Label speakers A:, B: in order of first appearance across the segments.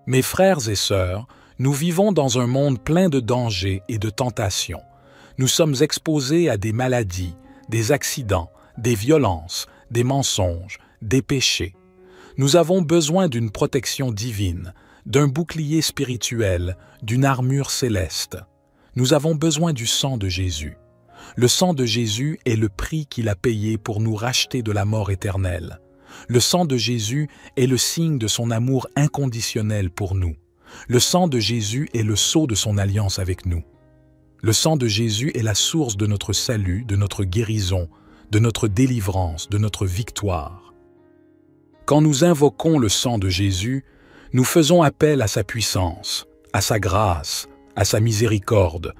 A: Mes frères et sœurs, nous vivons dans un monde plein de dangers et de tentations. Nous sommes exposés à des maladies, des accidents, des violences, des mensonges, des péchés. Nous avons besoin d'une protection divine, d'un bouclier spirituel, d'une armure céleste. Nous avons besoin du sang de Jésus. Le sang de Jésus est le prix qu'il a payé pour nous racheter de la mort éternelle. Le sang de Jésus est le signe de son amour inconditionnel pour nous. Le sang de Jésus est le sceau de son alliance avec nous. Le sang de Jésus est la source de notre salut, de notre guérison, de notre délivrance, de notre victoire. Quand nous invoquons le sang de Jésus, nous faisons appel à sa puissance, à sa grâce, à sa miséricorde.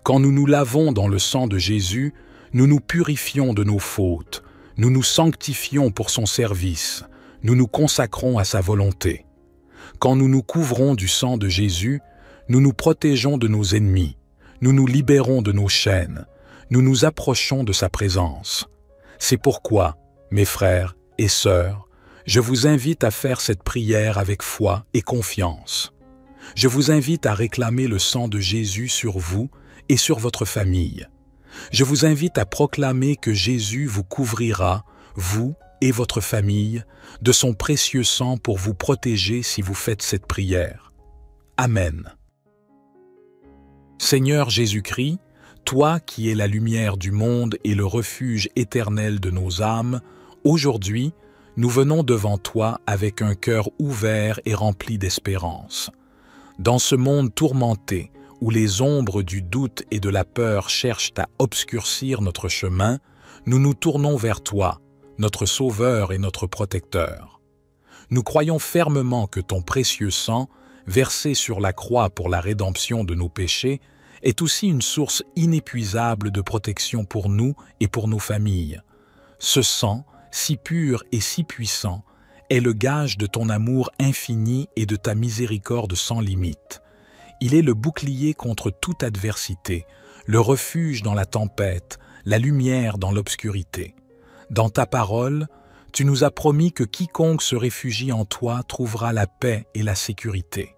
A: Quand nous nous lavons dans le sang de Jésus, nous nous purifions de nos fautes, nous nous sanctifions pour son service, nous nous consacrons à sa volonté. Quand nous nous couvrons du sang de Jésus, nous nous protégeons de nos ennemis, nous nous libérons de nos chaînes, nous nous approchons de sa présence. C'est pourquoi, mes frères et sœurs, je vous invite à faire cette prière avec foi et confiance. Je vous invite à réclamer le sang de Jésus sur vous et sur votre famille. Je vous invite à proclamer que Jésus vous couvrira, vous et votre famille, de son précieux sang pour vous protéger si vous faites cette prière. Amen. Seigneur Jésus-Christ, toi qui es la lumière du monde et le refuge éternel de nos âmes, aujourd'hui, nous venons devant toi avec un cœur ouvert et rempli d'espérance. Dans ce monde tourmenté, où les ombres du doute et de la peur cherchent à obscurcir notre chemin, nous nous tournons vers toi, notre Sauveur et notre Protecteur. Nous croyons fermement que ton précieux sang, versé sur la croix pour la rédemption de nos péchés, est aussi une source inépuisable de protection pour nous et pour nos familles. Ce sang, si pur et si puissant, est le gage de ton amour infini et de ta miséricorde sans limite. Il est le bouclier contre toute adversité, le refuge dans la tempête, la lumière dans l'obscurité. Dans ta parole, tu nous as promis que quiconque se réfugie en toi trouvera la paix et la sécurité.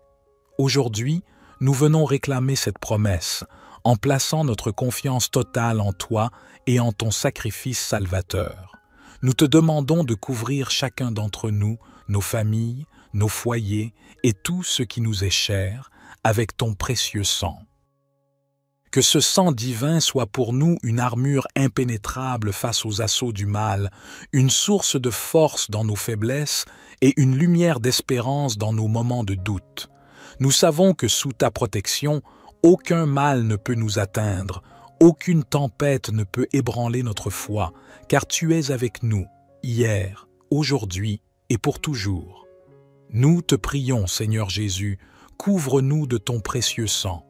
A: Aujourd'hui, nous venons réclamer cette promesse en plaçant notre confiance totale en toi et en ton sacrifice salvateur. Nous te demandons de couvrir chacun d'entre nous, nos familles, nos foyers et tout ce qui nous est cher, avec ton précieux sang. Que ce sang divin soit pour nous une armure impénétrable face aux assauts du mal, une source de force dans nos faiblesses et une lumière d'espérance dans nos moments de doute. Nous savons que sous ta protection, aucun mal ne peut nous atteindre, aucune tempête ne peut ébranler notre foi, car tu es avec nous, hier, aujourd'hui et pour toujours. Nous te prions, Seigneur Jésus, couvre-nous de ton précieux sang.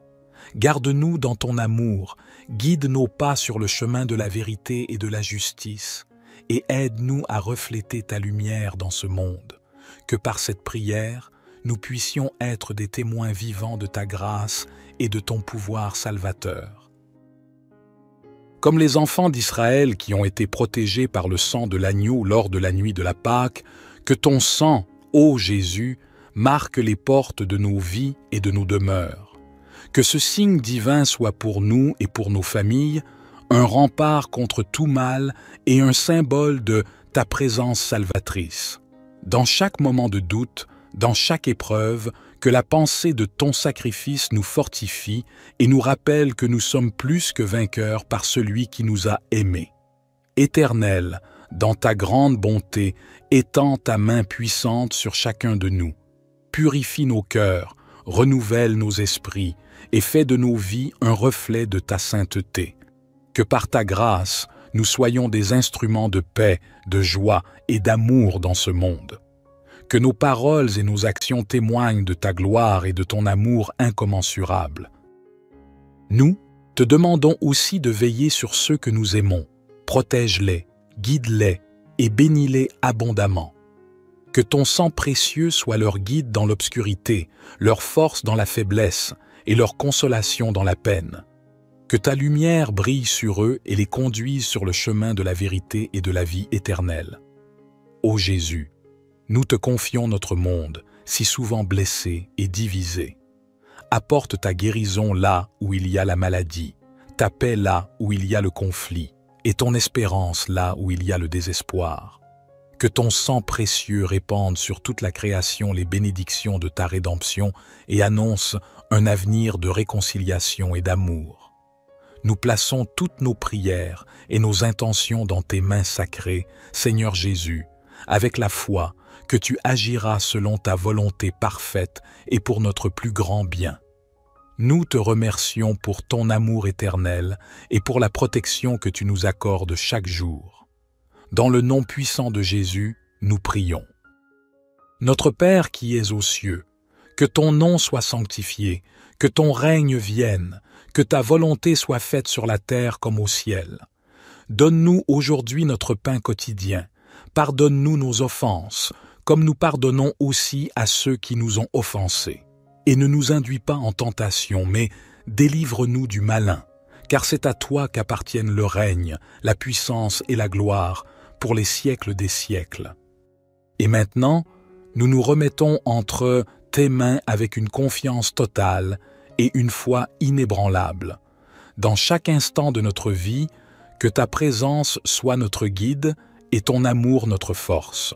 A: Garde-nous dans ton amour, guide nos pas sur le chemin de la vérité et de la justice, et aide-nous à refléter ta lumière dans ce monde. Que par cette prière, nous puissions être des témoins vivants de ta grâce et de ton pouvoir salvateur. Comme les enfants d'Israël qui ont été protégés par le sang de l'agneau lors de la nuit de la Pâque, que ton sang, ô Jésus, marque les portes de nos vies et de nos demeures. Que ce signe divin soit pour nous et pour nos familles un rempart contre tout mal et un symbole de ta présence salvatrice. Dans chaque moment de doute, dans chaque épreuve, que la pensée de ton sacrifice nous fortifie et nous rappelle que nous sommes plus que vainqueurs par celui qui nous a aimés. Éternel, dans ta grande bonté, étends ta main puissante sur chacun de nous. Purifie nos cœurs, renouvelle nos esprits et fais de nos vies un reflet de ta sainteté. Que par ta grâce, nous soyons des instruments de paix, de joie et d'amour dans ce monde. Que nos paroles et nos actions témoignent de ta gloire et de ton amour incommensurable. Nous te demandons aussi de veiller sur ceux que nous aimons. Protège-les, guide-les et bénis-les abondamment. Que ton sang précieux soit leur guide dans l'obscurité, leur force dans la faiblesse et leur consolation dans la peine. Que ta lumière brille sur eux et les conduise sur le chemin de la vérité et de la vie éternelle. Ô Jésus, nous te confions notre monde, si souvent blessé et divisé. Apporte ta guérison là où il y a la maladie, ta paix là où il y a le conflit, et ton espérance là où il y a le désespoir. Que ton sang précieux répande sur toute la création les bénédictions de ta rédemption et annonce un avenir de réconciliation et d'amour. Nous plaçons toutes nos prières et nos intentions dans tes mains sacrées, Seigneur Jésus, avec la foi que tu agiras selon ta volonté parfaite et pour notre plus grand bien. Nous te remercions pour ton amour éternel et pour la protection que tu nous accordes chaque jour. Dans le nom puissant de Jésus, nous prions. Notre Père qui es aux cieux, que ton nom soit sanctifié, que ton règne vienne, que ta volonté soit faite sur la terre comme au ciel. Donne-nous aujourd'hui notre pain quotidien. Pardonne-nous nos offenses, comme nous pardonnons aussi à ceux qui nous ont offensés. Et ne nous induis pas en tentation, mais délivre-nous du malin, car c'est à toi qu'appartiennent le règne, la puissance et la gloire, pour les siècles des siècles. Et maintenant, nous nous remettons entre tes mains avec une confiance totale et une foi inébranlable. Dans chaque instant de notre vie, que ta présence soit notre guide et ton amour notre force.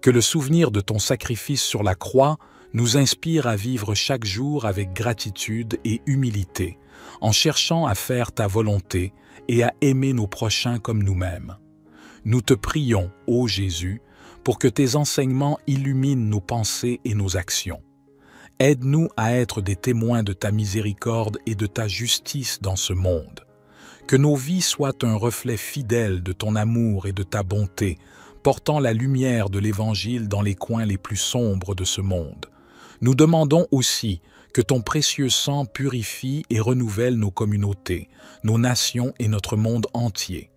A: Que le souvenir de ton sacrifice sur la croix nous inspire à vivre chaque jour avec gratitude et humilité, en cherchant à faire ta volonté et à aimer nos prochains comme nous-mêmes. Nous te prions, ô Jésus, pour que tes enseignements illuminent nos pensées et nos actions. Aide-nous à être des témoins de ta miséricorde et de ta justice dans ce monde. Que nos vies soient un reflet fidèle de ton amour et de ta bonté, portant la lumière de l'Évangile dans les coins les plus sombres de ce monde. Nous demandons aussi que ton précieux sang purifie et renouvelle nos communautés, nos nations et notre monde entier.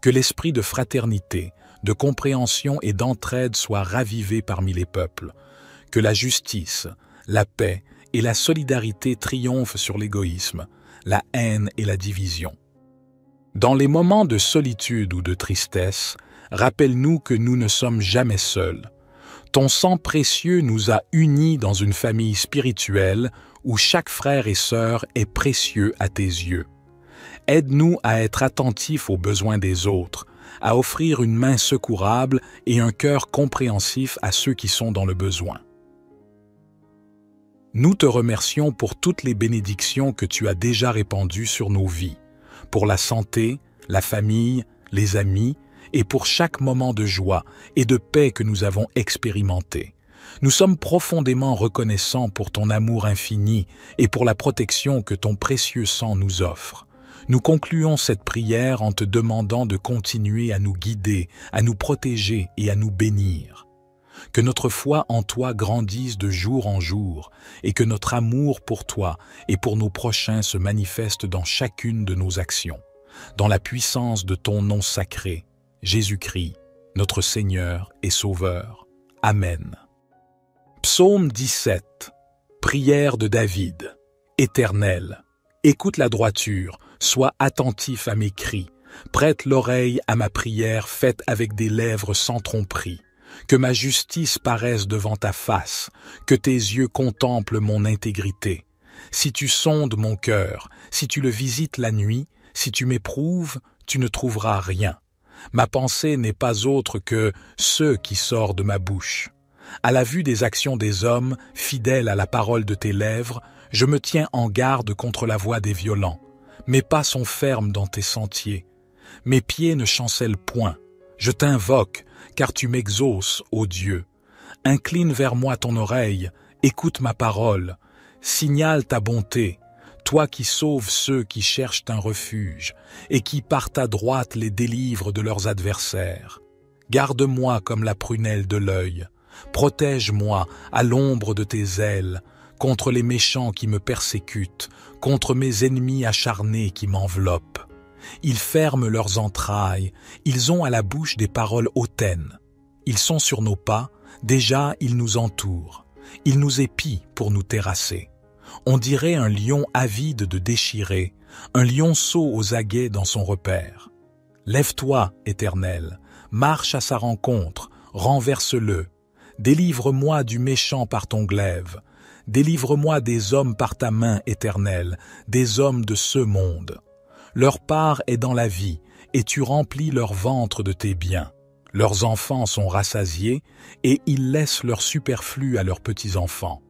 A: Que l'esprit de fraternité, de compréhension et d'entraide soit ravivé parmi les peuples. Que la justice, la paix et la solidarité triomphent sur l'égoïsme, la haine et la division. Dans les moments de solitude ou de tristesse, rappelle-nous que nous ne sommes jamais seuls. Ton sang précieux nous a unis dans une famille spirituelle où chaque frère et sœur est précieux à tes yeux. Aide-nous à être attentifs aux besoins des autres, à offrir une main secourable et un cœur compréhensif à ceux qui sont dans le besoin. Nous te remercions pour toutes les bénédictions que tu as déjà répandues sur nos vies, pour la santé, la famille, les amis, et pour chaque moment de joie et de paix que nous avons expérimenté. Nous sommes profondément reconnaissants pour ton amour infini et pour la protection que ton précieux sang nous offre. Nous concluons cette prière en te demandant de continuer à nous guider, à nous protéger et à nous bénir. Que notre foi en toi grandisse de jour en jour et que notre amour pour toi et pour nos prochains se manifeste dans chacune de nos actions. Dans la puissance de ton nom sacré, Jésus-Christ, notre Seigneur et Sauveur. Amen. Psaume 17. Prière de David. Éternel, écoute la droiture, sois attentif à mes cris, prête l'oreille à ma prière faite avec des lèvres sans tromperie. Que ma justice paraisse devant ta face, que tes yeux contemplent mon intégrité. Si tu sondes mon cœur, si tu le visites la nuit, si tu m'éprouves, tu ne trouveras rien. Ma pensée n'est pas autre que ce qui sort de ma bouche. À la vue des actions des hommes, fidèles à la parole de tes lèvres, je me tiens en garde contre la voix des violents. Mes pas sont fermes dans tes sentiers. Mes pieds ne chancellent point. Je t'invoque, car tu m'exauces, ô Dieu. Incline vers moi ton oreille, écoute ma parole. Signale ta bonté, toi qui sauves ceux qui cherchent un refuge et qui par ta droite les délivrent de leurs adversaires. Garde-moi comme la prunelle de l'œil. Protège-moi à l'ombre de tes ailes, contre les méchants qui me persécutent, contre mes ennemis acharnés qui m'enveloppent. Ils ferment leurs entrailles, ils ont à la bouche des paroles hautaines. Ils sont sur nos pas, déjà ils nous entourent. Ils nous épient pour nous terrasser. On dirait un lion avide de déchirer, un lionceau aux aguets dans son repaire. Lève-toi, Éternel, marche à sa rencontre, renverse-le. Délivre-moi du méchant par ton glaive. Délivre-moi des hommes par ta main éternelle, des hommes de ce monde. Leur part est dans la vie, et tu remplis leur ventre de tes biens. Leurs enfants sont rassasiés, et ils laissent leur superflu à leurs petits-enfants.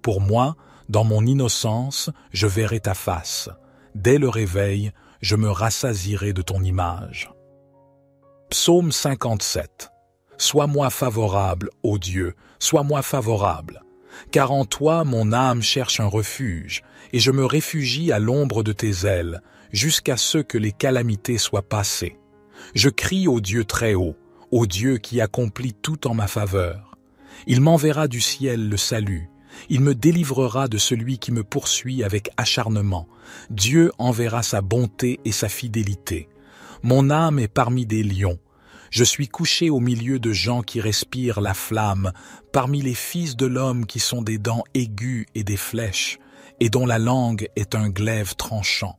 A: Pour moi, dans mon innocence, je verrai ta face. Dès le réveil, je me rassasierai de ton image. Psaume 57. Sois-moi favorable, ô Dieu, sois-moi favorable. Car en toi, mon âme cherche un refuge, et je me réfugie à l'ombre de tes ailes, jusqu'à ce que les calamités soient passées. Je crie au Dieu très haut, au Dieu qui accomplit tout en ma faveur. Il m'enverra du ciel le salut. Il me délivrera de celui qui me poursuit avec acharnement. Dieu enverra sa bonté et sa fidélité. Mon âme est parmi des lions. Je suis couché au milieu de gens qui respirent la flamme, parmi les fils de l'homme qui sont des dents aiguës et des flèches, et dont la langue est un glaive tranchant.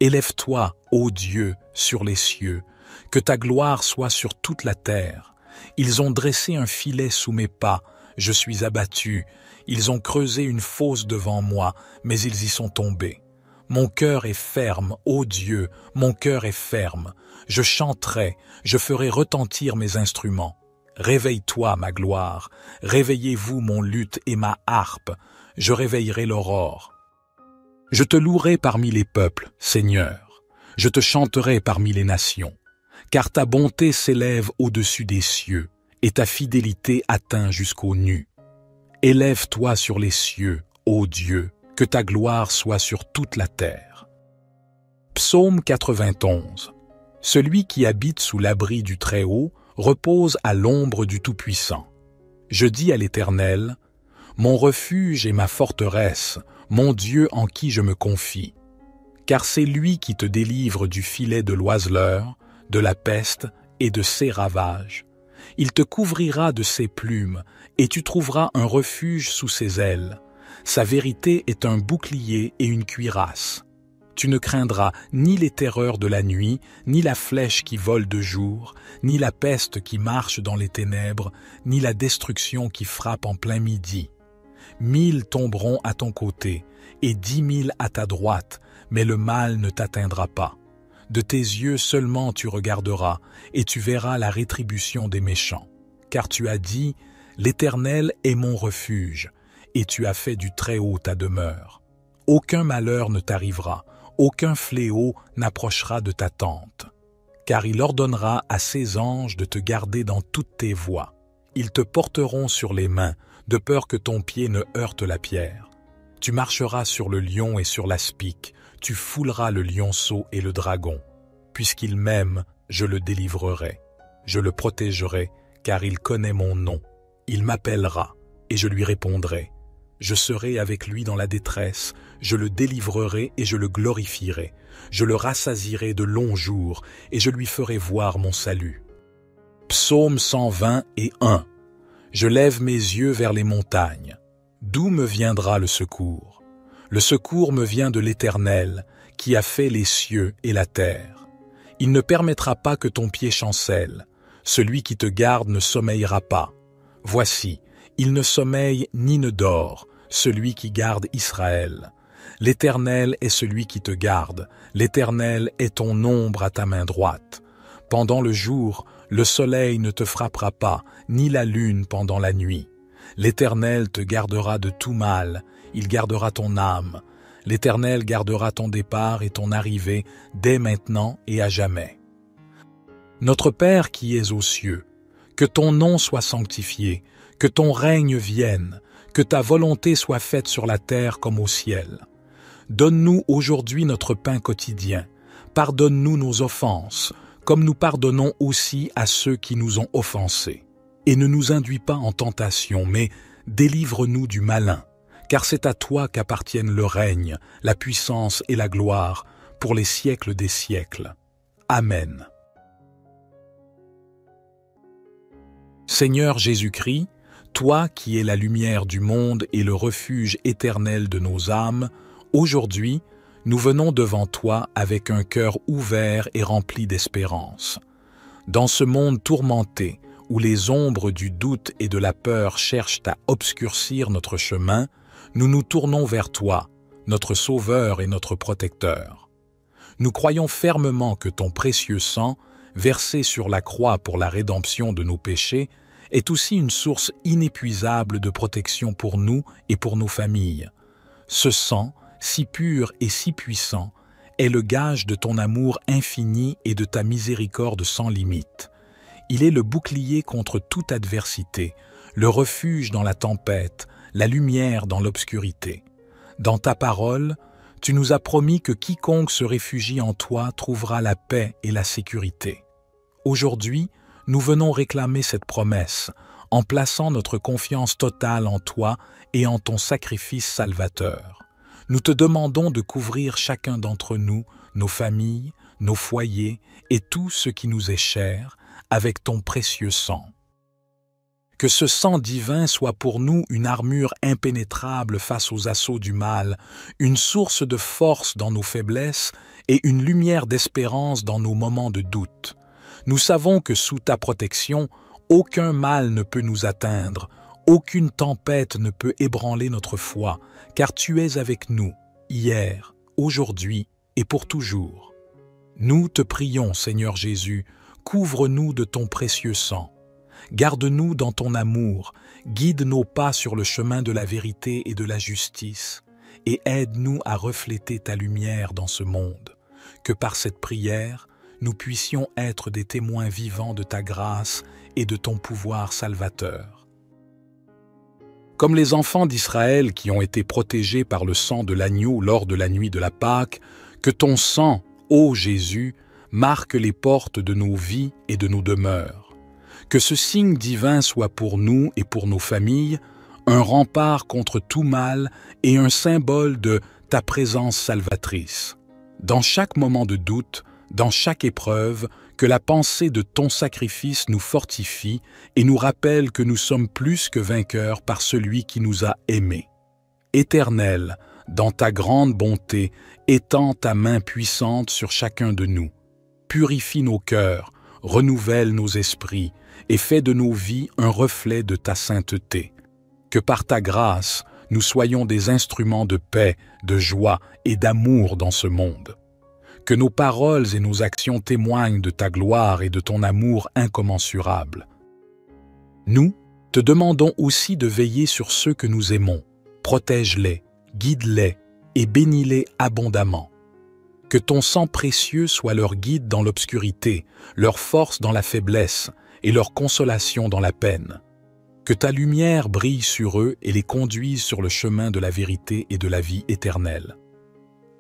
A: Élève-toi, ô Dieu, sur les cieux, que ta gloire soit sur toute la terre. Ils ont dressé un filet sous mes pas, je suis abattu. Ils ont creusé une fosse devant moi, mais ils y sont tombés. Mon cœur est ferme, ô Dieu, mon cœur est ferme. Je chanterai, je ferai retentir mes instruments. Réveille-toi, ma gloire, réveillez-vous mon luth et ma harpe, je réveillerai l'aurore. Je te louerai parmi les peuples, Seigneur, je te chanterai parmi les nations, car ta bonté s'élève au-dessus des cieux, et ta fidélité atteint jusqu'aux nues. Élève-toi sur les cieux, ô Dieu, que ta gloire soit sur toute la terre. Psaume 91. Celui qui habite sous l'abri du Très-Haut repose à l'ombre du Tout-Puissant. Je dis à l'Éternel, mon refuge et ma forteresse, mon Dieu en qui je me confie. Car c'est lui qui te délivre du filet de l'oiseleur, de la peste et de ses ravages. Il te couvrira de ses plumes, et tu trouveras un refuge sous ses ailes. Sa vérité est un bouclier et une cuirasse. Tu ne craindras ni les terreurs de la nuit, ni la flèche qui vole de jour, ni la peste qui marche dans les ténèbres, ni la destruction qui frappe en plein midi. 1000 tomberont à ton côté, et 10 000 à ta droite, mais le mal ne t'atteindra pas. De tes yeux seulement tu regarderas, et tu verras la rétribution des méchants. Car tu as dit, l'Éternel est mon refuge, et tu as fait du Très-Haut ta demeure. Aucun malheur ne t'arrivera, aucun fléau n'approchera de ta tente. Car il ordonnera à ses anges de te garder dans toutes tes voies. Ils te porteront sur les mains, de peur que ton pied ne heurte la pierre. Tu marcheras sur le lion et sur l'aspic, tu fouleras le lionceau et le dragon. Puisqu'il m'aime, je le délivrerai. Je le protégerai, car il connaît mon nom. Il m'appellera, et je lui répondrai. Je serai avec lui dans la détresse, je le délivrerai et je le glorifierai. Je le rassasierai de longs jours, et je lui ferai voir mon salut. Psaume 121. Je lève mes yeux vers les montagnes. D'où me viendra le secours? Le secours me vient de l'Éternel, qui a fait les cieux et la terre. Il ne permettra pas que ton pied chancelle. Celui qui te garde ne sommeillera pas. Voici, il ne sommeille ni ne dort, celui qui garde Israël. L'Éternel est celui qui te garde. L'Éternel est ton ombre à ta main droite. Pendant le jour, le soleil ne te frappera pas, ni la lune pendant la nuit. L'Éternel te gardera de tout mal, il gardera ton âme. L'Éternel gardera ton départ et ton arrivée dès maintenant et à jamais. Notre Père qui es aux cieux, que ton nom soit sanctifié, que ton règne vienne, que ta volonté soit faite sur la terre comme au ciel. Donne-nous aujourd'hui notre pain quotidien. Pardonne-nous nos offenses, comme nous pardonnons aussi à ceux qui nous ont offensés. Et ne nous induis pas en tentation, mais délivre-nous du malin, car c'est à toi qu'appartiennent le règne, la puissance et la gloire, pour les siècles des siècles. Amen. Seigneur Jésus-Christ, toi qui es la lumière du monde et le refuge éternel de nos âmes, aujourd'hui, nous venons devant toi avec un cœur ouvert et rempli d'espérance. Dans ce monde tourmenté, où les ombres du doute et de la peur cherchent à obscurcir notre chemin, nous nous tournons vers toi, notre Sauveur et notre Protecteur. Nous croyons fermement que ton précieux sang, versé sur la croix pour la rédemption de nos péchés, est aussi une source inépuisable de protection pour nous et pour nos familles. Ce sang, si pur et si puissant, est le gage de ton amour infini et de ta miséricorde sans limite. Il est le bouclier contre toute adversité, le refuge dans la tempête, la lumière dans l'obscurité. Dans ta parole, tu nous as promis que quiconque se réfugie en toi trouvera la paix et la sécurité. Aujourd'hui, nous venons réclamer cette promesse en plaçant notre confiance totale en toi et en ton sacrifice salvateur. Nous te demandons de couvrir chacun d'entre nous, nos familles, nos foyers et tout ce qui nous est cher, avec ton précieux sang. Que ce sang divin soit pour nous une armure impénétrable face aux assauts du mal, une source de force dans nos faiblesses et une lumière d'espérance dans nos moments de doute. Nous savons que sous ta protection, aucun mal ne peut nous atteindre, aucune tempête ne peut ébranler notre foi, car tu es avec nous, hier, aujourd'hui et pour toujours. Nous te prions, Seigneur Jésus, couvre-nous de ton précieux sang. Garde-nous dans ton amour, guide nos pas sur le chemin de la vérité et de la justice, et aide-nous à refléter ta lumière dans ce monde. Que par cette prière, nous puissions être des témoins vivants de ta grâce et de ton pouvoir salvateur. Comme les enfants d'Israël qui ont été protégés par le sang de l'agneau lors de la nuit de la Pâque, que ton sang, ô Jésus, marque les portes de nos vies et de nos demeures. Que ce signe divin soit pour nous et pour nos familles un rempart contre tout mal et un symbole de ta présence salvatrice. Dans chaque moment de doute, dans chaque épreuve, que la pensée de ton sacrifice nous fortifie et nous rappelle que nous sommes plus que vainqueurs par celui qui nous a aimés. Éternel, dans ta grande bonté, étends ta main puissante sur chacun de nous. Purifie nos cœurs, renouvelle nos esprits et fais de nos vies un reflet de ta sainteté. Que par ta grâce, nous soyons des instruments de paix, de joie et d'amour dans ce monde. Que nos paroles et nos actions témoignent de ta gloire et de ton amour incommensurable. Nous te demandons aussi de veiller sur ceux que nous aimons. Protège-les, guide-les et bénis-les abondamment. Que ton sang précieux soit leur guide dans l'obscurité, leur force dans la faiblesse et leur consolation dans la peine. Que ta lumière brille sur eux et les conduise sur le chemin de la vérité et de la vie éternelle.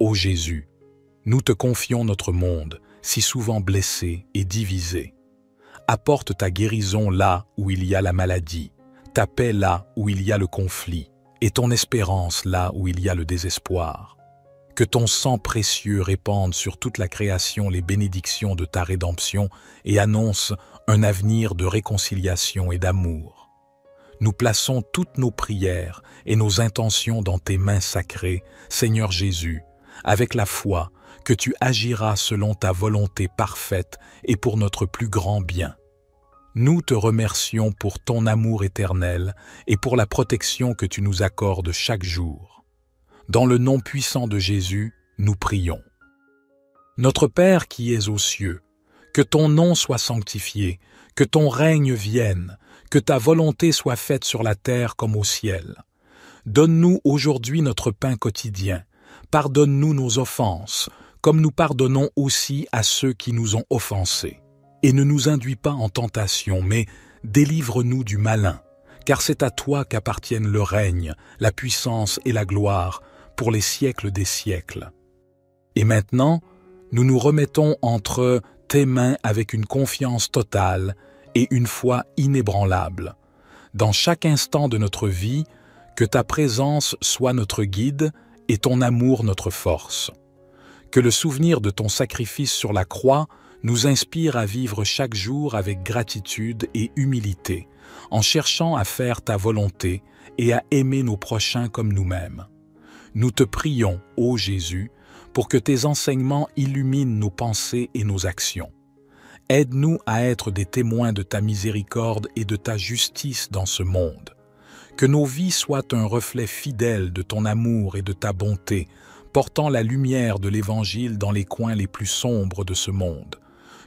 A: Ô Jésus, nous te confions notre monde, si souvent blessé et divisé. Apporte ta guérison là où il y a la maladie, ta paix là où il y a le conflit, et ton espérance là où il y a le désespoir. Que ton sang précieux répande sur toute la création les bénédictions de ta rédemption et annonce un avenir de réconciliation et d'amour. Nous plaçons toutes nos prières et nos intentions dans tes mains sacrées, Seigneur Jésus, avec la foi que tu agiras selon ta volonté parfaite et pour notre plus grand bien. Nous te remercions pour ton amour éternel et pour la protection que tu nous accordes chaque jour. Dans le nom puissant de Jésus, nous prions. Notre Père qui es aux cieux, que ton nom soit sanctifié, que ton règne vienne, que ta volonté soit faite sur la terre comme au ciel. Donne-nous aujourd'hui notre pain quotidien. Pardonne-nous nos offenses, comme nous pardonnons aussi à ceux qui nous ont offensés. Et ne nous induis pas en tentation, mais délivre-nous du malin, car c'est à toi qu'appartiennent le règne, la puissance et la gloire, pour les siècles des siècles. Et maintenant, nous nous remettons entre tes mains avec une confiance totale et une foi inébranlable. Dans chaque instant de notre vie, que ta présence soit notre guide et ton amour notre force. Que le souvenir de ton sacrifice sur la croix nous inspire à vivre chaque jour avec gratitude et humilité, en cherchant à faire ta volonté et à aimer nos prochains comme nous-mêmes. Nous te prions, ô Jésus, pour que tes enseignements illuminent nos pensées et nos actions. Aide-nous à être des témoins de ta miséricorde et de ta justice dans ce monde. Que nos vies soient un reflet fidèle de ton amour et de ta bonté, portant la lumière de l'Évangile dans les coins les plus sombres de ce monde.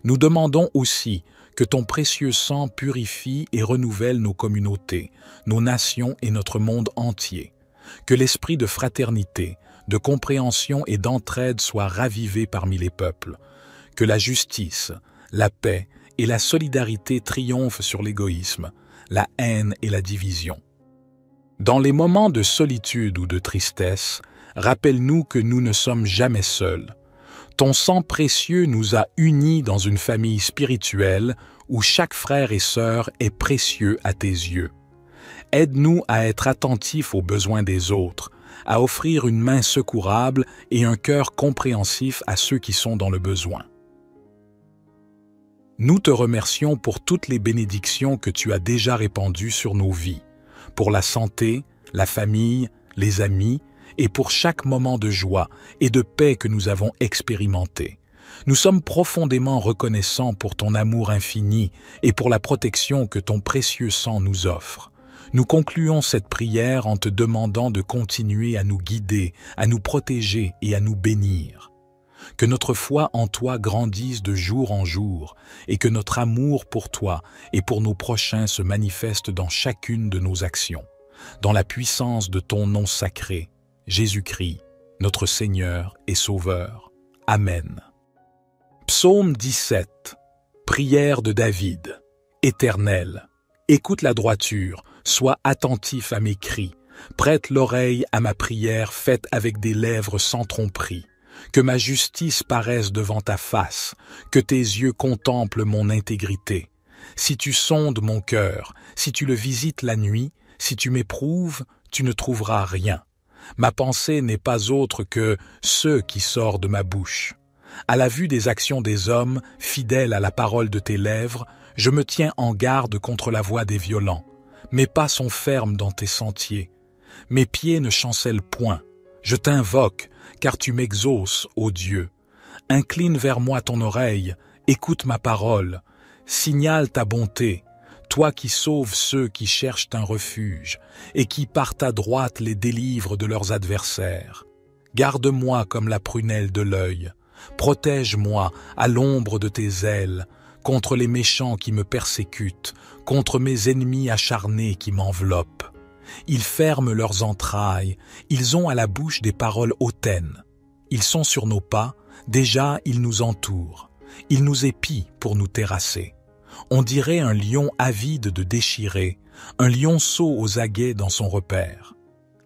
A: Nous demandons aussi que ton précieux sang purifie et renouvelle nos communautés, nos nations et notre monde entier. Que l'esprit de fraternité, de compréhension et d'entraide soit ravivé parmi les peuples. Que la justice, la paix et la solidarité triomphent sur l'égoïsme, la haine et la division. Dans les moments de solitude ou de tristesse, rappelle-nous que nous ne sommes jamais seuls. Ton sang précieux nous a unis dans une famille spirituelle où chaque frère et sœur est précieux à tes yeux. Aide-nous à être attentifs aux besoins des autres, à offrir une main secourable et un cœur compréhensif à ceux qui sont dans le besoin. Nous te remercions pour toutes les bénédictions que tu as déjà répandues sur nos vies, pour la santé, la famille, les amis, et pour chaque moment de joie et de paix que nous avons expérimenté. Nous sommes profondément reconnaissants pour ton amour infini et pour la protection que ton précieux sang nous offre. Nous concluons cette prière en te demandant de continuer à nous guider, à nous protéger et à nous bénir. Que notre foi en toi grandisse de jour en jour et que notre amour pour toi et pour nos prochains se manifeste dans chacune de nos actions. Dans la puissance de ton nom sacré, Jésus-Christ, notre Seigneur et Sauveur. Amen. Psaume 17. Prière de David. Éternel, écoute la droiture, sois attentif à mes cris, prête l'oreille à ma prière faite avec des lèvres sans tromperie. Que ma justice paraisse devant ta face, que tes yeux contemplent mon intégrité. Si tu sondes mon cœur, si tu le visites la nuit, si tu m'éprouves, tu ne trouveras rien. Ma pensée n'est pas autre que ce qui sort de ma bouche. À la vue des actions des hommes, fidèles à la parole de tes lèvres, je me tiens en garde contre la voix des violents. Mes pas sont fermes dans tes sentiers. Mes pieds ne chancellent point. Je t'invoque, car tu m'exauces, ô Dieu. Incline vers moi ton oreille, écoute ma parole, signale ta bonté, toi qui sauves ceux qui cherchent un refuge, et qui par ta droite les délivres de leurs adversaires. Garde-moi comme la prunelle de l'œil, protège-moi à l'ombre de tes ailes, contre les méchants qui me persécutent, contre mes ennemis acharnés qui m'enveloppent. Ils ferment leurs entrailles, ils ont à la bouche des paroles hautaines. Ils sont sur nos pas, déjà ils nous entourent. Ils nous épient pour nous terrasser. On dirait un lion avide de déchirer, un lionceau aux aguets dans son repère.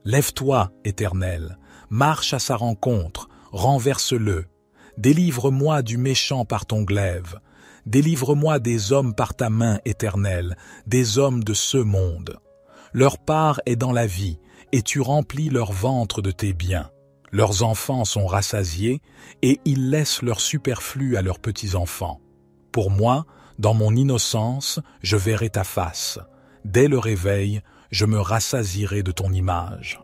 A: Lève-toi, Éternel, marche à sa rencontre, renverse-le. Délivre-moi du méchant par ton glaive. Délivre-moi des hommes par ta main, Éternelle, des hommes de ce monde. Leur part est dans la vie, et tu remplis leur ventre de tes biens. Leurs enfants sont rassasiés, et ils laissent leur superflu à leurs petits-enfants. Pour moi, dans mon innocence, je verrai ta face. Dès le réveil, je me rassasierai de ton image.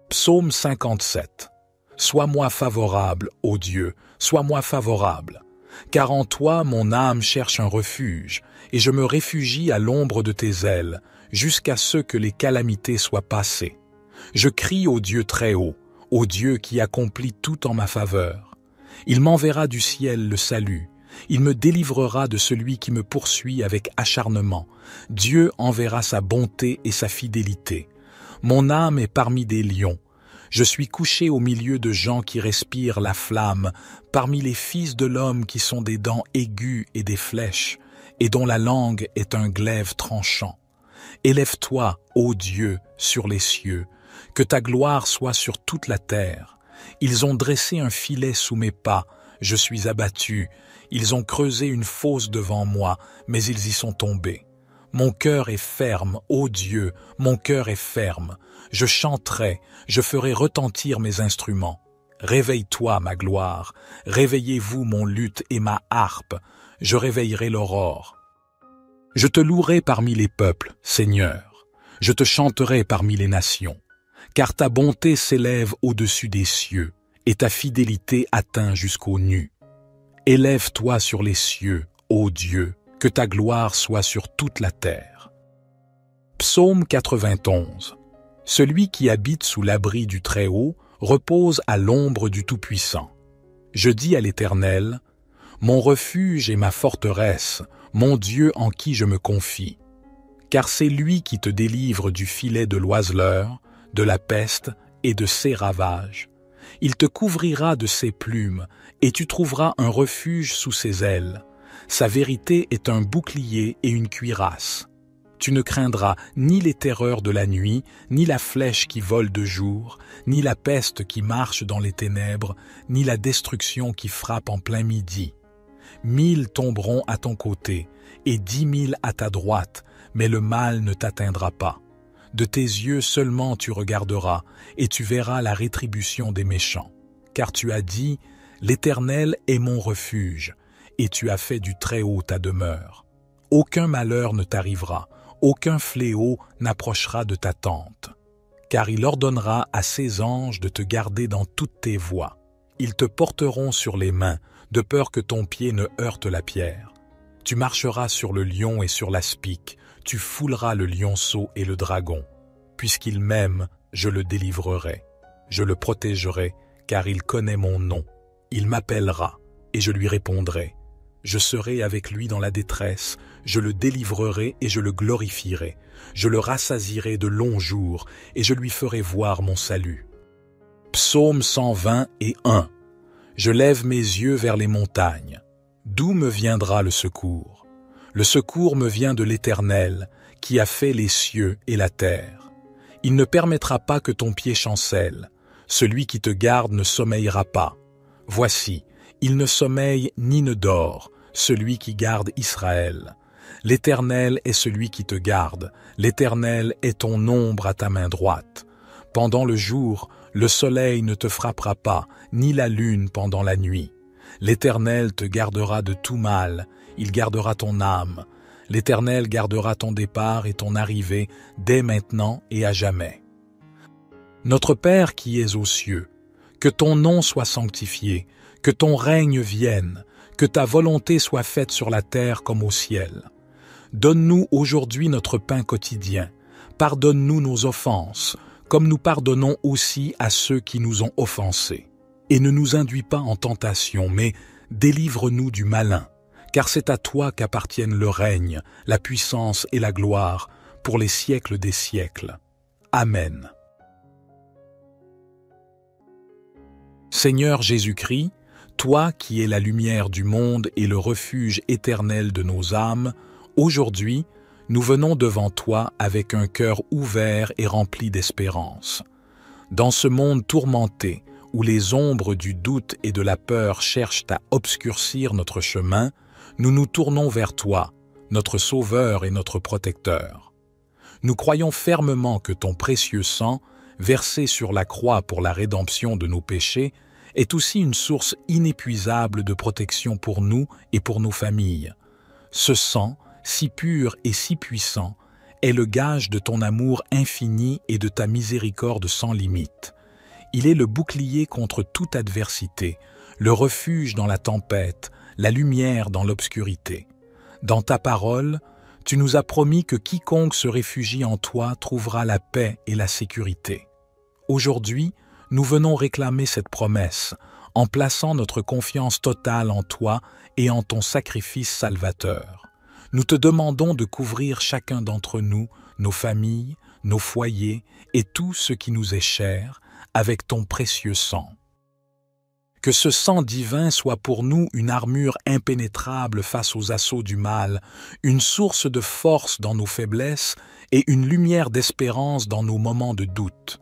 A: Psaume 57. Sois-moi favorable, ô Dieu, sois-moi favorable. Car en toi mon âme cherche un refuge, et je me réfugie à l'ombre de tes ailes, jusqu'à ce que les calamités soient passées. Je crie au Dieu très haut, au Dieu qui accomplit tout en ma faveur. Il m'enverra du ciel le salut, il me délivrera de celui qui me poursuit avec acharnement. Dieu enverra sa bonté et sa fidélité. Mon âme est parmi des lions. Je suis couché au milieu de gens qui respirent la flamme, parmi les fils de l'homme qui sont des dents aiguës et des flèches, et dont la langue est un glaive tranchant. Élève-toi, ô Dieu, sur les cieux, que ta gloire soit sur toute la terre. Ils ont dressé un filet sous mes pas, je suis abattu. Ils ont creusé une fosse devant moi, mais ils y sont tombés. Mon cœur est ferme, ô Dieu, mon cœur est ferme. Je chanterai, je ferai retentir mes instruments. Réveille-toi, ma gloire, réveillez-vous mon luth et ma harpe, je réveillerai l'aurore. Je te louerai parmi les peuples, Seigneur, je te chanterai parmi les nations, car ta bonté s'élève au-dessus des cieux, et ta fidélité atteint jusqu'aux nues. Élève-toi sur les cieux, ô Dieu, que ta gloire soit sur toute la terre. Psaume 91. Celui qui habite sous l'abri du Très-Haut repose à l'ombre du Tout-Puissant. Je dis à l'Éternel, mon refuge et ma forteresse, mon Dieu en qui je me confie. Car c'est lui qui te délivre du filet de l'oiseleur, de la peste et de ses ravages. Il te couvrira de ses plumes, et tu trouveras un refuge sous ses ailes. Sa vérité est un bouclier et une cuirasse. Tu ne craindras ni les terreurs de la nuit, ni la flèche qui vole de jour, ni la peste qui marche dans les ténèbres, ni la destruction qui frappe en plein midi. 1000 tomberont à ton côté, et 10 000 à ta droite, mais le mal ne t'atteindra pas. De tes yeux seulement tu regarderas, et tu verras la rétribution des méchants. Car tu as dit, l'Éternel est mon refuge, et tu as fait du Très-Haut ta demeure. Aucun malheur ne t'arrivera, aucun fléau n'approchera de ta tente. Car il ordonnera à ses anges de te garder dans toutes tes voies. Ils te porteront sur les mains, de peur que ton pied ne heurte la pierre. Tu marcheras sur le lion et sur l'aspic, tu fouleras le lionceau et le dragon. Puisqu'il m'aime, je le délivrerai. Je le protégerai, car il connaît mon nom. Il m'appellera, et je lui répondrai. Je serai avec lui dans la détresse, je le délivrerai et je le glorifierai. Je le rassasierai de longs jours, et je lui ferai voir mon salut. Psaume 121. Je lève mes yeux vers les montagnes. D'où me viendra le secours? Le secours me vient de l'Éternel, qui a fait les cieux et la terre. Il ne permettra pas que ton pied chancelle. Celui qui te garde ne sommeillera pas. Voici, il ne sommeille ni ne dort, celui qui garde Israël. L'Éternel est celui qui te garde, l'Éternel est ton ombre à ta main droite. Pendant le jour, le soleil ne te frappera pas, ni la lune pendant la nuit. L'Éternel te gardera de tout mal, il gardera ton âme. L'Éternel gardera ton départ et ton arrivée dès maintenant et à jamais. Notre Père qui es aux cieux, que ton nom soit sanctifié, que ton règne vienne, que ta volonté soit faite sur la terre comme au ciel. Donne-nous aujourd'hui notre pain quotidien. Pardonne-nous nos offenses, comme nous pardonnons aussi à ceux qui nous ont offensés. Et ne nous induis pas en tentation, mais délivre-nous du malin, car c'est à toi qu'appartiennent le règne, la puissance et la gloire, pour les siècles des siècles. Amen. Seigneur Jésus-Christ, toi qui es la lumière du monde et le refuge éternel de nos âmes, aujourd'hui, nous venons devant toi avec un cœur ouvert et rempli d'espérance. Dans ce monde tourmenté, où les ombres du doute et de la peur cherchent à obscurcir notre chemin, nous nous tournons vers toi, notre Sauveur et notre Protecteur. Nous croyons fermement que ton précieux sang, versé sur la croix pour la rédemption de nos péchés, est aussi une source inépuisable de protection pour nous et pour nos familles. Ce sang, si pur et si puissant, est le gage de ton amour infini et de ta miséricorde sans limite. Il est le bouclier contre toute adversité, le refuge dans la tempête, la lumière dans l'obscurité. Dans ta parole, tu nous as promis que quiconque se réfugie en toi trouvera la paix et la sécurité. Aujourd'hui, nous venons réclamer cette promesse en plaçant notre confiance totale en toi et en ton sacrifice salvateur. Nous te demandons de couvrir chacun d'entre nous, nos familles, nos foyers et tout ce qui nous est cher, avec ton précieux sang. Que ce sang divin soit pour nous une armure impénétrable face aux assauts du mal, une source de force dans nos faiblesses et une lumière d'espérance dans nos moments de doute.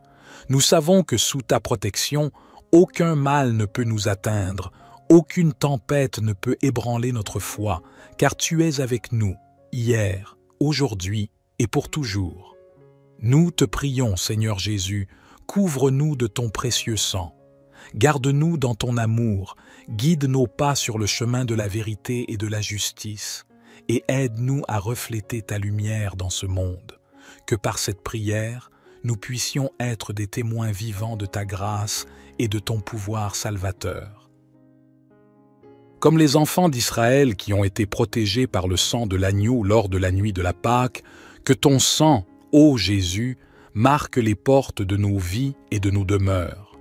A: Nous savons que sous ta protection, aucun mal ne peut nous atteindre, aucune tempête ne peut ébranler notre foi, car tu es avec nous, hier, aujourd'hui et pour toujours. Nous te prions, Seigneur Jésus, couvre-nous de ton précieux sang. Garde-nous dans ton amour, guide nos pas sur le chemin de la vérité et de la justice, et aide-nous à refléter ta lumière dans ce monde. Que par cette prière, nous puissions être des témoins vivants de ta grâce et de ton pouvoir salvateur. Comme les enfants d'Israël qui ont été protégés par le sang de l'agneau lors de la nuit de la Pâque, que ton sang, ô Jésus, marque les portes de nos vies et de nos demeures.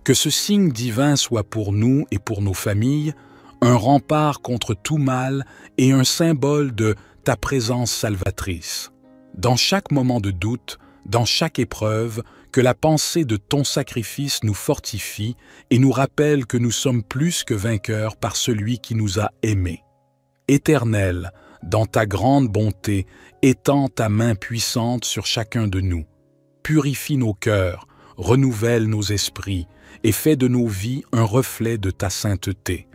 A: Que ce signe divin soit pour nous et pour nos familles un rempart contre tout mal et un symbole de ta présence salvatrice. Dans chaque moment de doute, dans chaque épreuve, que la pensée de ton sacrifice nous fortifie et nous rappelle que nous sommes plus que vainqueurs par celui qui nous a aimés. Éternel, dans ta grande bonté, étends ta main puissante sur chacun de nous. Purifie nos cœurs, renouvelle nos esprits et fais de nos vies un reflet de ta sainteté.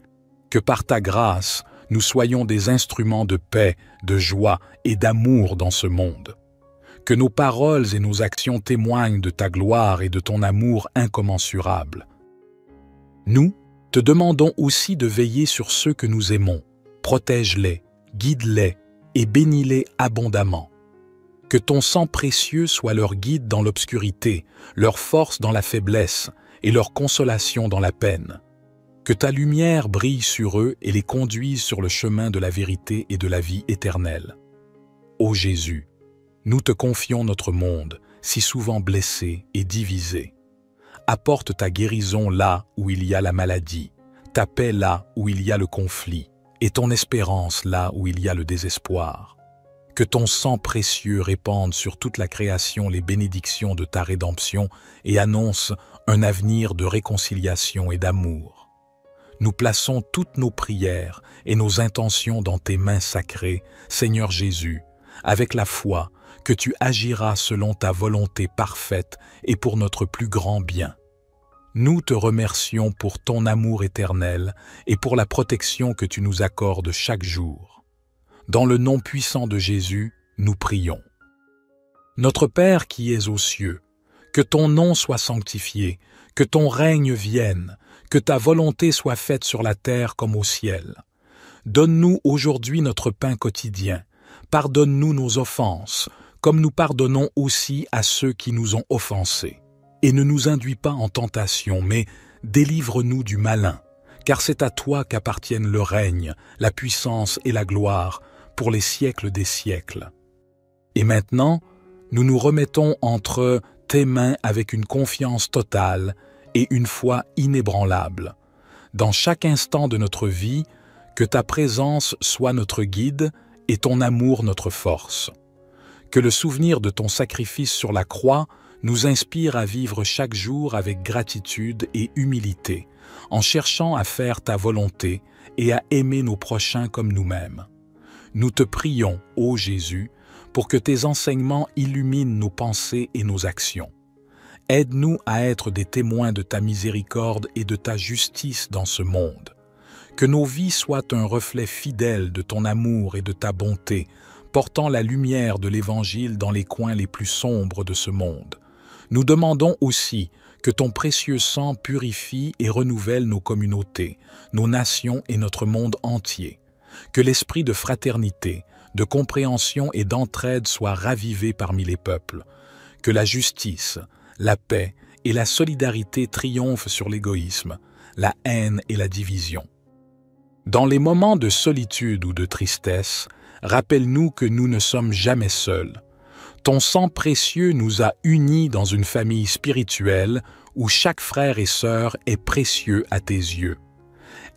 A: Que par ta grâce, nous soyons des instruments de paix, de joie et d'amour dans ce monde. Que nos paroles et nos actions témoignent de ta gloire et de ton amour incommensurable. Nous te demandons aussi de veiller sur ceux que nous aimons. Protège-les, guide-les et bénis-les abondamment. Que ton sang précieux soit leur guide dans l'obscurité, leur force dans la faiblesse et leur consolation dans la peine. Que ta lumière brille sur eux et les conduise sur le chemin de la vérité et de la vie éternelle. Ô Jésus, nous te confions notre monde, si souvent blessé et divisé. Apporte ta guérison là où il y a la maladie, ta paix là où il y a le conflit, et ton espérance là où il y a le désespoir. Que ton sang précieux répande sur toute la création les bénédictions de ta rédemption et annonce un avenir de réconciliation et d'amour. Nous plaçons toutes nos prières et nos intentions dans tes mains sacrées, Seigneur Jésus, avec la foi que tu agiras selon ta volonté parfaite et pour notre plus grand bien. Nous te remercions pour ton amour éternel et pour la protection que tu nous accordes chaque jour. Dans le nom puissant de Jésus, nous prions. Notre Père qui es aux cieux, que ton nom soit sanctifié, que ton règne vienne, que ta volonté soit faite sur la terre comme au ciel. Donne-nous aujourd'hui notre pain quotidien. Pardonne-nous nos offenses, comme nous pardonnons aussi à ceux qui nous ont offensés. Et ne nous induis pas en tentation, mais délivre-nous du malin, car c'est à toi qu'appartiennent le règne, la puissance et la gloire, pour les siècles des siècles. Et maintenant, nous nous remettons entre tes mains avec une confiance totale et une foi inébranlable. Dans chaque instant de notre vie, que ta présence soit notre guide et ton amour notre force. Que le souvenir de ton sacrifice sur la croix nous inspire à vivre chaque jour avec gratitude et humilité, en cherchant à faire ta volonté et à aimer nos prochains comme nous-mêmes. Nous te prions, ô Jésus, pour que tes enseignements illuminent nos pensées et nos actions. Aide-nous à être des témoins de ta miséricorde et de ta justice dans ce monde. Que nos vies soient un reflet fidèle de ton amour et de ta bonté, portant la lumière de l'Évangile dans les coins les plus sombres de ce monde. Nous demandons aussi que ton précieux sang purifie et renouvelle nos communautés, nos nations et notre monde entier. Que l'esprit de fraternité, de compréhension et d'entraide soit ravivé parmi les peuples. Que la justice, la paix et la solidarité triomphent sur l'égoïsme, la haine et la division. Dans les moments de solitude ou de tristesse, rappelle-nous que nous ne sommes jamais seuls. Ton sang précieux nous a unis dans une famille spirituelle où chaque frère et sœur est précieux à tes yeux.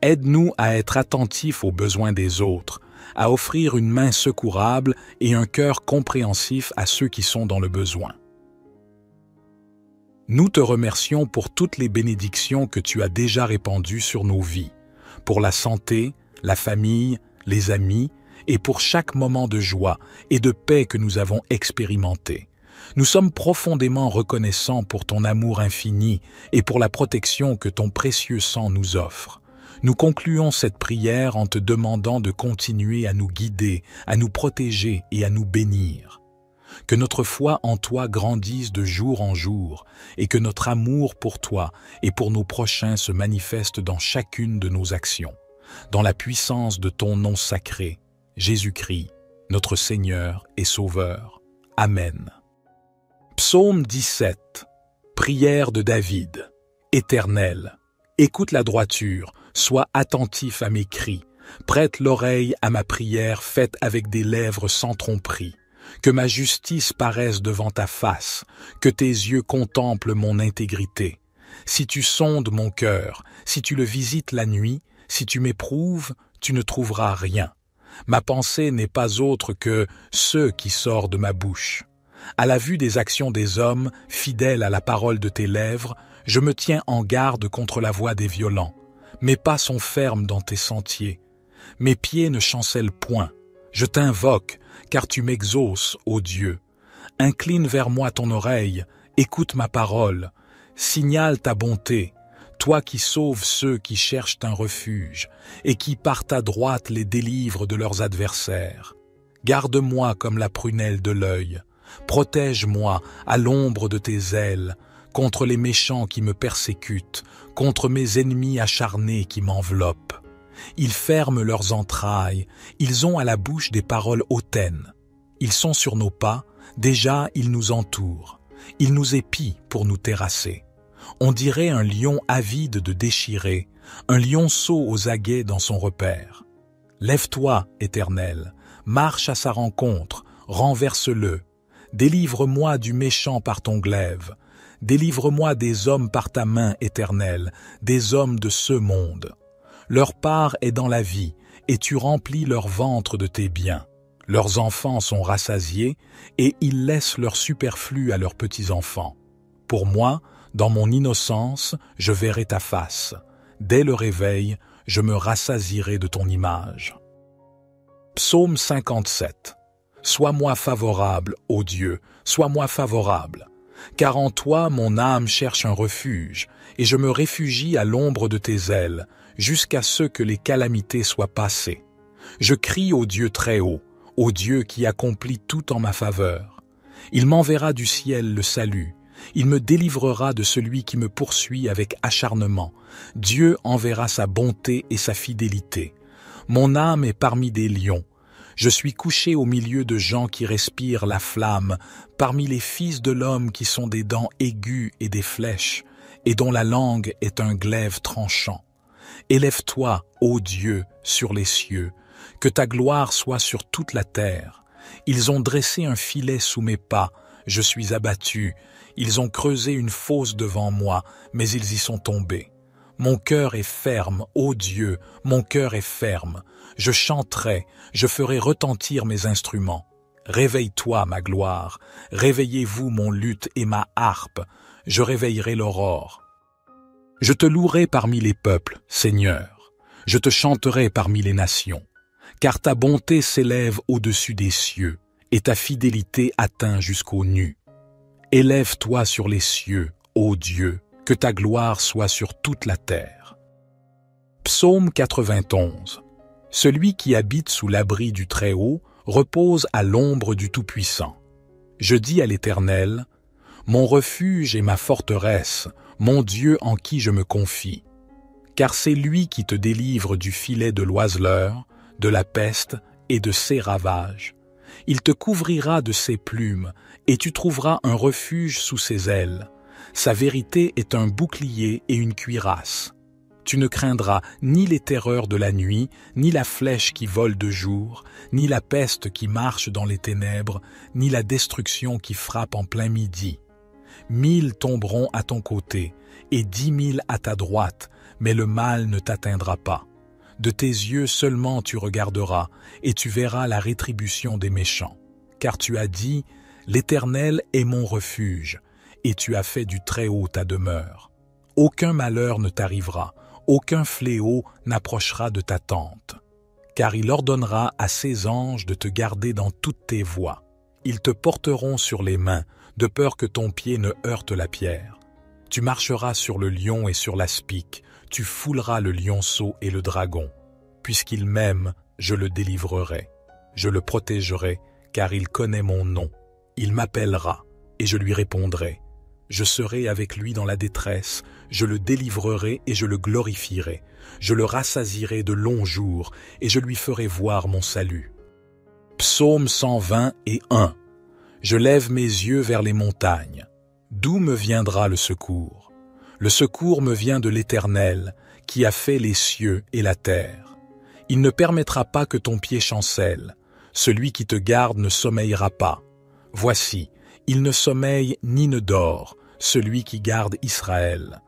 A: Aide-nous à être attentifs aux besoins des autres, à offrir une main secourable et un cœur compréhensif à ceux qui sont dans le besoin. Nous te remercions pour toutes les bénédictions que tu as déjà répandues sur nos vies, pour la santé, la famille, les amis, et pour chaque moment de joie et de paix que nous avons expérimenté. Nous sommes profondément reconnaissants pour ton amour infini et pour la protection que ton précieux sang nous offre. Nous concluons cette prière en te demandant de continuer à nous guider, à nous protéger et à nous bénir. Que notre foi en toi grandisse de jour en jour et que notre amour pour toi et pour nos prochains se manifeste dans chacune de nos actions. Dans la puissance de ton nom sacré, Jésus-Christ, notre Seigneur et Sauveur. Amen. Psaume 17. Prière de David. Éternel, écoute la droiture, Sois attentif à mes cris, prête l'oreille à ma prière faite avec des lèvres sans tromperie. Que ma justice paraisse devant ta face, que tes yeux contemplent mon intégrité. Si tu sondes mon cœur, si tu le visites la nuit, si tu m'éprouves, tu ne trouveras rien. Ma pensée n'est pas autre que ce qui sort de ma bouche. À la vue des actions des hommes, fidèles à la parole de tes lèvres, je me tiens en garde contre la voix des violents. Mes pas sont fermes dans tes sentiers. Mes pieds ne chancellent point. Je t'invoque, car tu m'exauces, ô Dieu. Incline vers moi ton oreille, écoute ma parole. Signale ta bonté, toi qui sauves ceux qui cherchent un refuge, et qui par ta droite les délivres de leurs adversaires. Garde-moi comme la prunelle de l'œil. Protège-moi à l'ombre de tes ailes, contre les méchants qui me persécutent, contre mes ennemis acharnés qui m'enveloppent. Ils ferment leurs entrailles, ils ont à la bouche des paroles hautaines. Ils sont sur nos pas, déjà ils nous entourent. Ils nous épient pour nous terrasser. On dirait un lion avide de déchirer, un lionceau aux aguets dans son repère. Lève-toi, Éternel, marche à sa rencontre, renverse-le. Délivre-moi du méchant par ton glaive. Délivre-moi des hommes par ta main, Éternelle, des hommes de ce monde. Leur part est dans la vie, et tu remplis leur ventre de tes biens. Leurs enfants sont rassasiés, et ils laissent leur superflu à leurs petits-enfants. Pour moi, dans mon innocence, je verrai ta face. Dès le réveil, je me rassasierai de ton image. Psaume 57. Sois-moi favorable, ô Dieu, sois-moi favorable. Car en toi mon âme cherche un refuge, et je me réfugie à l'ombre de tes ailes, jusqu'à ce que les calamités soient passées. Je crie au Dieu très haut, au Dieu qui accomplit tout en ma faveur. Il m'enverra du ciel le salut, il me délivrera de celui qui me poursuit avec acharnement. Dieu enverra sa bonté et sa fidélité. Mon âme est parmi des lions. Je suis couché au milieu de gens qui respirent la flamme, parmi les fils de l'homme qui sont des dents aiguës et des flèches, et dont la langue est un glaive tranchant. Élève-toi, ô Dieu, sur les cieux, que ta gloire soit sur toute la terre. Ils ont dressé un filet sous mes pas, je suis abattu. Ils ont creusé une fosse devant moi, mais ils y sont tombés. Mon cœur est ferme, ô Dieu, mon cœur est ferme. Je chanterai, je ferai retentir mes instruments. Réveille-toi, ma gloire, réveillez-vous mon luth et ma harpe, je réveillerai l'aurore. Je te louerai parmi les peuples, Seigneur, je te chanterai parmi les nations, car ta bonté s'élève au-dessus des cieux, et ta fidélité atteint jusqu'aux nues. Élève-toi sur les cieux, ô Dieu, que ta gloire soit sur toute la terre. Psaume 91. Celui qui habite sous l'abri du Très-Haut repose à l'ombre du Tout-Puissant. Je dis à l'Éternel, mon refuge et ma forteresse, mon Dieu en qui je me confie. Car c'est lui qui te délivre du filet de l'oiseleur, de la peste et de ses ravages. Il te couvrira de ses plumes, et tu trouveras un refuge sous ses ailes. Sa vérité est un bouclier et une cuirasse. Tu ne craindras ni les terreurs de la nuit, ni la flèche qui vole de jour, ni la peste qui marche dans les ténèbres, ni la destruction qui frappe en plein midi. 1000 tomberont à ton côté, et 10 000 à ta droite, mais le mal ne t'atteindra pas. De tes yeux seulement tu regarderas, et tu verras la rétribution des méchants. Car tu as dit, l'Éternel est mon refuge, et tu as fait du Très-Haut ta demeure. Aucun malheur ne t'arrivera, aucun fléau n'approchera de ta tente. Car il ordonnera à ses anges de te garder dans toutes tes voies. Ils te porteront sur les mains, de peur que ton pied ne heurte la pierre. Tu marcheras sur le lion et sur l'aspic, tu fouleras le lionceau et le dragon. Puisqu'il m'aime, je le délivrerai. Je le protégerai, car il connaît mon nom. Il m'appellera, et je lui répondrai. Je serai avec lui dans la détresse, je le délivrerai et je le glorifierai. Je le rassasierai de longs jours, et je lui ferai voir mon salut. Psaume 120 et 1. Je lève mes yeux vers les montagnes. D'où me viendra le secours? Le secours me vient de l'Éternel, qui a fait les cieux et la terre. Il ne permettra pas que ton pied chancelle. Celui qui te garde ne sommeillera pas. Voici, il ne sommeille ni ne dort, celui qui garde Israël.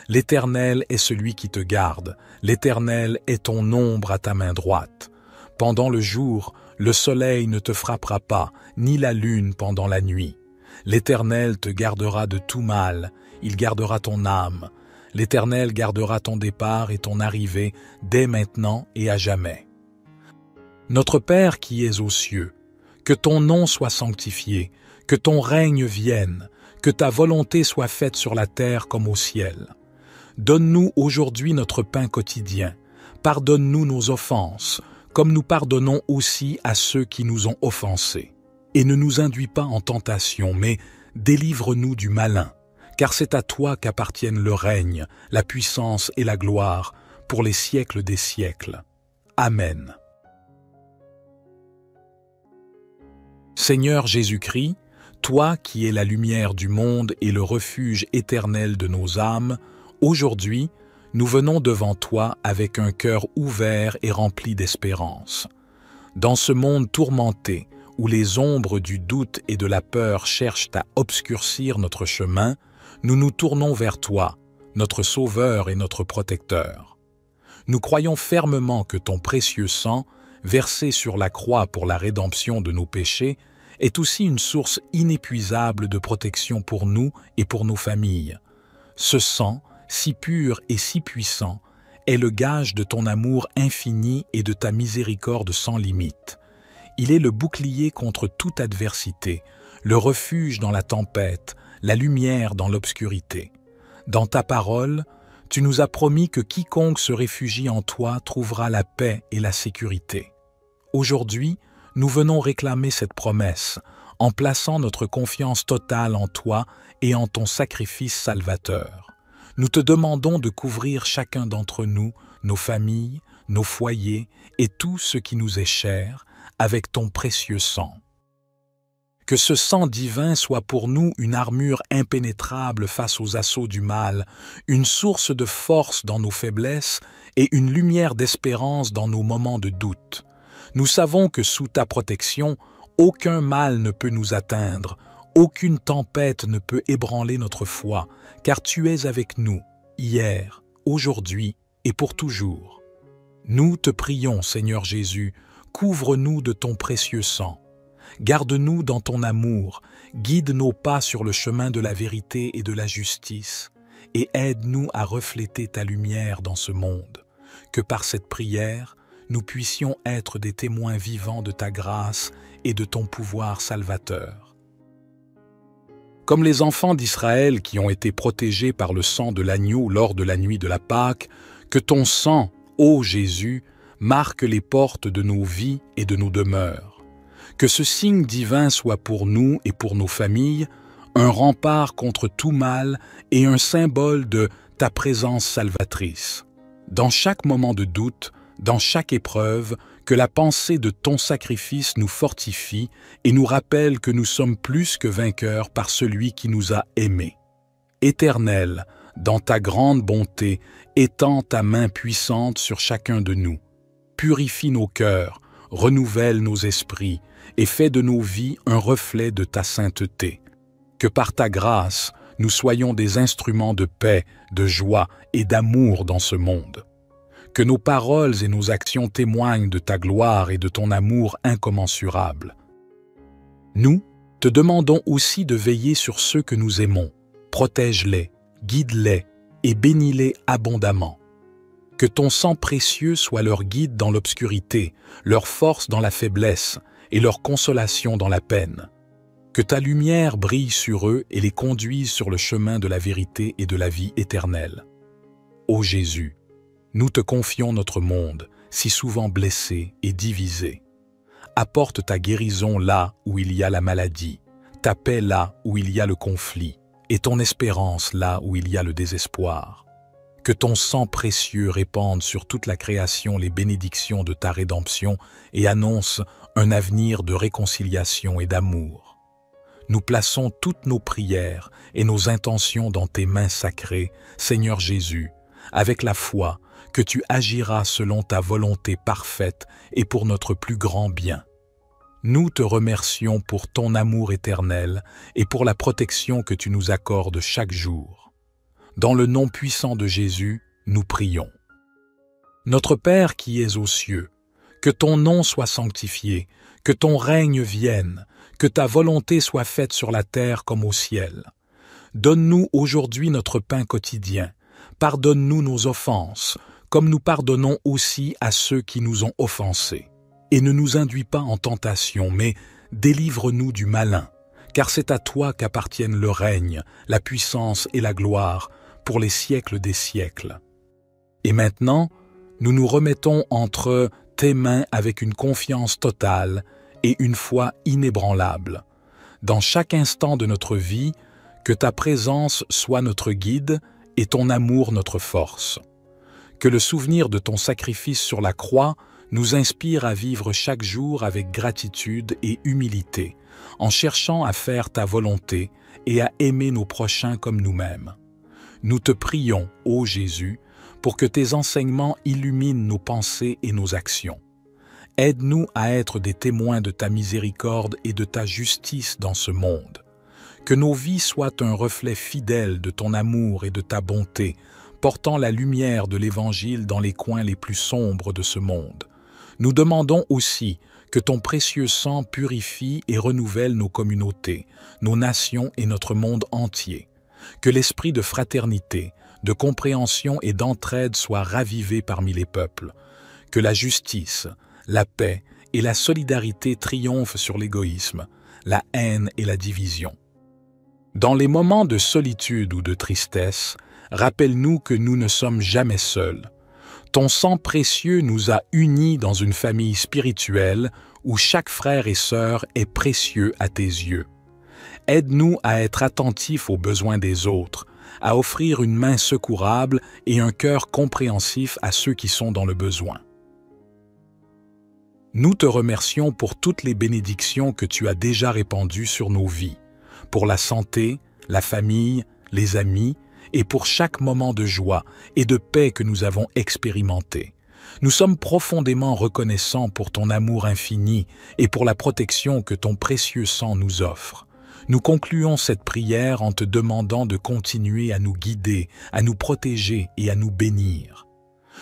A: L'Éternel est celui qui te garde. L'Éternel est ton ombre à ta main droite. Pendant le jour, le soleil ne te frappera pas, ni la lune pendant la nuit. L'Éternel te gardera de tout mal, il gardera ton âme. L'Éternel gardera ton départ et ton arrivée dès maintenant et à jamais. Notre Père qui es aux cieux, que ton nom soit sanctifié, que ton règne vienne, que ta volonté soit faite sur la terre comme au ciel. Donne-nous aujourd'hui notre pain quotidien. Pardonne-nous nos offenses, comme nous pardonnons aussi à ceux qui nous ont offensés. Et ne nous induis pas en tentation, mais délivre-nous du malin, car c'est à toi qu'appartiennent le règne, la puissance et la gloire, pour les siècles des siècles. Amen. Seigneur Jésus-Christ, toi qui es la lumière du monde et le refuge éternel de nos âmes, aujourd'hui, nous venons devant toi avec un cœur ouvert et rempli d'espérance. Dans ce monde tourmenté, où les ombres du doute et de la peur cherchent à obscurcir notre chemin, nous nous tournons vers toi, notre Sauveur et notre Protecteur. Nous croyons fermement que ton précieux sang, versé sur la croix pour la rédemption de nos péchés, est aussi une source inépuisable de protection pour nous et pour nos familles. Ce sang, si pur et si puissant, est le gage de ton amour infini et de ta miséricorde sans limite. Il est le bouclier contre toute adversité, le refuge dans la tempête, la lumière dans l'obscurité. Dans ta parole, tu nous as promis que quiconque se réfugie en toi trouvera la paix et la sécurité. Aujourd'hui, nous venons réclamer cette promesse en plaçant notre confiance totale en toi et en ton sacrifice salvateur. Nous te demandons de couvrir chacun d'entre nous, nos familles, nos foyers et tout ce qui nous est cher, avec ton précieux sang. Que ce sang divin soit pour nous une armure impénétrable face aux assauts du mal, une source de force dans nos faiblesses et une lumière d'espérance dans nos moments de doute. Nous savons que sous ta protection, aucun mal ne peut nous atteindre, aucune tempête ne peut ébranler notre foi, car tu es avec nous, hier, aujourd'hui et pour toujours. Nous te prions, Seigneur Jésus, couvre-nous de ton précieux sang. Garde-nous dans ton amour, guide nos pas sur le chemin de la vérité et de la justice, et aide-nous à refléter ta lumière dans ce monde. Que par cette prière, nous puissions être des témoins vivants de ta grâce et de ton pouvoir salvateur. Comme les enfants d'Israël qui ont été protégés par le sang de l'agneau lors de la nuit de la Pâque, que ton sang, ô Jésus, marque les portes de nos vies et de nos demeures. Que ce signe divin soit pour nous et pour nos familles un rempart contre tout mal et un symbole de ta présence salvatrice. Dans chaque moment de doute, dans chaque épreuve, que la pensée de ton sacrifice nous fortifie et nous rappelle que nous sommes plus que vainqueurs par celui qui nous a aimés. Éternel, dans ta grande bonté, étends ta main puissante sur chacun de nous. Purifie nos cœurs, renouvelle nos esprits et fais de nos vies un reflet de ta sainteté. Que par ta grâce, nous soyons des instruments de paix, de joie et d'amour dans ce monde. Que nos paroles et nos actions témoignent de ta gloire et de ton amour incommensurable. Nous te demandons aussi de veiller sur ceux que nous aimons. Protège-les, guide-les et bénis-les abondamment. Que ton sang précieux soit leur guide dans l'obscurité, leur force dans la faiblesse et leur consolation dans la peine. Que ta lumière brille sur eux et les conduise sur le chemin de la vérité et de la vie éternelle. Ô Jésus, nous te confions notre monde, si souvent blessé et divisé. Apporte ta guérison là où il y a la maladie, ta paix là où il y a le conflit, et ton espérance là où il y a le désespoir. Que ton sang précieux répande sur toute la création les bénédictions de ta rédemption et annonce un avenir de réconciliation et d'amour. Nous plaçons toutes nos prières et nos intentions dans tes mains sacrées, Seigneur Jésus, avec la foi, que tu agiras selon ta volonté parfaite et pour notre plus grand bien. Nous te remercions pour ton amour éternel et pour la protection que tu nous accordes chaque jour. Dans le nom puissant de Jésus, nous prions. Notre Père qui es aux cieux, que ton nom soit sanctifié, que ton règne vienne, que ta volonté soit faite sur la terre comme au ciel. Donne-nous aujourd'hui notre pain quotidien. Pardonne-nous nos offenses, comme nous pardonnons aussi à ceux qui nous ont offensés. Et ne nous induis pas en tentation, mais délivre-nous du malin, car c'est à toi qu'appartiennent le règne, la puissance et la gloire, pour les siècles des siècles. Et maintenant, nous nous remettons entre tes mains avec une confiance totale et une foi inébranlable. Dans chaque instant de notre vie, que ta présence soit notre guide et ton amour notre force. Que le souvenir de ton sacrifice sur la croix nous inspire à vivre chaque jour avec gratitude et humilité, en cherchant à faire ta volonté et à aimer nos prochains comme nous-mêmes. Nous te prions, ô Jésus, pour que tes enseignements illuminent nos pensées et nos actions. Aide-nous à être des témoins de ta miséricorde et de ta justice dans ce monde. Que nos vies soient un reflet fidèle de ton amour et de ta bonté, portant la lumière de l'Évangile dans les coins les plus sombres de ce monde. Nous demandons aussi que ton précieux sang purifie et renouvelle nos communautés, nos nations et notre monde entier. Que l'esprit de fraternité, de compréhension et d'entraide soit ravivé parmi les peuples. Que la justice, la paix et la solidarité triomphent sur l'égoïsme, la haine et la division. Dans les moments de solitude ou de tristesse, rappelle-nous que nous ne sommes jamais seuls. Ton sang précieux nous a unis dans une famille spirituelle où chaque frère et sœur est précieux à tes yeux. Aide-nous à être attentifs aux besoins des autres, à offrir une main secourable et un cœur compréhensif à ceux qui sont dans le besoin. Nous te remercions pour toutes les bénédictions que tu as déjà répandues sur nos vies, pour la santé, la famille, les amis, et pour chaque moment de joie et de paix que nous avons expérimenté. Nous sommes profondément reconnaissants pour ton amour infini et pour la protection que ton précieux sang nous offre. Nous concluons cette prière en te demandant de continuer à nous guider, à nous protéger et à nous bénir.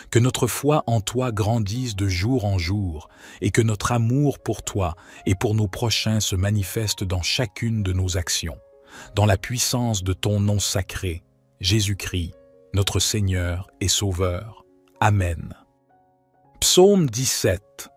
A: Que notre foi en toi grandisse de jour en jour et que notre amour pour toi et pour nos prochains se manifeste dans chacune de nos actions. Dans la puissance de ton nom sacré, Jésus-Christ, notre Seigneur et Sauveur. Amen. Psaume 17.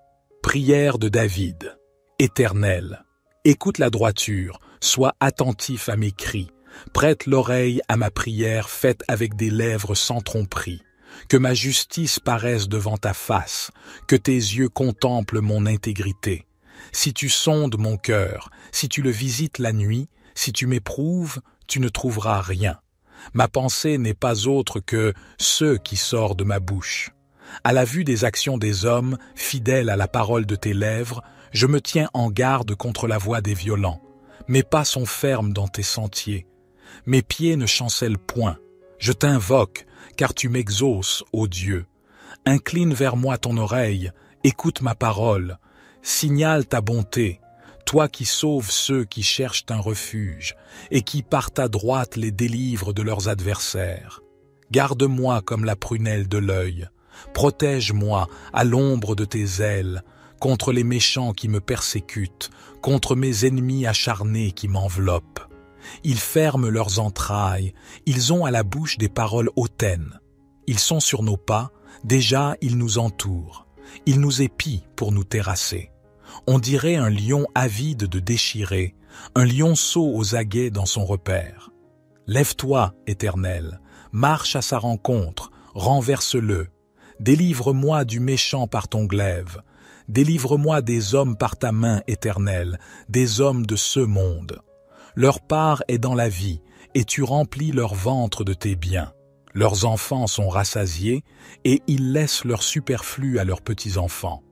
A: Prière de David. Éternel, écoute la droiture, sois attentif à mes cris, prête l'oreille à ma prière faite avec des lèvres sans tromperie. Que ma justice paraisse devant ta face, que tes yeux contemplent mon intégrité. Si tu sondes mon cœur, si tu le visites la nuit, si tu m'éprouves, tu ne trouveras rien. Ma pensée n'est pas autre que ce qui sort de ma bouche. À la vue des actions des hommes, fidèles à la parole de tes lèvres, je me tiens en garde contre la voix des violents. Mes pas sont fermes dans tes sentiers. Mes pieds ne chancellent point. Je t'invoque, car tu m'exauces, ô Dieu. Incline vers moi ton oreille, écoute ma parole. Signale ta bonté, toi qui sauves ceux qui cherchent un refuge et qui par ta droite les délivres de leurs adversaires. Garde-moi comme la prunelle de l'œil. Protège-moi à l'ombre de tes ailes, contre les méchants qui me persécutent, contre mes ennemis acharnés qui m'enveloppent. Ils ferment leurs entrailles, ils ont à la bouche des paroles hautaines. Ils sont sur nos pas, déjà ils nous entourent. Ils nous épient pour nous terrasser. On dirait un lion avide de déchirer, un lionceau aux aguets dans son repaire. Lève-toi, Éternel, marche à sa rencontre, renverse-le. Délivre-moi du méchant par ton glaive. Délivre-moi des hommes par ta main, Éternelle, des hommes de ce monde. Leur part est dans la vie, et tu remplis leur ventre de tes biens. Leurs enfants sont rassasiés, et ils laissent leur superflu à leurs petits-enfants.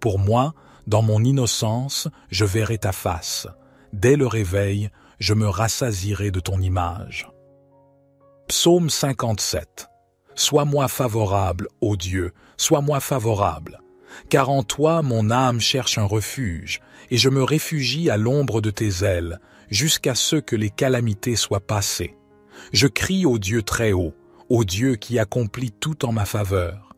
A: Pour moi, dans mon innocence, je verrai ta face. Dès le réveil, je me rassasierai de ton image. Psaume 57. Sois-moi favorable, ô Dieu, sois-moi favorable. Car en toi mon âme cherche un refuge, et je me réfugie à l'ombre de tes ailes, jusqu'à ce que les calamités soient passées. Je crie au Dieu très haut, au Dieu qui accomplit tout en ma faveur.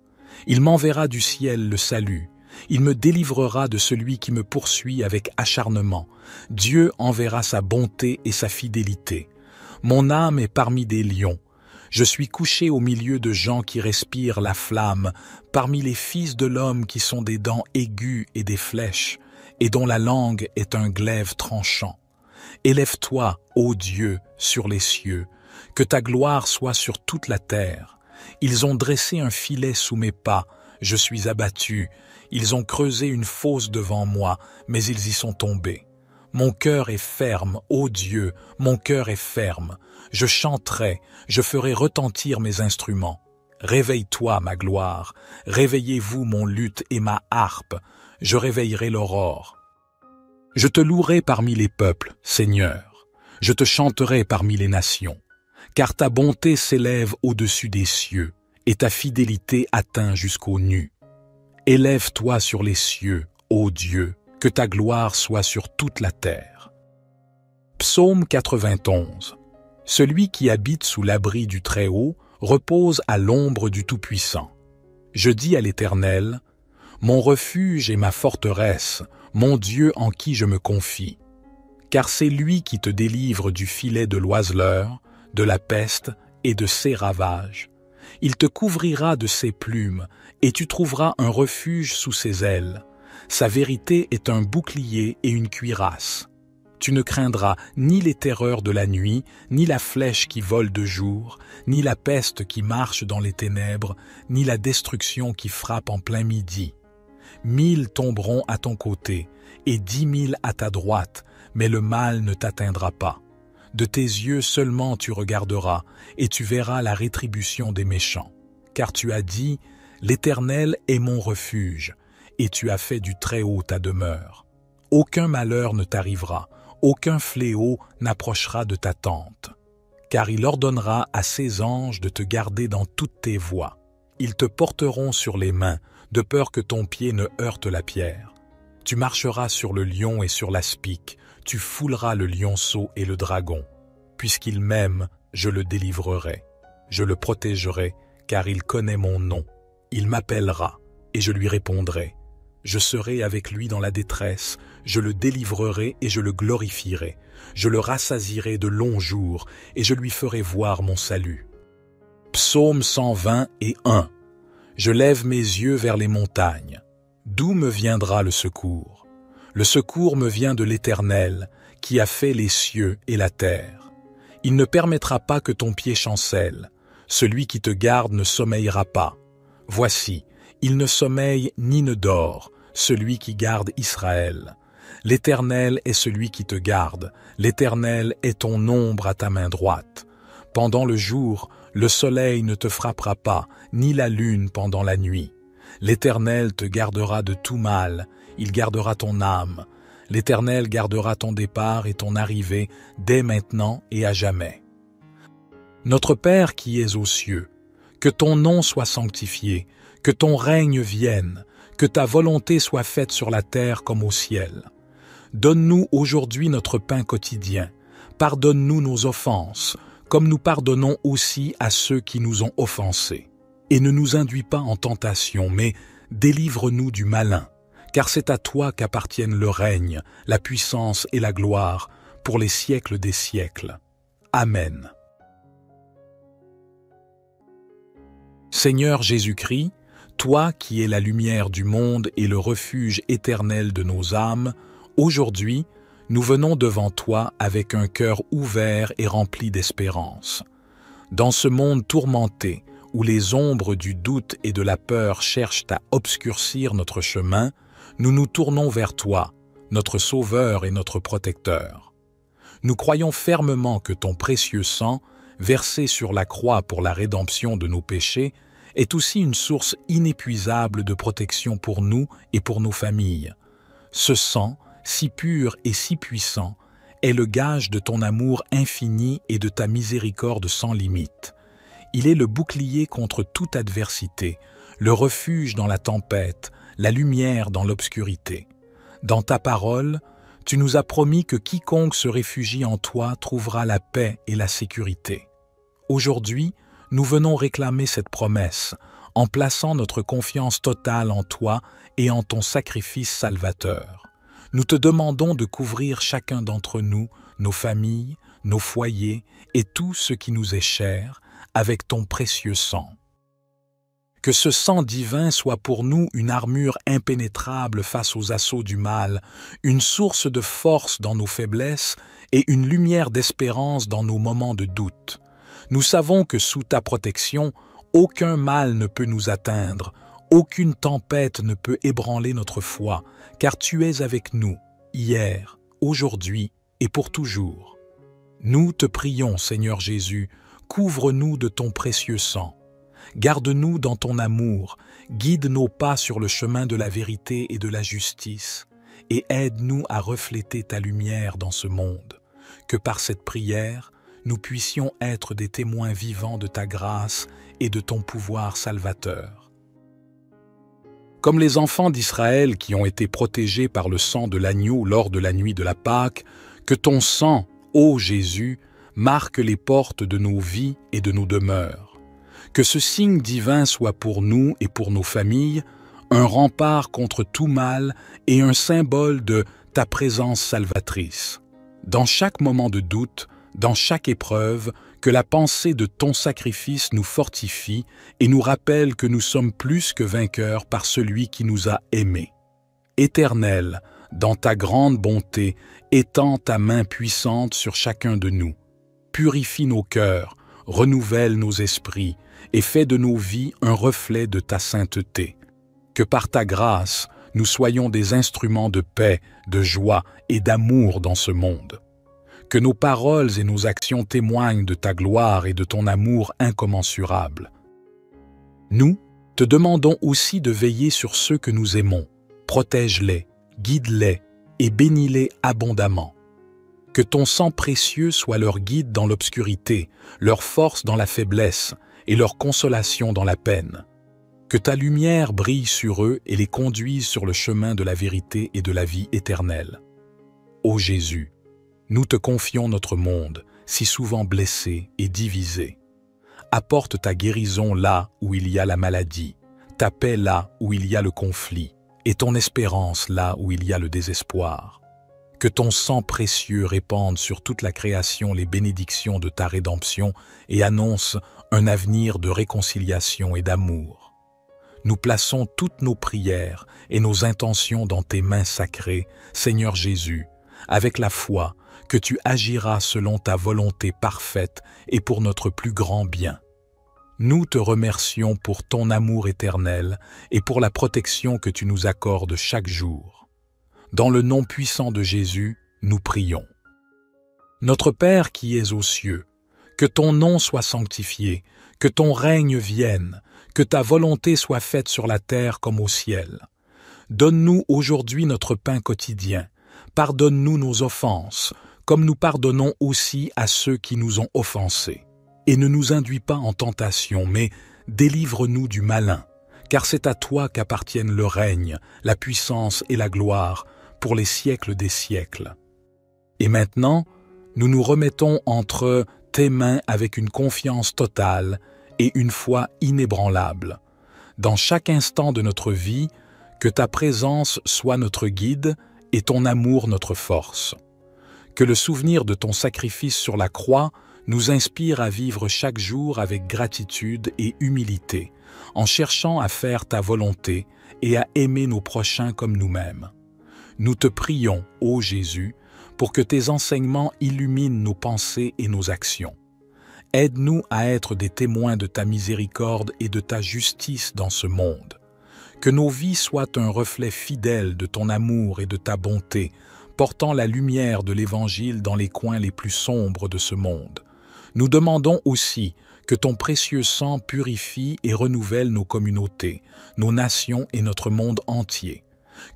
A: Il m'enverra du ciel le salut, il me délivrera de celui qui me poursuit avec acharnement. Dieu enverra sa bonté et sa fidélité. Mon âme est parmi des lions. Je suis couché au milieu de gens qui respirent la flamme, parmi les fils de l'homme qui sont des dents aiguës et des flèches, et dont la langue est un glaive tranchant. Élève-toi, ô Dieu, sur les cieux, que ta gloire soit sur toute la terre. Ils ont dressé un filet sous mes pas, je suis abattu. Ils ont creusé une fosse devant moi, mais ils y sont tombés. Mon cœur est ferme, ô Dieu, mon cœur est ferme. Je chanterai, je ferai retentir mes instruments. Réveille-toi, ma gloire, réveillez-vous mon luth et ma harpe, je réveillerai l'aurore. Je te louerai parmi les peuples, Seigneur, je te chanterai parmi les nations, car ta bonté s'élève au-dessus des cieux, et ta fidélité atteint jusqu'aux nues. Élève-toi sur les cieux, ô Dieu, que ta gloire soit sur toute la terre. Psaume 91. Celui qui habite sous l'abri du Très-Haut repose à l'ombre du Tout-Puissant. Je dis à l'Éternel, mon refuge et ma forteresse, mon Dieu en qui je me confie. Car c'est lui qui te délivre du filet de l'oiseleur, de la peste et de ses ravages. Il te couvrira de ses plumes, et tu trouveras un refuge sous ses ailes. Sa vérité est un bouclier et une cuirasse. Tu ne craindras ni les terreurs de la nuit, ni la flèche qui vole de jour, ni la peste qui marche dans les ténèbres, ni la destruction qui frappe en plein midi. 1000 tomberont à ton côté, et 10 000 à ta droite, mais le mal ne t'atteindra pas. De tes yeux seulement tu regarderas, et tu verras la rétribution des méchants. Car tu as dit, l'Éternel est mon refuge, et tu as fait du Très-Haut ta demeure. Aucun malheur ne t'arrivera, aucun fléau n'approchera de ta tente. Car il ordonnera à ses anges de te garder dans toutes tes voies. Ils te porteront sur les mains, de peur que ton pied ne heurte la pierre. Tu marcheras sur le lion et sur l'aspic, tu fouleras le lionceau et le dragon. Puisqu'il m'aime, je le délivrerai. Je le protégerai, car il connaît mon nom. Il m'appellera, et je lui répondrai. Je serai avec lui dans la détresse, je le délivrerai et je le glorifierai. Je le rassasierai de longs jours, et je lui ferai voir mon salut. Psaume 120:1. Je lève mes yeux vers les montagnes. D'où me viendra le secours? Le secours me vient de l'Éternel, qui a fait les cieux et la terre. Il ne permettra pas que ton pied chancelle. Celui qui te garde ne sommeillera pas. Voici, il ne sommeille ni ne dort, celui qui garde Israël. L'Éternel est celui qui te garde. L'Éternel est ton ombre à ta main droite. Pendant le jour, le soleil ne te frappera pas, ni la lune pendant la nuit. L'Éternel te gardera de tout mal, il gardera ton âme. L'Éternel gardera ton départ et ton arrivée dès maintenant et à jamais. Notre Père qui es aux cieux, que ton nom soit sanctifié, que ton règne vienne, que ta volonté soit faite sur la terre comme au ciel. Donne-nous aujourd'hui notre pain quotidien. Pardonne-nous nos offenses, comme nous pardonnons aussi à ceux qui nous ont offensés. Et ne nous induis pas en tentation, mais délivre-nous du malin, car c'est à toi qu'appartiennent le règne, la puissance et la gloire, pour les siècles des siècles. Amen. Seigneur Jésus-Christ, toi qui es la lumière du monde et le refuge éternel de nos âmes, aujourd'hui, nous venons devant toi avec un cœur ouvert et rempli d'espérance. Dans ce monde tourmenté, où les ombres du doute et de la peur cherchent à obscurcir notre chemin, nous nous tournons vers toi, notre Sauveur et notre Protecteur. Nous croyons fermement que ton précieux sang, versé sur la croix pour la rédemption de nos péchés, est aussi une source inépuisable de protection pour nous et pour nos familles. Ce sang, si pur et si puissant, est le gage de ton amour infini et de ta miséricorde sans limite. Il est le bouclier contre toute adversité, le refuge dans la tempête, la lumière dans l'obscurité. Dans ta parole, tu nous as promis que quiconque se réfugie en toi trouvera la paix et la sécurité. Aujourd'hui, nous venons réclamer cette promesse en plaçant notre confiance totale en toi et en ton sacrifice salvateur. Nous te demandons de couvrir chacun d'entre nous, nos familles, nos foyers et tout ce qui nous est cher avec ton précieux sang. Que ce sang divin soit pour nous une armure impénétrable face aux assauts du mal, une source de force dans nos faiblesses et une lumière d'espérance dans nos moments de doute. Nous savons que sous ta protection, aucun mal ne peut nous atteindre, aucune tempête ne peut ébranler notre foi, car tu es avec nous, hier, aujourd'hui et pour toujours. Nous te prions, Seigneur Jésus, couvre-nous de ton précieux sang. Garde-nous dans ton amour, guide nos pas sur le chemin de la vérité et de la justice, et aide-nous à refléter ta lumière dans ce monde. Que par cette prière, nous puissions être des témoins vivants de ta grâce et de ton pouvoir salvateur. Comme les enfants d'Israël qui ont été protégés par le sang de l'agneau lors de la nuit de la Pâque, que ton sang, ô Jésus, marque les portes de nos vies et de nos demeures. Que ce signe divin soit pour nous et pour nos familles un rempart contre tout mal et un symbole de ta présence salvatrice. Dans chaque moment de doute, dans chaque épreuve, que la pensée de ton sacrifice nous fortifie et nous rappelle que nous sommes plus que vainqueurs par celui qui nous a aimés. Éternel, dans ta grande bonté, étends ta main puissante sur chacun de nous. Purifie nos cœurs, renouvelle nos esprits et fais de nos vies un reflet de ta sainteté. Que par ta grâce, nous soyons des instruments de paix, de joie et d'amour dans ce monde. Que nos paroles et nos actions témoignent de ta gloire et de ton amour incommensurable. Nous te demandons aussi de veiller sur ceux que nous aimons. Protège-les, guide-les et bénis-les abondamment. Que ton sang précieux soit leur guide dans l'obscurité, leur force dans la faiblesse et leur consolation dans la peine. Que ta lumière brille sur eux et les conduise sur le chemin de la vérité et de la vie éternelle. Ô Jésus, nous te confions notre monde, si souvent blessé et divisé. Apporte ta guérison là où il y a la maladie, ta paix là où il y a le conflit, et ton espérance là où il y a le désespoir. Que ton sang précieux répande sur toute la création les bénédictions de ta rédemption et annonce un avenir de réconciliation et d'amour. Nous plaçons toutes nos prières et nos intentions dans tes mains sacrées, Seigneur Jésus, avec la foi que tu agiras selon ta volonté parfaite et pour notre plus grand bien. Nous te remercions pour ton amour éternel et pour la protection que tu nous accordes chaque jour. Dans le nom puissant de Jésus, nous prions. Notre Père qui es aux cieux, que ton nom soit sanctifié, que ton règne vienne, que ta volonté soit faite sur la terre comme au ciel. Donne-nous aujourd'hui notre pain quotidien. Pardonne-nous nos offenses, comme nous pardonnons aussi à ceux qui nous ont offensés. Et ne nous induis pas en tentation, mais délivre-nous du malin, car c'est à toi qu'appartiennent le règne, la puissance et la gloire, pour les siècles des siècles. Et maintenant, nous nous remettons entre tes mains avec une confiance totale et une foi inébranlable. Dans chaque instant de notre vie, que ta présence soit notre guide et ton amour notre force. Que le souvenir de ton sacrifice sur la croix nous inspire à vivre chaque jour avec gratitude et humilité, en cherchant à faire ta volonté et à aimer nos prochains comme nous-mêmes. Nous te prions, ô Jésus, pour que tes enseignements illuminent nos pensées et nos actions. Aide-nous à être des témoins de ta miséricorde et de ta justice dans ce monde. Que nos vies soient un reflet fidèle de ton amour et de ta bonté, portant la lumière de l'Évangile dans les coins les plus sombres de ce monde. Nous demandons aussi que ton précieux sang purifie et renouvelle nos communautés, nos nations et notre monde entier.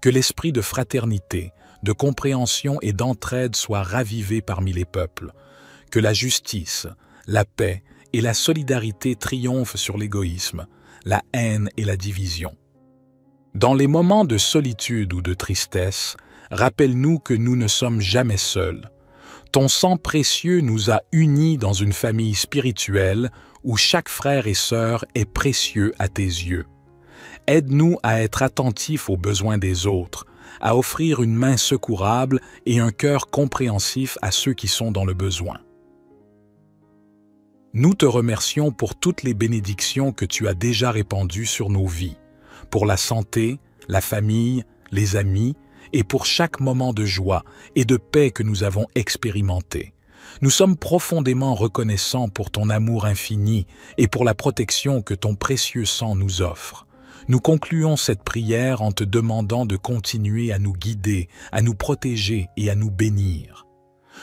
A: Que l'esprit de fraternité, de compréhension et d'entraide soit ravivé parmi les peuples. Que la justice, la paix et la solidarité triomphe sur l'égoïsme, la haine et la division. Dans les moments de solitude ou de tristesse, rappelle-nous que nous ne sommes jamais seuls. Ton sang précieux nous a unis dans une famille spirituelle où chaque frère et sœur est précieux à tes yeux. Aide-nous à être attentifs aux besoins des autres, à offrir une main secourable et un cœur compréhensif à ceux qui sont dans le besoin. Nous te remercions pour toutes les bénédictions que tu as déjà répandues sur nos vies, pour la santé, la famille, les amis, et pour chaque moment de joie et de paix que nous avons expérimenté. Nous sommes profondément reconnaissants pour ton amour infini et pour la protection que ton précieux sang nous offre. Nous concluons cette prière en te demandant de continuer à nous guider, à nous protéger et à nous bénir.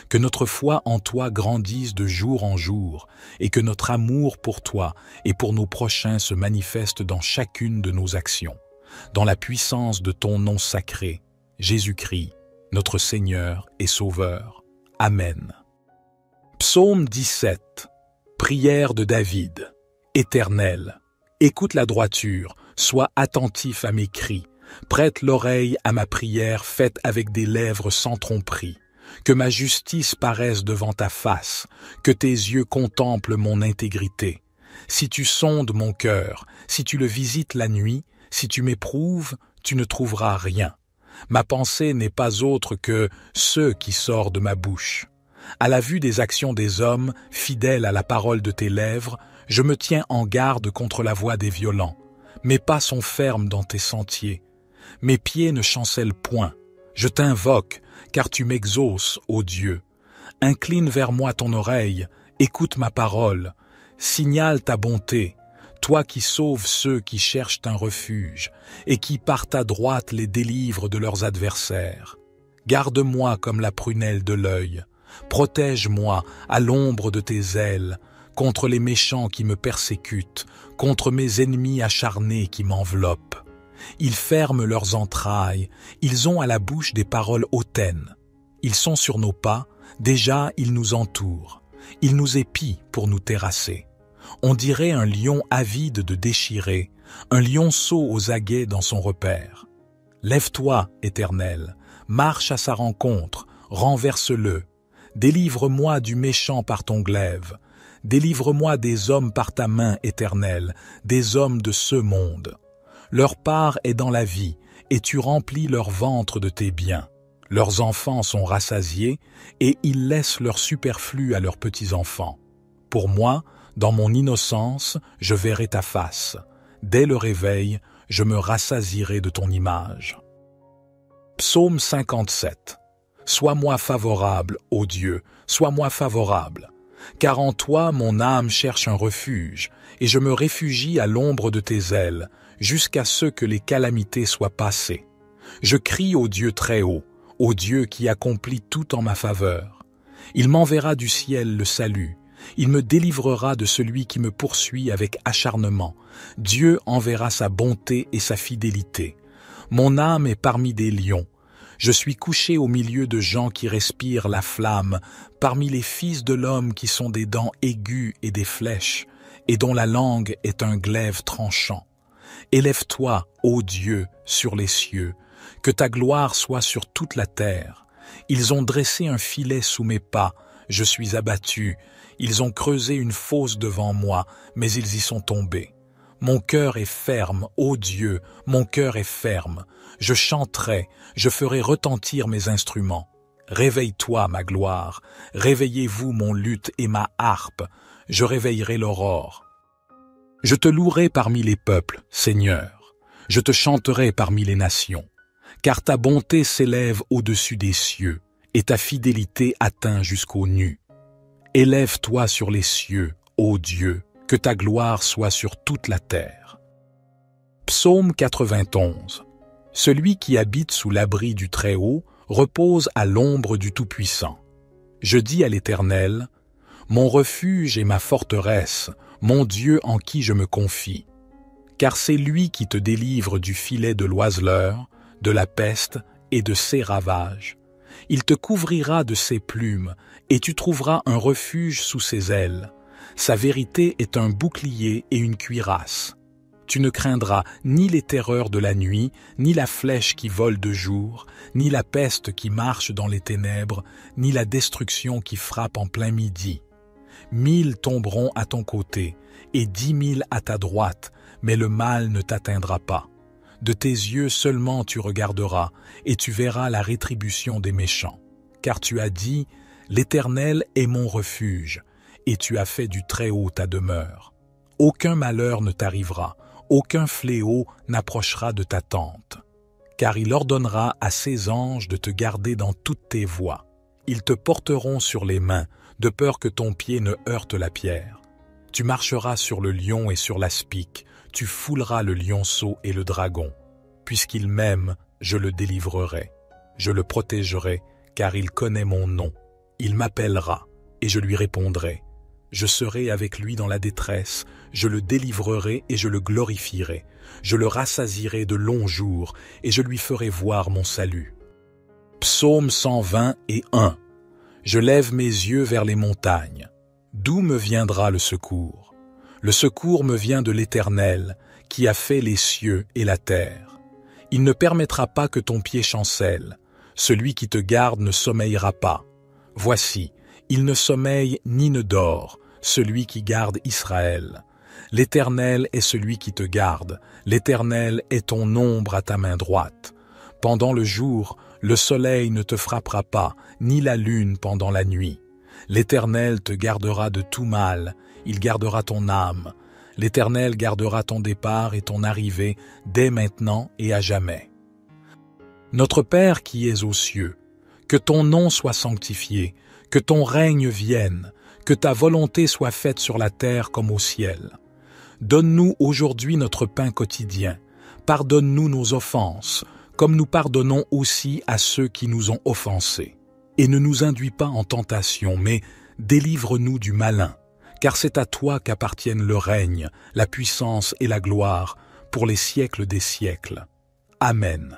A: Que notre foi en toi grandisse de jour en jour et que notre amour pour toi et pour nos prochains se manifeste dans chacune de nos actions. Dans la puissance de ton nom sacré, Jésus-Christ, notre Seigneur et Sauveur. Amen. Psaume 17. Prière de David. Éternel, écoute la droiture, sois attentif à mes cris, prête l'oreille à ma prière faite avec des lèvres sans tromperie. Que ma justice paraisse devant ta face, que tes yeux contemplent mon intégrité. Si tu sondes mon cœur, si tu le visites la nuit, si tu m'éprouves, tu ne trouveras rien. Ma pensée n'est pas autre que ce qui sort de ma bouche. À la vue des actions des hommes, fidèles à la parole de tes lèvres, je me tiens en garde contre la voix des violents. Mes pas sont fermes dans tes sentiers. Mes pieds ne chancellent point. Je t'invoque, car tu m'exauces, ô Dieu. Incline vers moi ton oreille, écoute ma parole, signale ta bonté, toi qui sauves ceux qui cherchent un refuge, et qui par ta droite les délivres de leurs adversaires. Garde-moi comme la prunelle de l'œil, protège-moi à l'ombre de tes ailes, contre les méchants qui me persécutent, contre mes ennemis acharnés qui m'enveloppent. Ils ferment leurs entrailles, ils ont à la bouche des paroles hautaines. Ils sont sur nos pas, déjà ils nous entourent. Ils nous épient pour nous terrasser. On dirait un lion avide de déchirer, un lionceau aux aguets dans son repère. Lève-toi, Éternel, marche à sa rencontre, renverse-le. Délivre-moi du méchant par ton glaive. Délivre-moi des hommes par ta main, Éternelle, des hommes de ce monde. Leur part est dans la vie, et tu remplis leur ventre de tes biens. Leurs enfants sont rassasiés, et ils laissent leur superflu à leurs petits-enfants. Pour moi, dans mon innocence, je verrai ta face. Dès le réveil, je me rassasierai de ton image. Psaume 57. Sois-moi favorable, ô Dieu, sois-moi favorable. Car en toi mon âme cherche un refuge, et je me réfugie à l'ombre de tes ailes, jusqu'à ce que les calamités soient passées. Je crie au Dieu très haut, au Dieu qui accomplit tout en ma faveur. Il m'enverra du ciel le salut, il me délivrera de celui qui me poursuit avec acharnement. Dieu enverra sa bonté et sa fidélité. Mon âme est parmi des lions. Je suis couché au milieu de gens qui respirent la flamme, parmi les fils de l'homme qui sont des dents aiguës et des flèches, et dont la langue est un glaive tranchant. Élève-toi, ô Dieu, sur les cieux, que ta gloire soit sur toute la terre. Ils ont dressé un filet sous mes pas, je suis abattu. Ils ont creusé une fosse devant moi, mais ils y sont tombés. Mon cœur est ferme, ô Dieu, mon cœur est ferme. Je chanterai, je ferai retentir mes instruments. Réveille-toi, ma gloire, réveillez-vous mon luth et ma harpe, je réveillerai l'aurore. Je te louerai parmi les peuples, Seigneur, je te chanterai parmi les nations, car ta bonté s'élève au-dessus des cieux, et ta fidélité atteint jusqu'aux nues. Élève-toi sur les cieux, ô Dieu, que ta gloire soit sur toute la terre. Psaume 91. Celui qui habite sous l'abri du Très-Haut repose à l'ombre du Tout-Puissant. Je dis à l'Éternel, mon refuge et ma forteresse, mon Dieu en qui je me confie. Car c'est lui qui te délivre du filet de l'oiseleur, de la peste et de ses ravages. Il te couvrira de ses plumes, et tu trouveras un refuge sous ses ailes. Sa vérité est un bouclier et une cuirasse. Tu ne craindras ni les terreurs de la nuit, ni la flèche qui vole de jour, ni la peste qui marche dans les ténèbres, ni la destruction qui frappe en plein midi. 1000 tomberont à ton côté, et 10 000 à ta droite, mais le mal ne t'atteindra pas. De tes yeux seulement tu regarderas, et tu verras la rétribution des méchants. Car tu as dit, « L'Éternel est mon refuge », et tu as fait du Très-Haut ta demeure. Aucun malheur ne t'arrivera, aucun fléau n'approchera de ta tente. Car il ordonnera à ses anges de te garder dans toutes tes voies. Ils te porteront sur les mains, de peur que ton pied ne heurte la pierre. Tu marcheras sur le lion et sur l'aspic, tu fouleras le lionceau et le dragon. Puisqu'il m'aime, je le délivrerai. Je le protégerai, car il connaît mon nom. Il m'appellera, et je lui répondrai. Je serai avec lui dans la détresse, je le délivrerai et je le glorifierai. Je le rassasierai de longs jours, et je lui ferai voir mon salut. Psaume 121. Je lève mes yeux vers les montagnes. D'où me viendra le secours? Le secours me vient de l'Éternel, qui a fait les cieux et la terre. Il ne permettra pas que ton pied chancelle. Celui qui te garde ne sommeillera pas. Voici, il ne sommeille ni ne dort, celui qui garde Israël. L'Éternel est celui qui te garde, l'Éternel est ton ombre à ta main droite. Pendant le jour, le soleil ne te frappera pas, ni la lune pendant la nuit. L'Éternel te gardera de tout mal, il gardera ton âme. L'Éternel gardera ton départ et ton arrivée dès maintenant et à jamais. Notre Père qui es aux cieux, que ton nom soit sanctifié, que ton règne vienne, que ta volonté soit faite sur la terre comme au ciel. Donne-nous aujourd'hui notre pain quotidien. Pardonne-nous nos offenses, comme nous pardonnons aussi à ceux qui nous ont offensés. Et ne nous induis pas en tentation, mais délivre-nous du malin, car c'est à toi qu'appartiennent le règne, la puissance et la gloire, pour les siècles des siècles. Amen.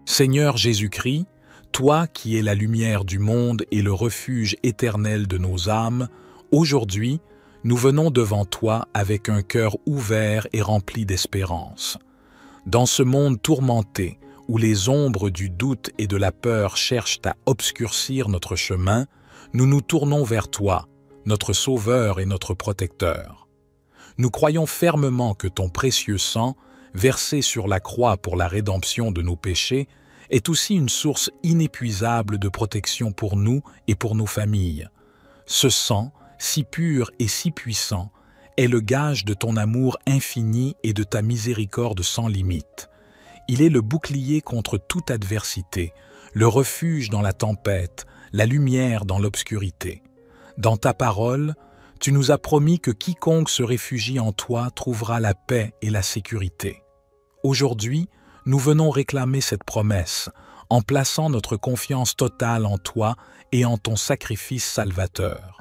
A: Seigneur Jésus-Christ, toi qui es la lumière du monde et le refuge éternel de nos âmes, aujourd'hui, nous venons devant toi avec un cœur ouvert et rempli d'espérance. Dans ce monde tourmenté, où les ombres du doute et de la peur cherchent à obscurcir notre chemin, nous nous tournons vers toi, notre Sauveur et notre Protecteur. Nous croyons fermement que ton précieux sang, versé sur la croix pour la rédemption de nos péchés, est aussi une source inépuisable de protection pour nous et pour nos familles. Ce sang, si pur et si puissant, est le gage de ton amour infini et de ta miséricorde sans limite. Il est le bouclier contre toute adversité, le refuge dans la tempête, la lumière dans l'obscurité. Dans ta parole, tu nous as promis que quiconque se réfugie en toi trouvera la paix et la sécurité. Aujourd'hui, nous venons réclamer cette promesse en plaçant notre confiance totale en toi et en ton sacrifice salvateur.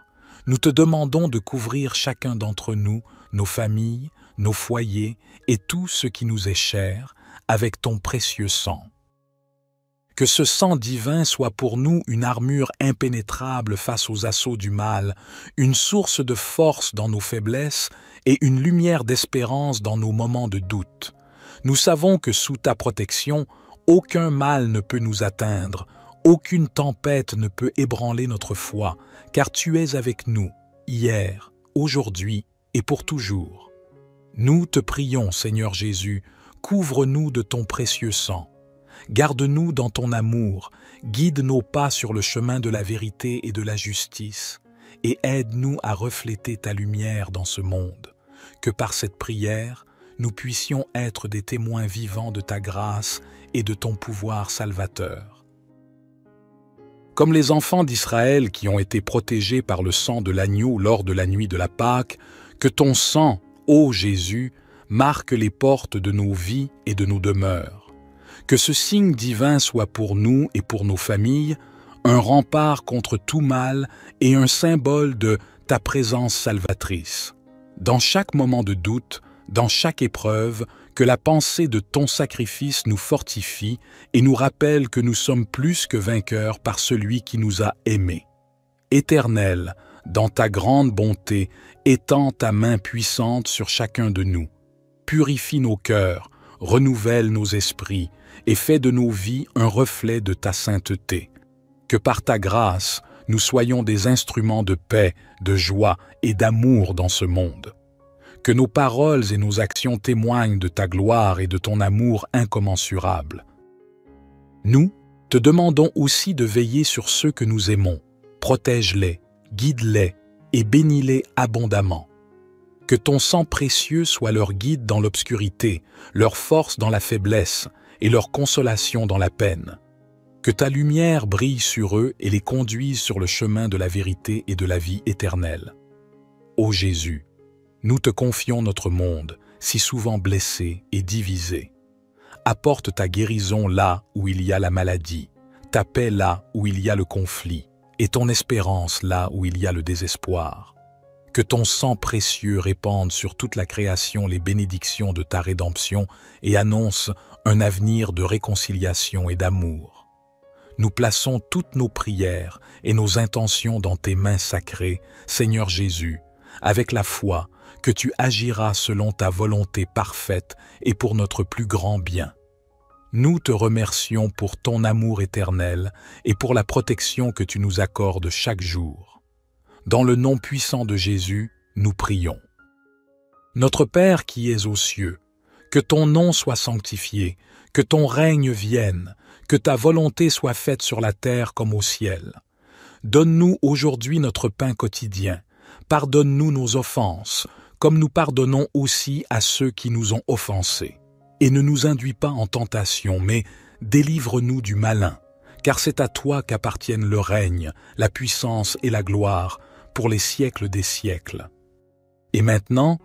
A: Nous te demandons de couvrir chacun d'entre nous, nos familles, nos foyers et tout ce qui nous est cher avec ton précieux sang. Que ce sang divin soit pour nous une armure impénétrable face aux assauts du mal, une source de force dans nos faiblesses et une lumière d'espérance dans nos moments de doute. Nous savons que sous ta protection, aucun mal ne peut nous atteindre, aucune tempête ne peut ébranler notre foi, car tu es avec nous, hier, aujourd'hui et pour toujours. Nous te prions, Seigneur Jésus, couvre-nous de ton précieux sang. Garde-nous dans ton amour, guide nos pas sur le chemin de la vérité et de la justice, et aide-nous à refléter ta lumière dans ce monde. Que par cette prière, nous puissions être des témoins vivants de ta grâce et de ton pouvoir salvateur. Comme les enfants d'Israël qui ont été protégés par le sang de l'agneau lors de la nuit de la Pâque, que ton sang, ô Jésus, marque les portes de nos vies et de nos demeures. Que ce signe divin soit pour nous et pour nos familles un rempart contre tout mal et un symbole de ta présence salvatrice. Dans chaque moment de doute, dans chaque épreuve, que la pensée de ton sacrifice nous fortifie et nous rappelle que nous sommes plus que vainqueurs par celui qui nous a aimés. Éternel, dans ta grande bonté, étends ta main puissante sur chacun de nous. Purifie nos cœurs, renouvelle nos esprits et fais de nos vies un reflet de ta sainteté. Que par ta grâce, nous soyons des instruments de paix, de joie et d'amour dans ce monde. Que nos paroles et nos actions témoignent de ta gloire et de ton amour incommensurable. Nous te demandons aussi de veiller sur ceux que nous aimons. Protège-les, guide-les et bénis-les abondamment. Que ton sang précieux soit leur guide dans l'obscurité, leur force dans la faiblesse et leur consolation dans la peine. Que ta lumière brille sur eux et les conduise sur le chemin de la vérité et de la vie éternelle. Ô Jésus, nous te confions notre monde, si souvent blessé et divisé. Apporte ta guérison là où il y a la maladie, ta paix là où il y a le conflit, et ton espérance là où il y a le désespoir. Que ton sang précieux répande sur toute la création les bénédictions de ta rédemption et annonce un avenir de réconciliation et d'amour. Nous plaçons toutes nos prières et nos intentions dans tes mains sacrées, Seigneur Jésus, avec la foi que tu agiras selon ta volonté parfaite et pour notre plus grand bien. Nous te remercions pour ton amour éternel et pour la protection que tu nous accordes chaque jour. Dans le nom puissant de Jésus, nous prions. Notre Père qui es aux cieux, que ton nom soit sanctifié, que ton règne vienne, que ta volonté soit faite sur la terre comme au ciel. Donne-nous aujourd'hui notre pain quotidien. Pardonne-nous nos offenses, comme nous pardonnons aussi à ceux qui nous ont offensés. Et ne nous induis pas en tentation, mais délivre-nous du malin, car c'est à toi qu'appartiennent le règne, la puissance et la gloire, pour les siècles des siècles. Et maintenant,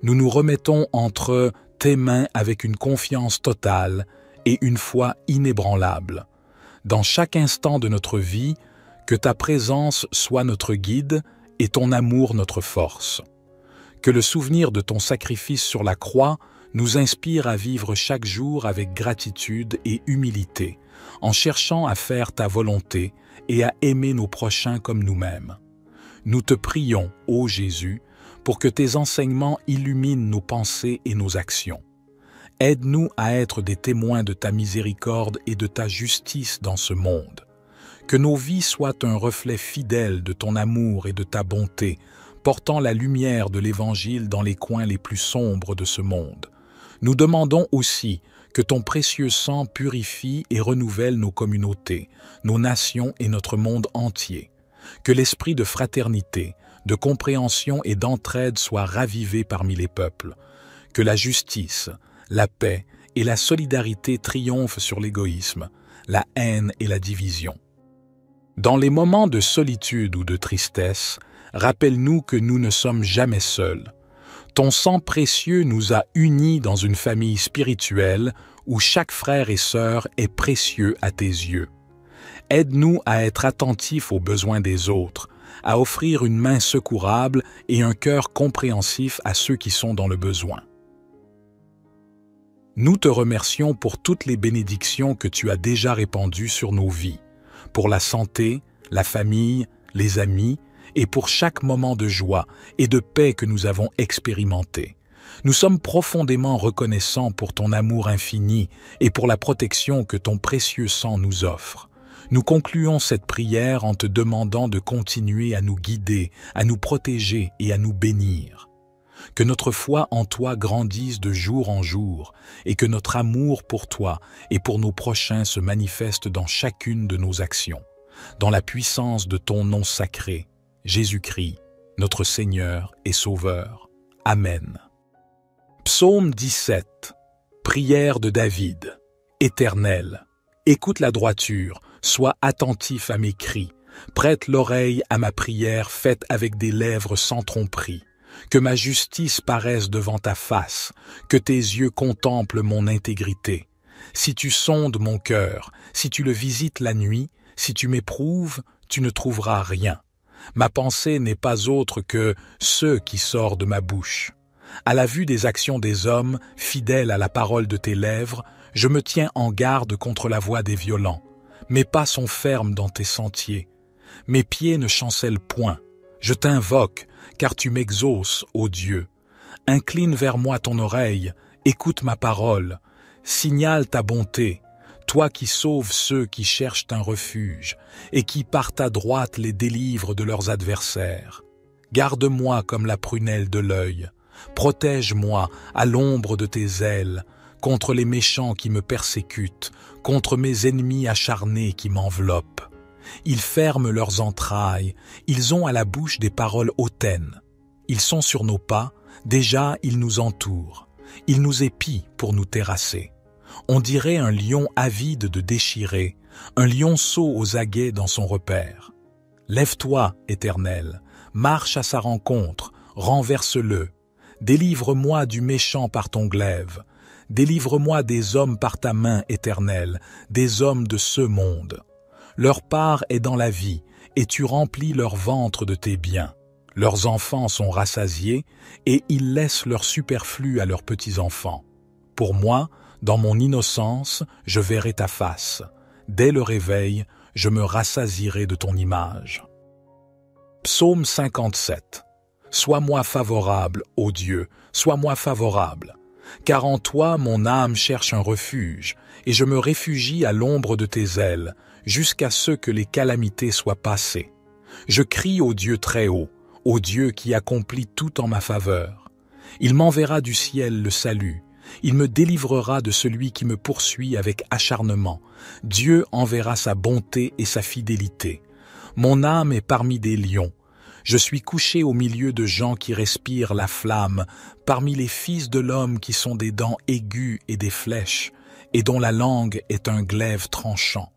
A: nous nous remettons entre tes mains avec une confiance totale et une foi inébranlable. Dans chaque instant de notre vie, que ta présence soit notre guide et ton amour notre force. Que le souvenir de ton sacrifice sur la croix nous inspire à vivre chaque jour avec gratitude et humilité, en cherchant à faire ta volonté et à aimer nos prochains comme nous-mêmes. Nous te prions, ô Jésus, pour que tes enseignements illuminent nos pensées et nos actions. Aide-nous à être des témoins de ta miséricorde et de ta justice dans ce monde. Que nos vies soient un reflet fidèle de ton amour et de ta bonté, portant la lumière de l'Évangile dans les coins les plus sombres de ce monde. Nous demandons aussi que ton précieux sang purifie et renouvelle nos communautés, nos nations et notre monde entier. Que l'esprit de fraternité, de compréhension et d'entraide soit ravivé parmi les peuples. Que la justice, la paix et la solidarité triomphent sur l'égoïsme, la haine et la division. Dans les moments de solitude ou de tristesse, rappelle-nous que nous ne sommes jamais seuls. Ton sang précieux nous a unis dans une famille spirituelle où chaque frère et sœur est précieux à tes yeux. Aide-nous à être attentifs aux besoins des autres, à offrir une main secourable et un cœur compréhensif à ceux qui sont dans le besoin. Nous te remercions pour toutes les bénédictions que tu as déjà répandues sur nos vies, pour la santé, la famille, les amis, et pour chaque moment de joie et de paix que nous avons expérimenté. Nous sommes profondément reconnaissants pour ton amour infini et pour la protection que ton précieux sang nous offre. Nous concluons cette prière en te demandant de continuer à nous guider, à nous protéger et à nous bénir. Que notre foi en toi grandisse de jour en jour et que notre amour pour toi et pour nos prochains se manifeste dans chacune de nos actions. Dans la puissance de ton nom sacré, Jésus-Christ, notre Seigneur et Sauveur. Amen. Psaume 17. Prière de David. Éternel, écoute la droiture, sois attentif à mes cris, prête l'oreille à ma prière faite avec des lèvres sans tromperie. Que ma justice paraisse devant ta face, que tes yeux contemplent mon intégrité. Si tu sondes mon cœur, si tu le visites la nuit, si tu m'éprouves, tu ne trouveras rien. Ma pensée n'est pas autre que ce qui sort de ma bouche. À la vue des actions des hommes, fidèles à la parole de tes lèvres, je me tiens en garde contre la voix des violents. Mes pas sont fermes dans tes sentiers. Mes pieds ne chancellent point. Je t'invoque, car tu m'exauces, ô Dieu. Incline vers moi ton oreille, écoute ma parole, signale ta bonté, toi qui sauves ceux qui cherchent un refuge, et qui par ta droite les délivres de leurs adversaires. Garde-moi comme la prunelle de l'œil, protège-moi à l'ombre de tes ailes, contre les méchants qui me persécutent, contre mes ennemis acharnés qui m'enveloppent. Ils ferment leurs entrailles, ils ont à la bouche des paroles hautaines. Ils sont sur nos pas, déjà ils nous entourent. Ils nous épient pour nous terrasser. On dirait un lion avide de déchirer, un lionceau aux aguets dans son repère. Lève-toi, Éternel, marche à sa rencontre, renverse-le. Délivre-moi du méchant par ton glaive. Délivre-moi des hommes par ta main, Éternelle, des hommes de ce monde. Leur part est dans la vie, et tu remplis leur ventre de tes biens. Leurs enfants sont rassasiés, et ils laissent leur superflu à leurs petits-enfants. Pour moi, dans mon innocence, je verrai ta face. Dès le réveil, je me rassasierai de ton image. Psaume 57. Sois-moi favorable, ô Dieu, sois-moi favorable. Car en toi mon âme cherche un refuge, et je me réfugie à l'ombre de tes ailes, jusqu'à ce que les calamités soient passées. Je crie au Dieu très haut, au Dieu qui accomplit tout en ma faveur. Il m'enverra du ciel le salut, il me délivrera de celui qui me poursuit avec acharnement. Dieu enverra sa bonté et sa fidélité. Mon âme est parmi des lions. Je suis couché au milieu de gens qui respirent la flamme, parmi les fils de l'homme qui sont des dents aiguës et des flèches, et dont la langue est un glaive tranchant.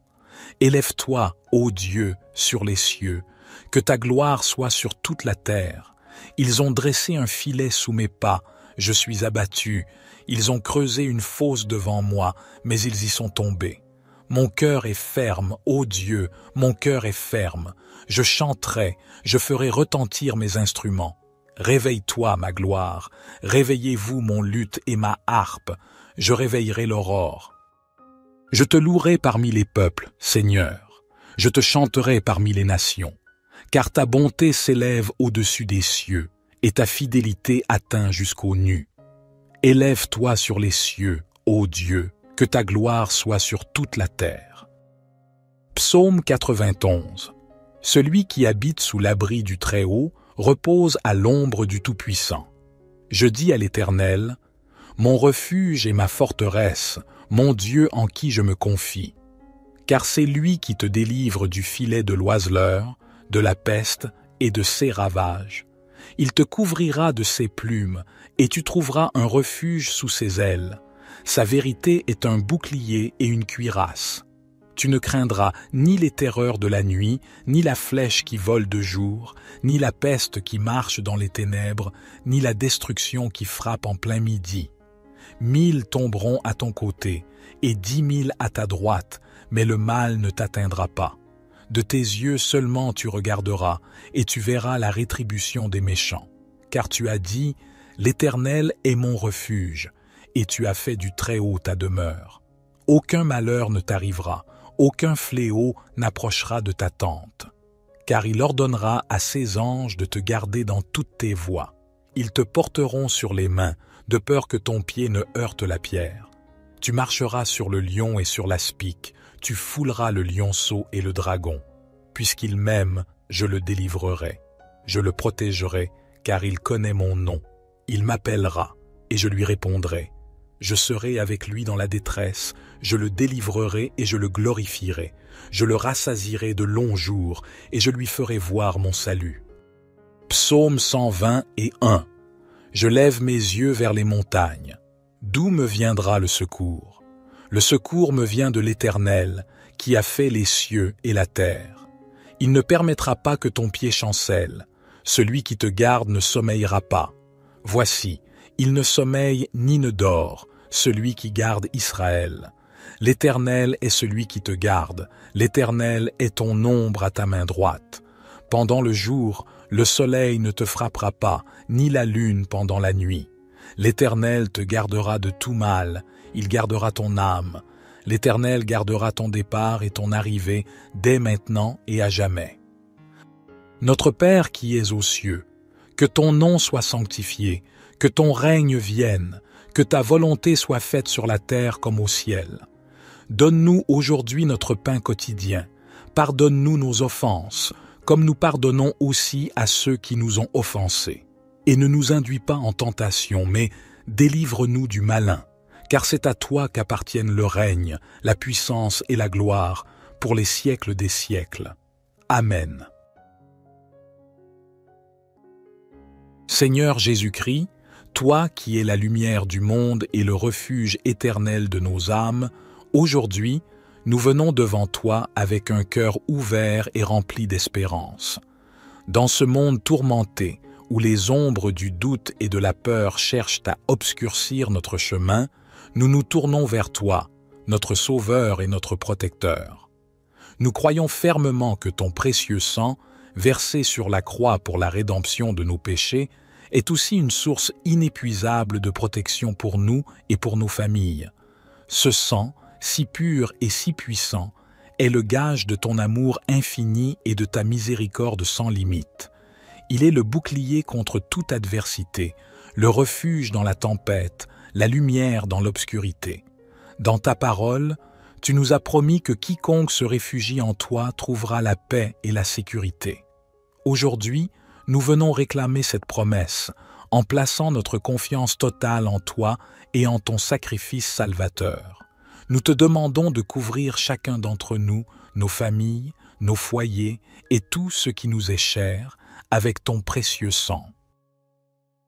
A: Élève-toi, ô Dieu, sur les cieux, que ta gloire soit sur toute la terre. Ils ont dressé un filet sous mes pas, je suis abattu. Ils ont creusé une fosse devant moi, mais ils y sont tombés. Mon cœur est ferme, ô Dieu, mon cœur est ferme. Je chanterai, je ferai retentir mes instruments. Réveille-toi, ma gloire, réveillez-vous mon luth et ma harpe, je réveillerai l'aurore. Je te louerai parmi les peuples, Seigneur, je te chanterai parmi les nations, car ta bonté s'élève au-dessus des cieux, et ta fidélité atteint jusqu'aux nues. Élève-toi sur les cieux, ô Dieu, que ta gloire soit sur toute la terre. Psaume 91. Celui qui habite sous l'abri du Très-Haut repose à l'ombre du Tout-Puissant. Je dis à l'Éternel, mon refuge et ma forteresse, mon Dieu en qui je me confie. Car c'est lui qui te délivre du filet de l'oiseleur, de la peste et de ses ravages. Il te couvrira de ses plumes, et tu trouveras un refuge sous ses ailes. Sa vérité est un bouclier et une cuirasse. Tu ne craindras ni les terreurs de la nuit, ni la flèche qui vole de jour, ni la peste qui marche dans les ténèbres, ni la destruction qui frappe en plein midi. 1000 tomberont à ton côté, et 10 000 à ta droite, mais le mal ne t'atteindra pas. De tes yeux seulement tu regarderas, et tu verras la rétribution des méchants. Car tu as dit, l'Éternel est mon refuge, et tu as fait du Très-Haut ta demeure. Aucun malheur ne t'arrivera, aucun fléau n'approchera de ta tente. Car il ordonnera à ses anges de te garder dans toutes tes voies. Ils te porteront sur les mains, de peur que ton pied ne heurte la pierre. Tu marcheras sur le lion et sur l'aspic, tu fouleras le lionceau et le dragon. Puisqu'il m'aime, je le délivrerai. Je le protégerai, car il connaît mon nom. Il m'appellera, et je lui répondrai. Je serai avec lui dans la détresse, je le délivrerai et je le glorifierai. Je le rassasierai de longs jours, et je lui ferai voir mon salut. Psaume 120:1. Je lève mes yeux vers les montagnes. D'où me viendra le secours? Le secours me vient de l'Éternel, qui a fait les cieux et la terre. Il ne permettra pas que ton pied chancelle. Celui qui te garde ne sommeillera pas. Voici, il ne sommeille ni ne dort, celui qui garde Israël. L'Éternel est celui qui te garde, l'Éternel est ton ombre à ta main droite. Pendant le jour, le soleil ne te frappera pas, ni la lune pendant la nuit. L'Éternel te gardera de tout mal, il gardera ton âme. L'Éternel gardera ton départ et ton arrivée dès maintenant et à jamais. Notre Père qui es aux cieux, que ton nom soit sanctifié, que ton règne vienne, que ta volonté soit faite sur la terre comme au ciel. Donne-nous aujourd'hui notre pain quotidien. Pardonne-nous nos offenses, comme nous pardonnons aussi à ceux qui nous ont offensés. Et ne nous induis pas en tentation, mais délivre-nous du malin, car c'est à toi qu'appartiennent le règne, la puissance et la gloire, pour les siècles des siècles. Amen. Seigneur Jésus-Christ, toi qui es la lumière du monde et le refuge éternel de nos âmes, aujourd'hui, nous venons devant toi avec un cœur ouvert et rempli d'espérance. Dans ce monde tourmenté, où les ombres du doute et de la peur cherchent à obscurcir notre chemin, nous nous tournons vers toi, notre Sauveur et notre Protecteur. Nous croyons fermement que ton précieux sang, versé sur la croix pour la rédemption de nos péchés, est aussi une source inépuisable de protection pour nous et pour nos familles. Ce sang, si pur et si puissant, est le gage de ton amour infini et de ta miséricorde sans limite. Il est le bouclier contre toute adversité, le refuge dans la tempête, la lumière dans l'obscurité. Dans ta parole, tu nous as promis que quiconque se réfugie en toi trouvera la paix et la sécurité. Aujourd'hui, nous venons réclamer cette promesse en plaçant notre confiance totale en toi et en ton sacrifice salvateur. Nous te demandons de couvrir chacun d'entre nous, nos familles, nos foyers et tout ce qui nous est cher, avec ton précieux sang.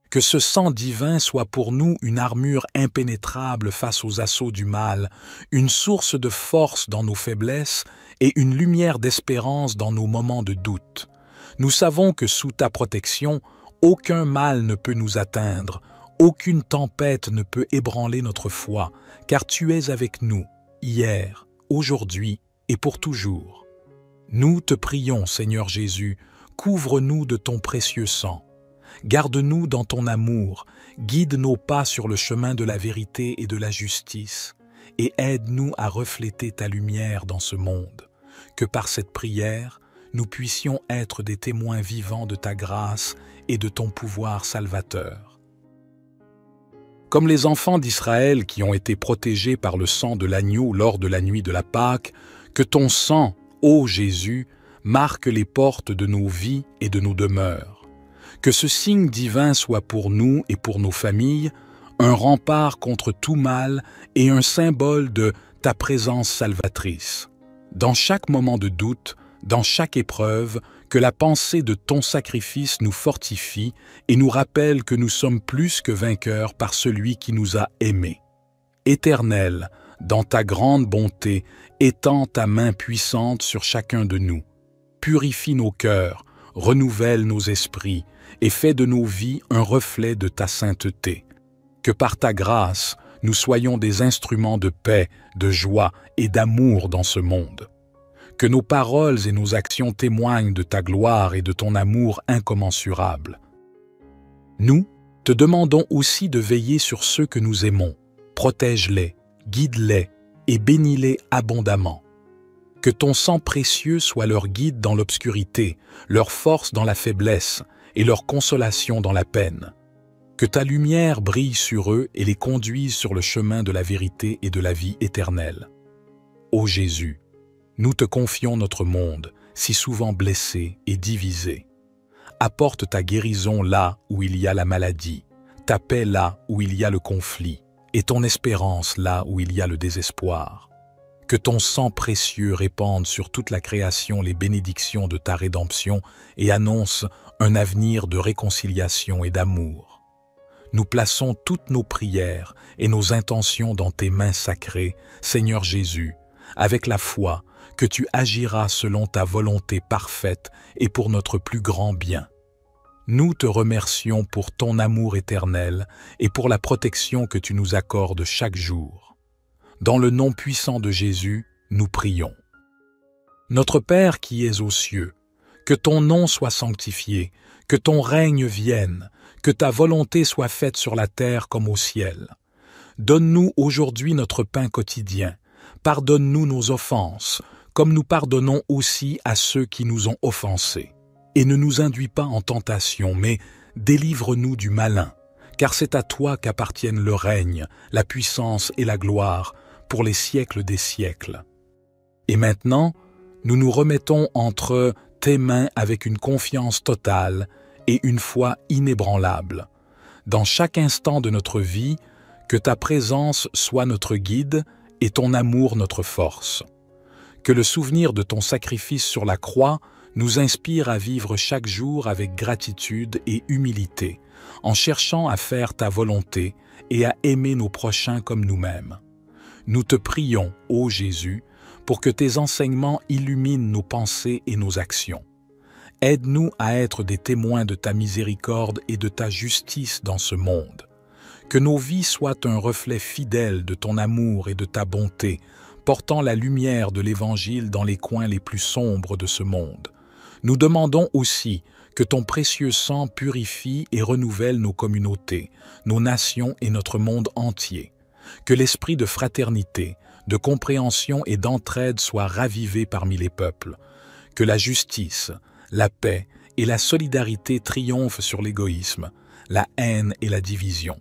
A: Que ce sang divin soit pour nous une armure impénétrable face aux assauts du mal, une source de force dans nos faiblesses et une lumière d'espérance dans nos moments de doute. Nous savons que sous ta protection, aucun mal ne peut nous atteindre, aucune tempête ne peut ébranler notre foi, car tu es avec nous, hier, aujourd'hui et pour toujours. Nous te prions, Seigneur Jésus, couvre-nous de ton précieux sang. Garde-nous dans ton amour, guide nos pas sur le chemin de la vérité et de la justice, et aide-nous à refléter ta lumière dans ce monde. Que par cette prière, nous puissions être des témoins vivants de ta grâce et de ton pouvoir salvateur. Comme les enfants d'Israël qui ont été protégés par le sang de l'agneau lors de la nuit de la Pâque, que ton sang, ô Jésus, marque les portes de nos vies et de nos demeures. Que ce signe divin soit pour nous et pour nos familles un rempart contre tout mal et un symbole de ta présence salvatrice. Dans chaque moment de doute, dans chaque épreuve, que la pensée de ton sacrifice nous fortifie et nous rappelle que nous sommes plus que vainqueurs par celui qui nous a aimés. Éternel, dans ta grande bonté, étends ta main puissante sur chacun de nous. Purifie nos cœurs, renouvelle nos esprits et fais de nos vies un reflet de ta sainteté. Que par ta grâce, nous soyons des instruments de paix, de joie et d'amour dans ce monde. Que nos paroles et nos actions témoignent de ta gloire et de ton amour incommensurable. Nous te demandons aussi de veiller sur ceux que nous aimons. Protège-les, guide-les et bénis-les abondamment. Que ton sang précieux soit leur guide dans l'obscurité, leur force dans la faiblesse et leur consolation dans la peine. Que ta lumière brille sur eux et les conduise sur le chemin de la vérité et de la vie éternelle. Ô Jésus, nous te confions notre monde, si souvent blessé et divisé. Apporte ta guérison là où il y a la maladie, ta paix là où il y a le conflit, et ton espérance là où il y a le désespoir. Que ton sang précieux répande sur toute la création les bénédictions de ta rédemption et annonce un avenir de réconciliation et d'amour. Nous plaçons toutes nos prières et nos intentions dans tes mains sacrées, Seigneur Jésus, avec la foi que tu agiras selon ta volonté parfaite et pour notre plus grand bien. Nous te remercions pour ton amour éternel et pour la protection que tu nous accordes chaque jour. Dans le nom puissant de Jésus, nous prions. Notre Père qui es aux cieux, que ton nom soit sanctifié, que ton règne vienne, que ta volonté soit faite sur la terre comme au ciel. Donne-nous aujourd'hui notre pain quotidien. Pardonne-nous nos offenses, comme nous pardonnons aussi à ceux qui nous ont offensés. Et ne nous induis pas en tentation, mais délivre-nous du malin, car c'est à toi qu'appartiennent le règne, la puissance et la gloire, pour les siècles des siècles. Et maintenant, nous nous remettons entre tes mains avec une confiance totale et une foi inébranlable. Dans chaque instant de notre vie, que ta présence soit notre guide et ton amour notre force. Que le souvenir de ton sacrifice sur la croix nous inspire à vivre chaque jour avec gratitude et humilité, en cherchant à faire ta volonté et à aimer nos prochains comme nous-mêmes. Nous te prions, ô Jésus, pour que tes enseignements illuminent nos pensées et nos actions. Aide-nous à être des témoins de ta miséricorde et de ta justice dans ce monde. Que nos vies soient un reflet fidèle de ton amour et de ta bonté, portant la lumière de l'Évangile dans les coins les plus sombres de ce monde. Nous demandons aussi que ton précieux sang purifie et renouvelle nos communautés, nos nations et notre monde entier. Que l'esprit de fraternité, de compréhension et d'entraide soit ravivé parmi les peuples. Que la justice, la paix et la solidarité triomphent sur l'égoïsme, la haine et la division.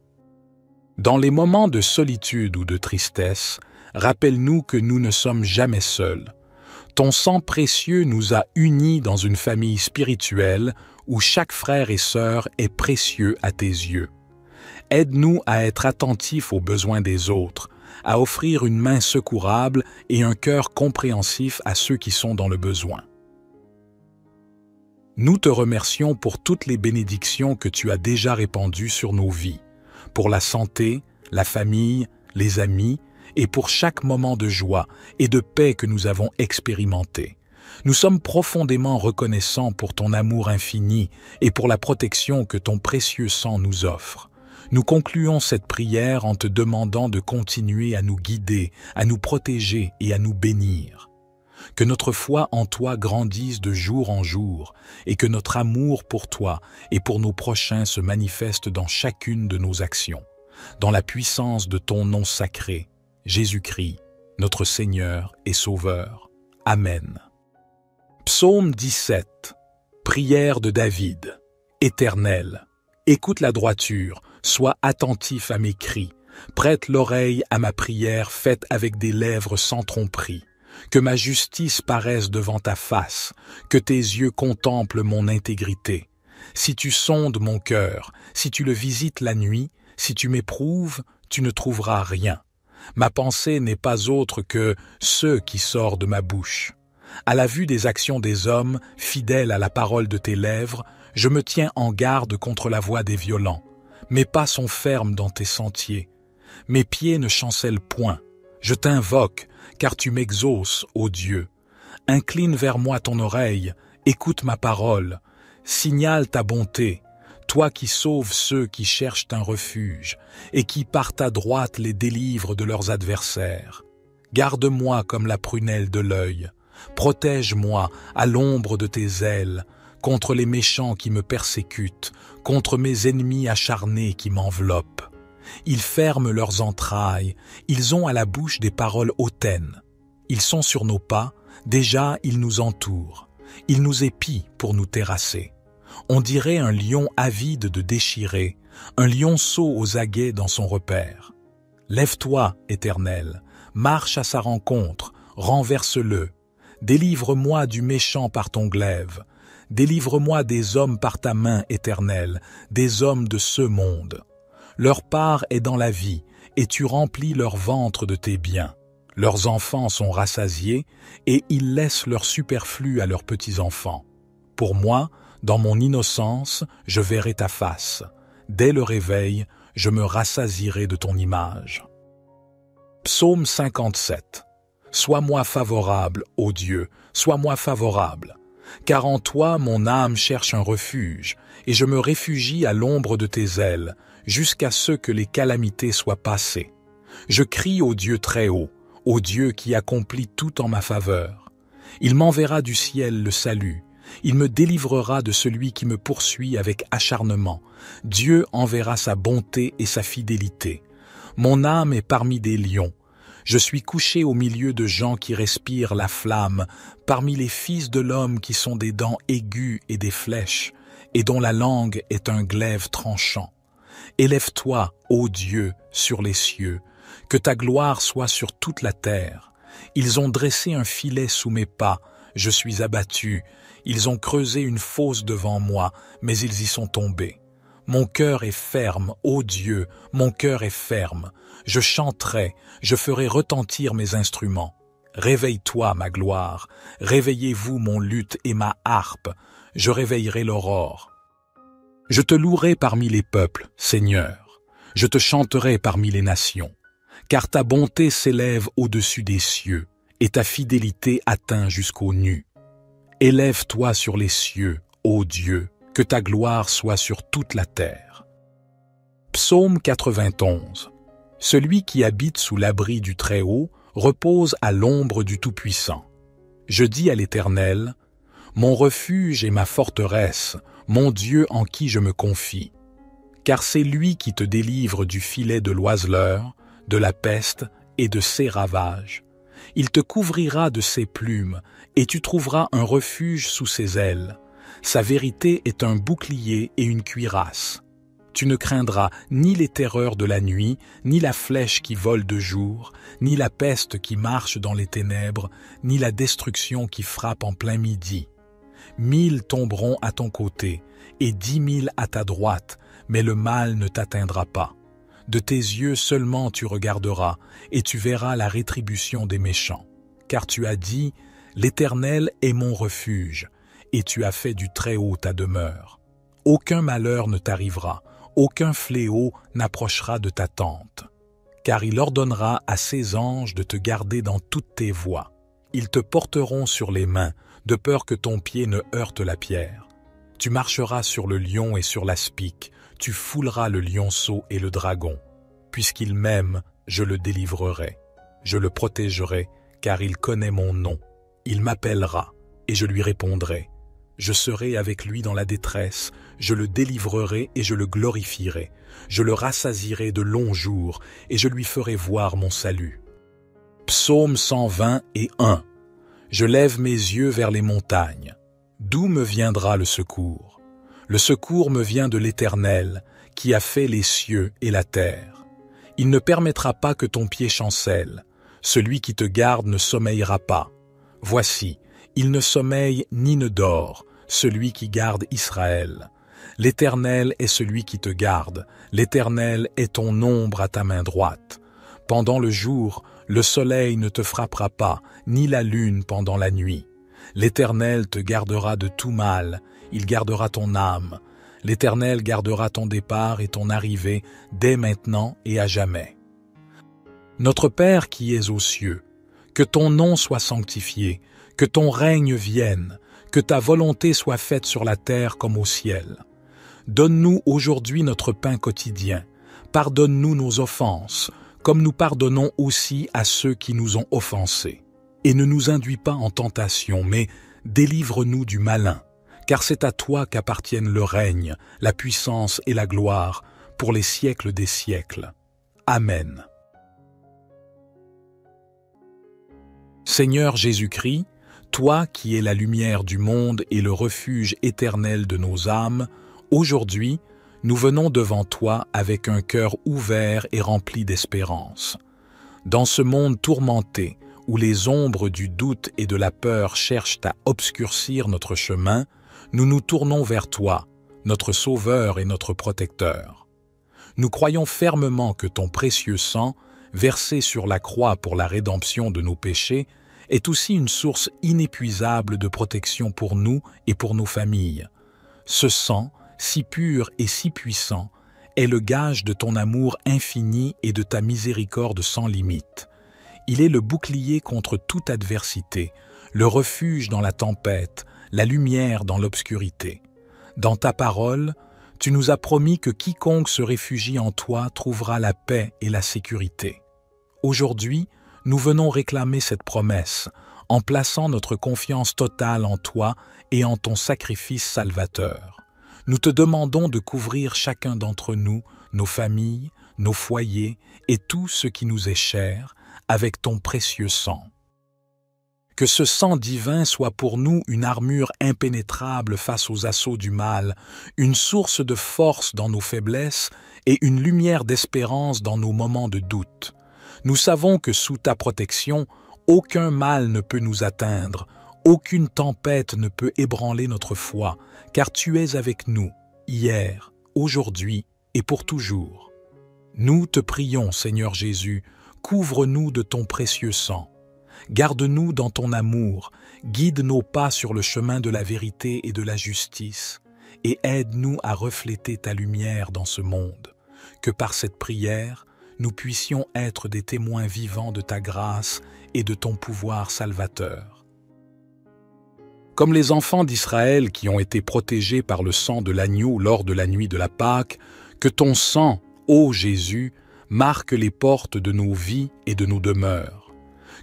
A: Dans les moments de solitude ou de tristesse, rappelle-nous que nous ne sommes jamais seuls. Ton sang précieux nous a unis dans une famille spirituelle où chaque frère et sœur est précieux à tes yeux. Aide-nous à être attentifs aux besoins des autres, à offrir une main secourable et un cœur compréhensif à ceux qui sont dans le besoin. Nous te remercions pour toutes les bénédictions que tu as déjà répandues sur nos vies, pour la santé, la famille, les amis, et pour chaque moment de joie et de paix que nous avons expérimenté. Nous sommes profondément reconnaissants pour ton amour infini et pour la protection que ton précieux sang nous offre. Nous concluons cette prière en te demandant de continuer à nous guider, à nous protéger et à nous bénir. Que notre foi en toi grandisse de jour en jour et que notre amour pour toi et pour nos prochains se manifeste dans chacune de nos actions, dans la puissance de ton nom sacré, Jésus-Christ, notre Seigneur et Sauveur. Amen. Psaume 17. Prière de David. Éternel, écoute la droiture, sois attentif à mes cris, prête l'oreille à ma prière faite avec des lèvres sans tromperie. Que ma justice paraisse devant ta face, que tes yeux contemplent mon intégrité. Si tu sondes mon cœur, si tu le visites la nuit, si tu m'éprouves, tu ne trouveras rien. Ma pensée n'est pas autre que ce qui sort de ma bouche. À la vue des actions des hommes, fidèles à la parole de tes lèvres, je me tiens en garde contre la voix des violents. Mes pas sont fermes dans tes sentiers. Mes pieds ne chancellent point. Je t'invoque, car tu m'exauces, ô Dieu. Incline vers moi ton oreille, écoute ma parole, signale ta bonté, toi qui sauves ceux qui cherchent un refuge, et qui par ta droite les délivres de leurs adversaires. Garde-moi comme la prunelle de l'œil, protège-moi à l'ombre de tes ailes, contre les méchants qui me persécutent, contre mes ennemis acharnés qui m'enveloppent. Ils ferment leurs entrailles, ils ont à la bouche des paroles hautaines. Ils sont sur nos pas, déjà ils nous entourent. Ils nous épient pour nous terrasser. On dirait un lion avide de déchirer, un lionceau aux aguets dans son repère. Lève-toi, Éternel, marche à sa rencontre, renverse-le. Délivre-moi du méchant par ton glaive. Délivre-moi des hommes par ta main, Éternel, des hommes de ce monde. Leur part est dans la vie, et tu remplis leur ventre de tes biens. Leurs enfants sont rassasiés, et ils laissent leur superflu à leurs petits-enfants. Pour moi, dans mon innocence, je verrai ta face. Dès le réveil, je me rassasierai de ton image. Psaume 57. Sois-moi favorable, ô Dieu, sois-moi favorable. Car en toi, mon âme cherche un refuge, et je me réfugie à l'ombre de tes ailes, jusqu'à ce que les calamités soient passées. Je crie au Dieu très haut, au Dieu qui accomplit tout en ma faveur. Il m'enverra du ciel le salut, il me délivrera de celui qui me poursuit avec acharnement. Dieu enverra sa bonté et sa fidélité. Mon âme est parmi des lions. Je suis couché au milieu de gens qui respirent la flamme, parmi les fils de l'homme qui sont des dents aiguës et des flèches, et dont la langue est un glaive tranchant. Élève-toi, ô Dieu, sur les cieux, que ta gloire soit sur toute la terre. Ils ont dressé un filet sous mes pas, je suis abattu. Ils ont creusé une fosse devant moi, mais ils y sont tombés. Mon cœur est ferme, ô Dieu, mon cœur est ferme. Je chanterai, je ferai retentir mes instruments. Réveille-toi, ma gloire, réveillez-vous mon luth et ma harpe, je réveillerai l'aurore. Je te louerai parmi les peuples, Seigneur, je te chanterai parmi les nations, car ta bonté s'élève au-dessus des cieux, et ta fidélité atteint jusqu'aux nues. Élève-toi sur les cieux, ô Dieu, que ta gloire soit sur toute la terre. Psaume 91. Celui qui habite sous l'abri du Très-Haut repose à l'ombre du Tout-Puissant. Je dis à l'Éternel, mon refuge et ma forteresse, mon Dieu en qui je me confie. Car c'est lui qui te délivre du filet de l'oiseleur, de la peste et de ses ravages. Il te couvrira de ses plumes, et tu trouveras un refuge sous ses ailes. Sa vérité est un bouclier et une cuirasse. Tu ne craindras ni les terreurs de la nuit, ni la flèche qui vole de jour, ni la peste qui marche dans les ténèbres, ni la destruction qui frappe en plein midi. 1000 tomberont à ton côté, et 10 000 à ta droite, mais le mal ne t'atteindra pas. De tes yeux seulement tu regarderas, et tu verras la rétribution des méchants. Car tu as dit, l'Éternel est mon refuge, et tu as fait du Très-Haut ta demeure. Aucun malheur ne t'arrivera, aucun fléau n'approchera de ta tente. Car il ordonnera à ses anges de te garder dans toutes tes voies. Ils te porteront sur les mains, de peur que ton pied ne heurte la pierre. Tu marcheras sur le lion et sur l'aspic, tu fouleras le lionceau et le dragon. Puisqu'il m'aime, je le délivrerai. Je le protégerai, car il connaît mon nom. Il m'appellera, et je lui répondrai. Je serai avec lui dans la détresse, je le délivrerai et je le glorifierai. Je le rassasierai de longs jours, et je lui ferai voir mon salut. Psaume 121. Je lève mes yeux vers les montagnes. D'où me viendra le secours? Le secours me vient de l'Éternel, qui a fait les cieux et la terre. Il ne permettra pas que ton pied chancelle. Celui qui te garde ne sommeillera pas. Voici, il ne sommeille ni ne dort, celui qui garde Israël. L'Éternel est celui qui te garde. L'Éternel est ton ombre à ta main droite. Pendant le jour, le soleil ne te frappera pas, ni la lune pendant la nuit. L'Éternel te gardera de tout mal, il gardera ton âme. L'Éternel gardera ton départ et ton arrivée dès maintenant et à jamais. Notre Père qui es aux cieux, que ton nom soit sanctifié, que ton règne vienne, que ta volonté soit faite sur la terre comme au ciel. Donne-nous aujourd'hui notre pain quotidien. Pardonne-nous nos offenses, comme nous pardonnons aussi à ceux qui nous ont offensés. Et ne nous induis pas en tentation, mais délivre-nous du malin, car c'est à toi qu'appartiennent le règne, la puissance et la gloire, pour les siècles des siècles. Amen. Seigneur Jésus-Christ, toi qui es la lumière du monde et le refuge éternel de nos âmes, aujourd'hui, nous venons devant toi avec un cœur ouvert et rempli d'espérance. Dans ce monde tourmenté, où les ombres du doute et de la peur cherchent à obscurcir notre chemin, nous nous tournons vers toi, notre Sauveur et notre Protecteur. Nous croyons fermement que ton précieux sang, versé sur la croix pour la rédemption de nos péchés, est aussi une source inépuisable de protection pour nous et pour nos familles. Ce sang, si pur et si puissant, est le gage de ton amour infini et de ta miséricorde sans limite. Il est le bouclier contre toute adversité, le refuge dans la tempête, la lumière dans l'obscurité. Dans ta parole, tu nous as promis que quiconque se réfugie en toi trouvera la paix et la sécurité. Aujourd'hui, nous venons réclamer cette promesse en plaçant notre confiance totale en toi et en ton sacrifice salvateur. Nous te demandons de couvrir chacun d'entre nous, nos familles, nos foyers et tout ce qui nous est cher, avec ton précieux sang. Que ce sang divin soit pour nous une armure impénétrable face aux assauts du mal, une source de force dans nos faiblesses et une lumière d'espérance dans nos moments de doute. Nous savons que sous ta protection, aucun mal ne peut nous atteindre, aucune tempête ne peut ébranler notre foi, car tu es avec nous, hier, aujourd'hui et pour toujours. Nous te prions, Seigneur Jésus, couvre-nous de ton précieux sang. Garde-nous dans ton amour, guide nos pas sur le chemin de la vérité et de la justice, et aide-nous à refléter ta lumière dans ce monde. Que par cette prière, nous puissions être des témoins vivants de ta grâce et de ton pouvoir salvateur. Comme les enfants d'Israël qui ont été protégés par le sang de l'agneau lors de la nuit de la Pâque, que ton sang, ô Jésus, marque les portes de nos vies et de nos demeures.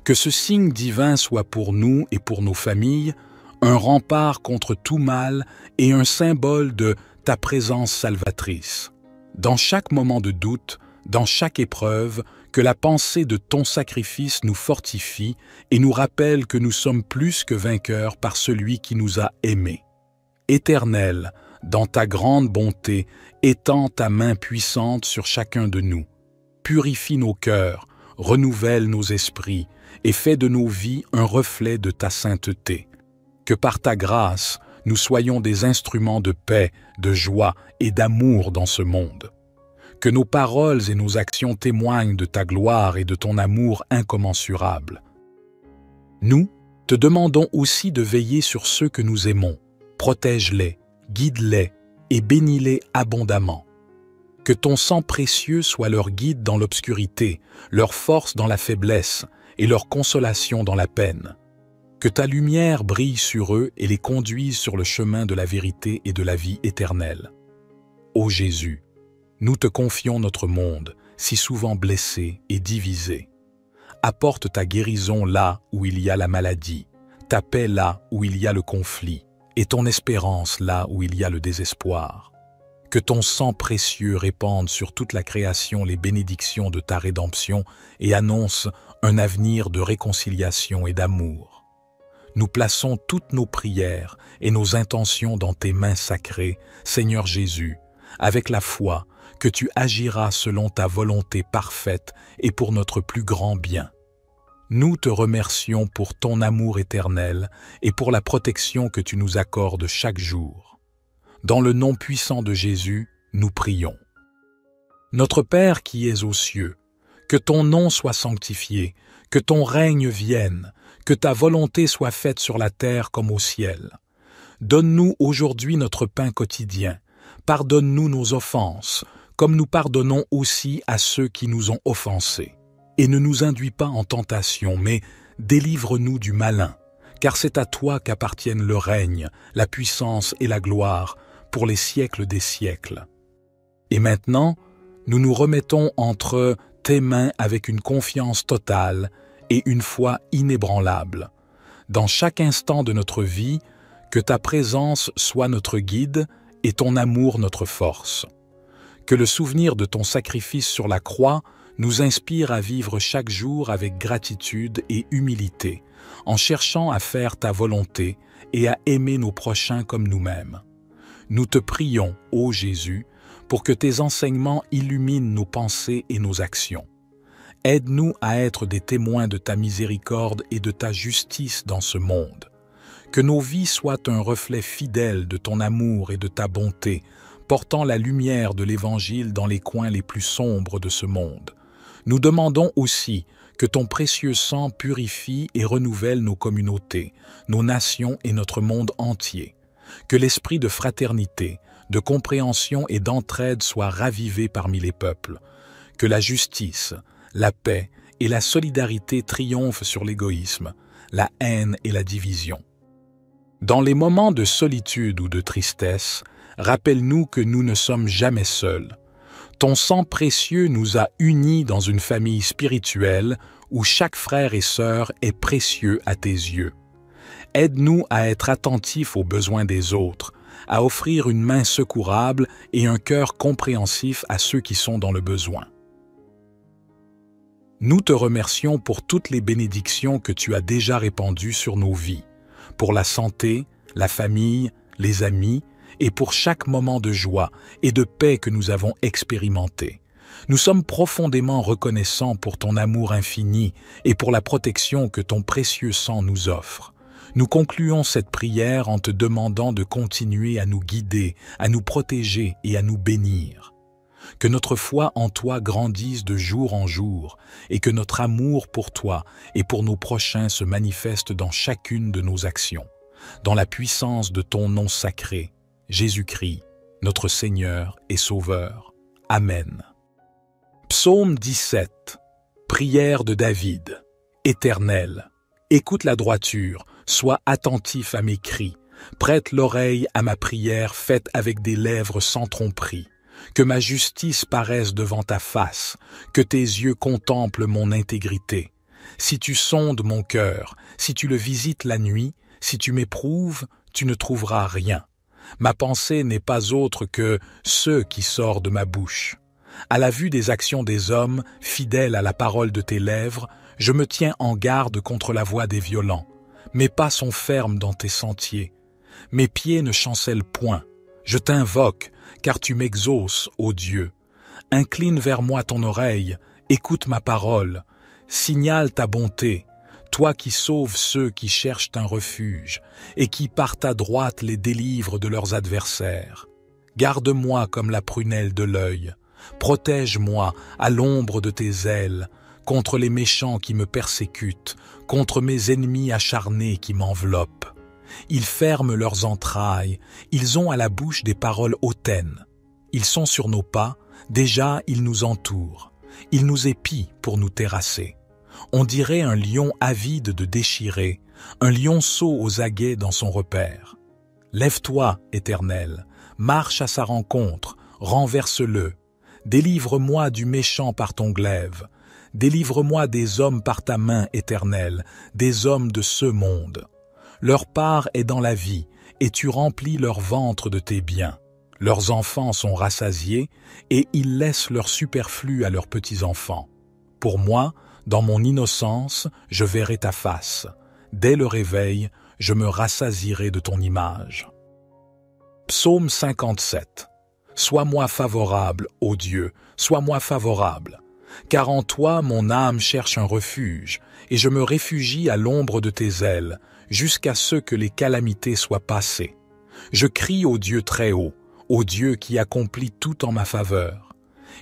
A: Que ce signe divin soit pour nous et pour nos familles un rempart contre tout mal et un symbole de ta présence salvatrice. Dans chaque moment de doute, dans chaque épreuve, que la pensée de ton sacrifice nous fortifie et nous rappelle que nous sommes plus que vainqueurs par celui qui nous a aimés. Éternel, dans ta grande bonté, étends ta main puissante sur chacun de nous. Purifie nos cœurs, renouvelle nos esprits, et fais de nos vies un reflet de ta sainteté. Que par ta grâce, nous soyons des instruments de paix, de joie et d'amour dans ce monde. Que nos paroles et nos actions témoignent de ta gloire et de ton amour incommensurable. Nous te demandons aussi de veiller sur ceux que nous aimons. Protège-les, guide-les et bénis-les abondamment. Que ton sang précieux soit leur guide dans l'obscurité, leur force dans la faiblesse, et leur consolation dans la peine. Que ta lumière brille sur eux et les conduise sur le chemin de la vérité et de la vie éternelle. Ô Jésus, nous te confions notre monde, si souvent blessé et divisé. Apporte ta guérison là où il y a la maladie, ta paix là où il y a le conflit, et ton espérance là où il y a le désespoir. Que ton sang précieux répande sur toute la création les bénédictions de ta rédemption et annonce un avenir de réconciliation et d'amour. Nous plaçons toutes nos prières et nos intentions dans tes mains sacrées, Seigneur Jésus, avec la foi que tu agiras selon ta volonté parfaite et pour notre plus grand bien. Nous te remercions pour ton amour éternel et pour la protection que tu nous accordes chaque jour. Dans le nom puissant de Jésus, nous prions. Notre Père qui es aux cieux, que ton nom soit sanctifié, que ton règne vienne, que ta volonté soit faite sur la terre comme au ciel. Donne-nous aujourd'hui notre pain quotidien. Pardonne-nous nos offenses, comme nous pardonnons aussi à ceux qui nous ont offensés. Et ne nous induis pas en tentation, mais délivre-nous du malin, car c'est à toi qu'appartiennent le règne, la puissance et la gloire, pour les siècles des siècles. Et maintenant, nous nous remettons entre tes mains avec une confiance totale et une foi inébranlable. Dans chaque instant de notre vie, que ta présence soit notre guide et ton amour notre force. Que le souvenir de ton sacrifice sur la croix nous inspire à vivre chaque jour avec gratitude et humilité, en cherchant à faire ta volonté et à aimer nos prochains comme nous-mêmes. Nous te prions, ô Jésus, pour que tes enseignements illuminent nos pensées et nos actions. Aide-nous à être des témoins de ta miséricorde et de ta justice dans ce monde. Que nos vies soient un reflet fidèle de ton amour et de ta bonté, portant la lumière de l'Évangile dans les coins les plus sombres de ce monde. Nous demandons aussi que ton précieux sang purifie et renouvelle nos communautés, nos nations et notre monde entier. Que l'esprit de fraternité, de compréhension et d'entraide soit ravivé parmi les peuples. Que la justice, la paix et la solidarité triomphent sur l'égoïsme, la haine et la division. Dans les moments de solitude ou de tristesse, rappelle-nous que nous ne sommes jamais seuls. Ton sang précieux nous a unis dans une famille spirituelle où chaque frère et sœur est précieux à tes yeux. Aide-nous à être attentifs aux besoins des autres, à offrir une main secourable et un cœur compréhensif à ceux qui sont dans le besoin. Nous te remercions pour toutes les bénédictions que tu as déjà répandues sur nos vies, pour la santé, la famille, les amis, et pour chaque moment de joie et de paix que nous avons expérimenté. Nous sommes profondément reconnaissants pour ton amour infini et pour la protection que ton précieux sang nous offre. Nous concluons cette prière en te demandant de continuer à nous guider, à nous protéger et à nous bénir. Que notre foi en toi grandisse de jour en jour et que notre amour pour toi et pour nos prochains se manifeste dans chacune de nos actions. Dans la puissance de ton nom sacré, Jésus-Christ, notre Seigneur et Sauveur. Amen. Psaume 17. Prière de David. Éternel, écoute la droiture, sois attentif à mes cris, prête l'oreille à ma prière faite avec des lèvres sans tromperie. Que ma justice paraisse devant ta face, que tes yeux contemplent mon intégrité. Si tu sondes mon cœur, si tu le visites la nuit, si tu m'éprouves, tu ne trouveras rien. Ma pensée n'est pas autre que ce qui sort de ma bouche. À la vue des actions des hommes, fidèles à la parole de tes lèvres, je me tiens en garde contre la voix des violents. Mes pas sont fermes dans tes sentiers. Mes pieds ne chancellent point. Je t'invoque, car tu m'exauces, ô Dieu. Incline vers moi ton oreille, écoute ma parole, signale ta bonté, toi qui sauves ceux qui cherchent un refuge, et qui par ta droite les délivres de leurs adversaires. Garde-moi comme la prunelle de l'œil, protège-moi à l'ombre de tes ailes, contre les méchants qui me persécutent, contre mes ennemis acharnés qui m'enveloppent. Ils ferment leurs entrailles, ils ont à la bouche des paroles hautaines. Ils sont sur nos pas, déjà ils nous entourent. Ils nous épient pour nous terrasser. On dirait un lion avide de déchirer, un lionceau aux aguets dans son repère. Lève-toi, Éternel, marche à sa rencontre, renverse-le. Délivre-moi du méchant par ton glaive. Délivre-moi des hommes par ta main, Éternelle, des hommes de ce monde. Leur part est dans la vie, et tu remplis leur ventre de tes biens. Leurs enfants sont rassasiés, et ils laissent leur superflu à leurs petits-enfants. Pour moi, dans mon innocence, je verrai ta face. Dès le réveil, je me rassasierai de ton image. Psaume 57. Sois-moi favorable, ô Dieu, sois-moi favorable. Car en toi mon âme cherche un refuge, et je me réfugie à l'ombre de tes ailes, jusqu'à ce que les calamités soient passées. Je crie au Dieu très haut, au Dieu qui accomplit tout en ma faveur.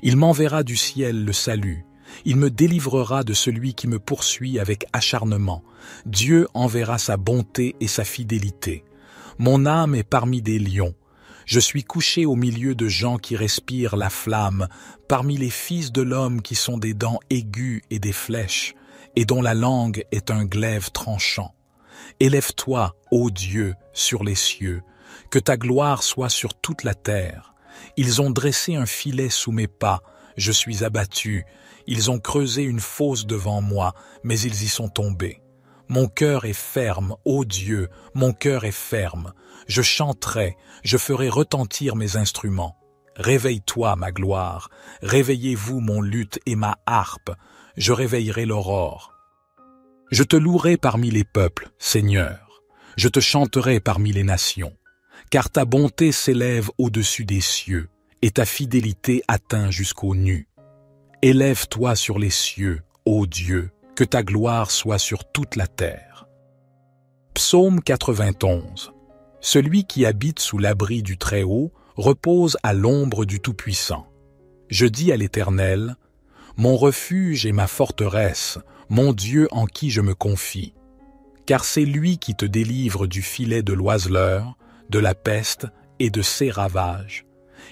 A: Il m'enverra du ciel le salut, il me délivrera de celui qui me poursuit avec acharnement. Dieu enverra sa bonté et sa fidélité. Mon âme est parmi des lions. Je suis couché au milieu de gens qui respirent la flamme, parmi les fils de l'homme qui sont des dents aiguës et des flèches, et dont la langue est un glaive tranchant. Élève-toi, ô Dieu, sur les cieux, que ta gloire soit sur toute la terre. Ils ont dressé un filet sous mes pas, je suis abattu. Ils ont creusé une fosse devant moi, mais ils y sont tombés. Mon cœur est ferme, ô Dieu, mon cœur est ferme. Je chanterai, je ferai retentir mes instruments. Réveille-toi, ma gloire, réveillez-vous mon luth et ma harpe, je réveillerai l'aurore. Je te louerai parmi les peuples, Seigneur, je te chanterai parmi les nations, car ta bonté s'élève au-dessus des cieux, et ta fidélité atteint jusqu'aux nues. Élève-toi sur les cieux, ô Dieu, que ta gloire soit sur toute la terre. Psaume 91. Celui qui habite sous l'abri du Très-Haut repose à l'ombre du Tout-Puissant. Je dis à l'Éternel, mon refuge et ma forteresse, mon Dieu en qui je me confie. Car c'est lui qui te délivre du filet de l'oiseleur, de la peste et de ses ravages.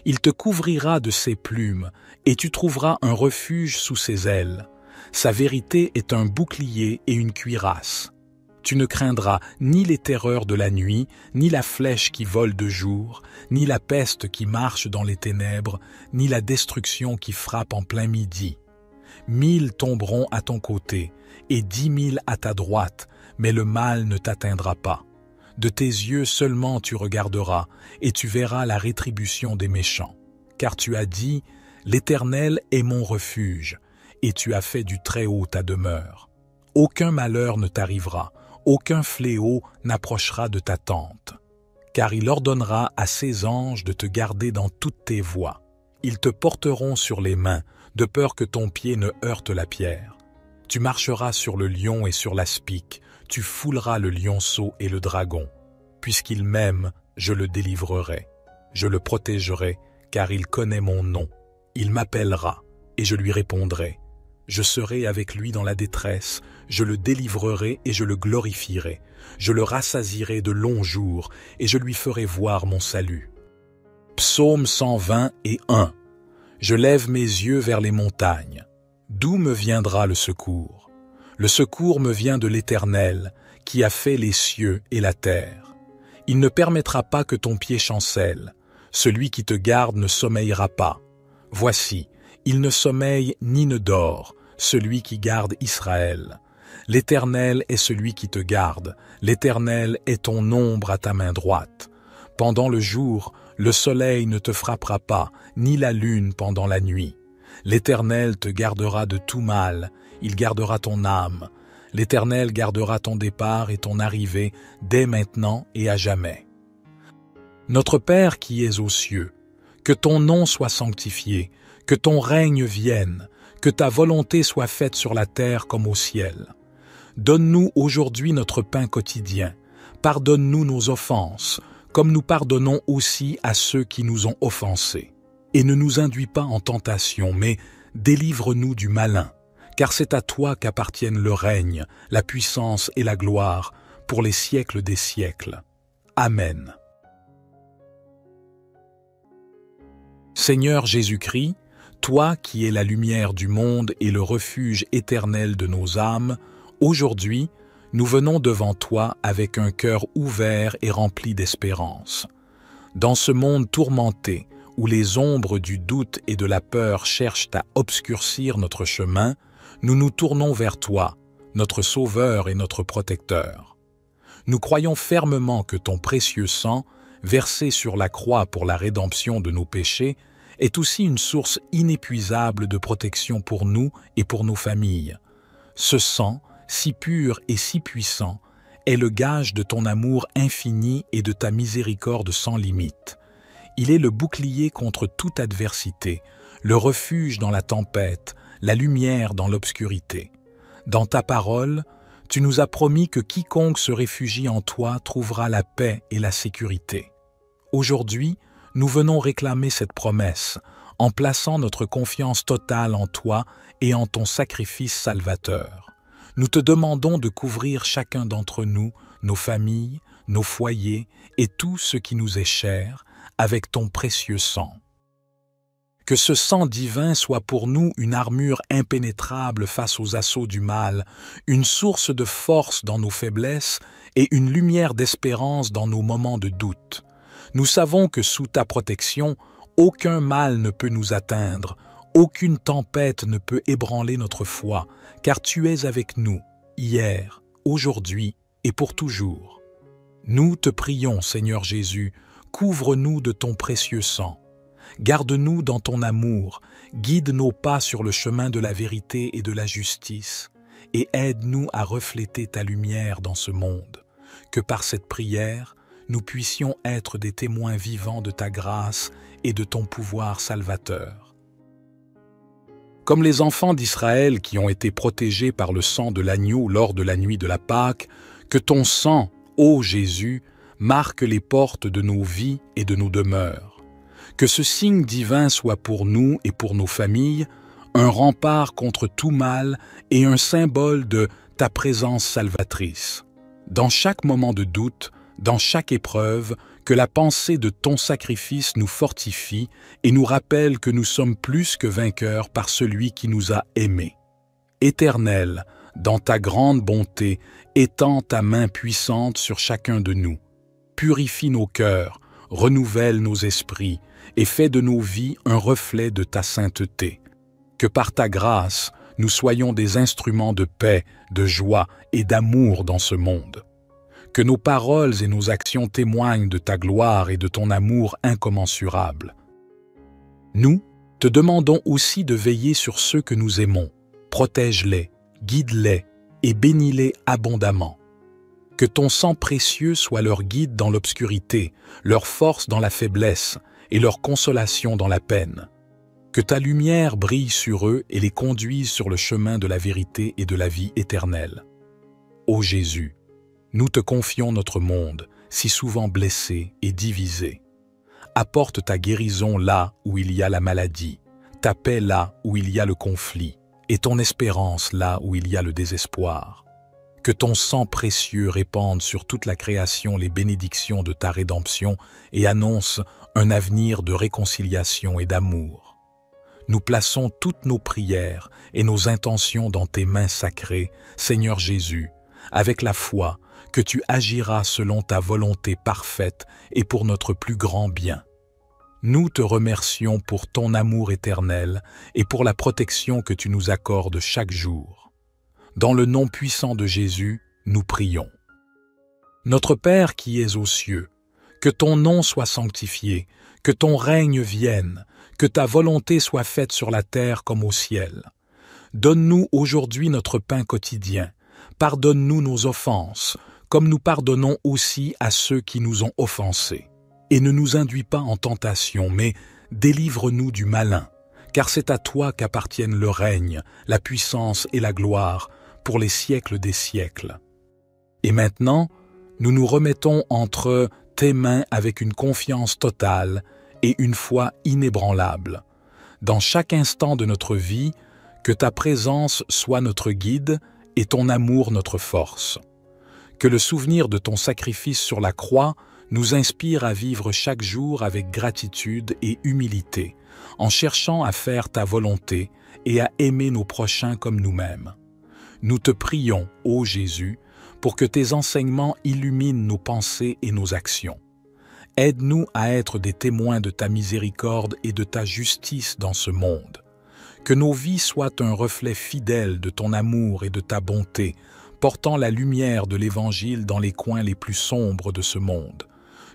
A: Il te couvrira de ses plumes, et tu trouveras un refuge sous ses ailes. Sa vérité est un bouclier et une cuirasse. Tu ne craindras ni les terreurs de la nuit, ni la flèche qui vole de jour, ni la peste qui marche dans les ténèbres, ni la destruction qui frappe en plein midi. 1000 tomberont à ton côté, et 10 000 à ta droite, mais le mal ne t'atteindra pas. De tes yeux seulement tu regarderas, et tu verras la rétribution des méchants. Car tu as dit, l'Éternel est mon refuge, et tu as fait du Très-Haut ta demeure. Aucun malheur ne t'arrivera, aucun fléau n'approchera de ta tente. Car il ordonnera à ses anges de te garder dans toutes tes voies. Ils te porteront sur les mains, de peur que ton pied ne heurte la pierre. Tu marcheras sur le lion et sur l'aspic, tu fouleras le lionceau et le dragon. Puisqu'il m'aime, je le délivrerai. Je le protégerai, car il connaît mon nom. Il m'appellera, et je lui répondrai. Je serai avec lui dans la détresse, je le délivrerai et je le glorifierai. Je le rassasierai de longs jours, et je lui ferai voir mon salut. Psaume 121. Je lève mes yeux vers les montagnes. D'où me viendra le secours? Le secours me vient de l'Éternel, qui a fait les cieux et la terre. Il ne permettra pas que ton pied chancelle. Celui qui te garde ne sommeillera pas. Voici, il ne sommeille ni ne dort, celui qui garde Israël. L'Éternel est celui qui te garde, l'Éternel est ton ombre à ta main droite. Pendant le jour, le soleil ne te frappera pas, ni la lune pendant la nuit. L'Éternel te gardera de tout mal, il gardera ton âme. L'Éternel gardera ton départ et ton arrivée dès maintenant et à jamais. Notre Père qui es aux cieux, que ton nom soit sanctifié, que ton règne vienne, que ta volonté soit faite sur la terre comme au ciel. Donne-nous aujourd'hui notre pain quotidien. Pardonne-nous nos offenses, comme nous pardonnons aussi à ceux qui nous ont offensés. Et ne nous induis pas en tentation, mais délivre-nous du malin, car c'est à toi qu'appartiennent le règne, la puissance et la gloire, pour les siècles des siècles. Amen. Seigneur Jésus-Christ, toi qui es la lumière du monde et le refuge éternel de nos âmes, aujourd'hui, nous venons devant toi avec un cœur ouvert et rempli d'espérance. Dans ce monde tourmenté, où les ombres du doute et de la peur cherchent à obscurcir notre chemin, nous nous tournons vers toi, notre Sauveur et notre Protecteur. Nous croyons fermement que ton précieux sang, versé sur la croix pour la rédemption de nos péchés, est aussi une source inépuisable de protection pour nous et pour nos familles. Ce sang, si pur et si puissant, est le gage de ton amour infini et de ta miséricorde sans limite. Il est le bouclier contre toute adversité, le refuge dans la tempête, la lumière dans l'obscurité. Dans ta parole, tu nous as promis que quiconque se réfugie en toi trouvera la paix et la sécurité. Aujourd'hui, nous venons réclamer cette promesse en plaçant notre confiance totale en toi et en ton sacrifice salvateur. Nous te demandons de couvrir chacun d'entre nous, nos familles, nos foyers et tout ce qui nous est cher, avec ton précieux sang. Que ce sang divin soit pour nous une armure impénétrable face aux assauts du mal, une source de force dans nos faiblesses et une lumière d'espérance dans nos moments de doute. Nous savons que sous ta protection, aucun mal ne peut nous atteindre, aucune tempête ne peut ébranler notre foi, car tu es avec nous, hier, aujourd'hui et pour toujours. Nous te prions, Seigneur Jésus, couvre-nous de ton précieux sang. Garde-nous dans ton amour, guide nos pas sur le chemin de la vérité et de la justice, et aide-nous à refléter ta lumière dans ce monde. Que par cette prière, nous puissions être des témoins vivants de ta grâce et de ton pouvoir salvateur. Comme les enfants d'Israël qui ont été protégés par le sang de l'agneau lors de la nuit de la Pâque, que ton sang, ô Jésus, marque les portes de nos vies et de nos demeures. Que ce signe divin soit pour nous et pour nos familles un rempart contre tout mal et un symbole de ta présence salvatrice. Dans chaque moment de doute, dans chaque épreuve, que la pensée de ton sacrifice nous fortifie et nous rappelle que nous sommes plus que vainqueurs par celui qui nous a aimés. Éternel, dans ta grande bonté, étends ta main puissante sur chacun de nous. Purifie nos cœurs, renouvelle nos esprits et fais de nos vies un reflet de ta sainteté. Que par ta grâce, nous soyons des instruments de paix, de joie et d'amour dans ce monde. Que nos paroles et nos actions témoignent de ta gloire et de ton amour incommensurable. Nous te demandons aussi de veiller sur ceux que nous aimons, Protège-les, guide-les et bénis-les abondamment. Que ton sang précieux soit leur guide dans l'obscurité, leur force dans la faiblesse et leur consolation dans la peine. Que ta lumière brille sur eux et les conduise sur le chemin de la vérité et de la vie éternelle. Ô Jésus, nous te confions notre monde, si souvent blessé et divisé. Apporte ta guérison là où il y a la maladie, ta paix là où il y a le conflit, et ton espérance là où il y a le désespoir. Que ton sang précieux répande sur toute la création les bénédictions de ta rédemption et annonce un avenir de réconciliation et d'amour. Nous plaçons toutes nos prières et nos intentions dans tes mains sacrées, Seigneur Jésus, avec la foi que tu agiras selon ta volonté parfaite et pour notre plus grand bien. Nous te remercions pour ton amour éternel et pour la protection que tu nous accordes chaque jour. Dans le nom puissant de Jésus, nous prions. Notre Père qui es aux cieux, que ton nom soit sanctifié, que ton règne vienne, que ta volonté soit faite sur la terre comme au ciel. Donne-nous aujourd'hui notre pain quotidien. Pardonne-nous nos offenses, comme nous pardonnons aussi à ceux qui nous ont offensés. Et ne nous induis pas en tentation, mais délivre-nous du malin, car c'est à toi qu'appartiennent le règne, la puissance et la gloire, pour les siècles des siècles. Et maintenant, nous nous remettons entre tes mains avec une confiance totale et une foi inébranlable. Dans chaque instant de notre vie, que ta présence soit notre guide et ton amour notre force. Que le souvenir de ton sacrifice sur la croix nous inspire à vivre chaque jour avec gratitude et humilité, en cherchant à faire ta volonté et à aimer nos prochains comme nous-mêmes. Nous te prions, ô Jésus, pour que tes enseignements illuminent nos pensées et nos actions. Aide-nous à être des témoins de ta miséricorde et de ta justice dans ce monde. Que nos vies soient un reflet fidèle de ton amour et de ta bonté, portant la lumière de l'Évangile dans les coins les plus sombres de ce monde.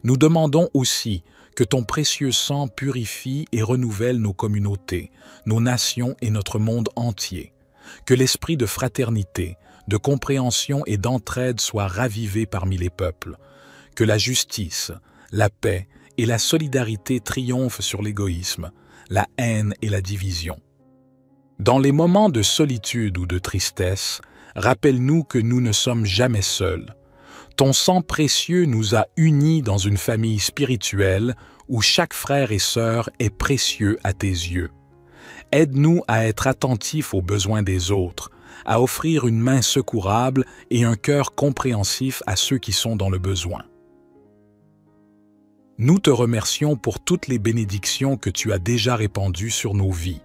A: Nous demandons aussi que ton précieux sang purifie et renouvelle nos communautés, nos nations et notre monde entier. Que l'esprit de fraternité, de compréhension et d'entraide soit ravivé parmi les peuples. Que la justice, la paix et la solidarité triomphent sur l'égoïsme, la haine et la division. Dans les moments de solitude ou de tristesse, rappelle-nous que nous ne sommes jamais seuls. Ton sang précieux nous a unis dans une famille spirituelle où chaque frère et sœur est précieux à tes yeux. Aide-nous à être attentifs aux besoins des autres, à offrir une main secourable et un cœur compréhensif à ceux qui sont dans le besoin. Nous te remercions pour toutes les bénédictions que tu as déjà répandues sur nos vies,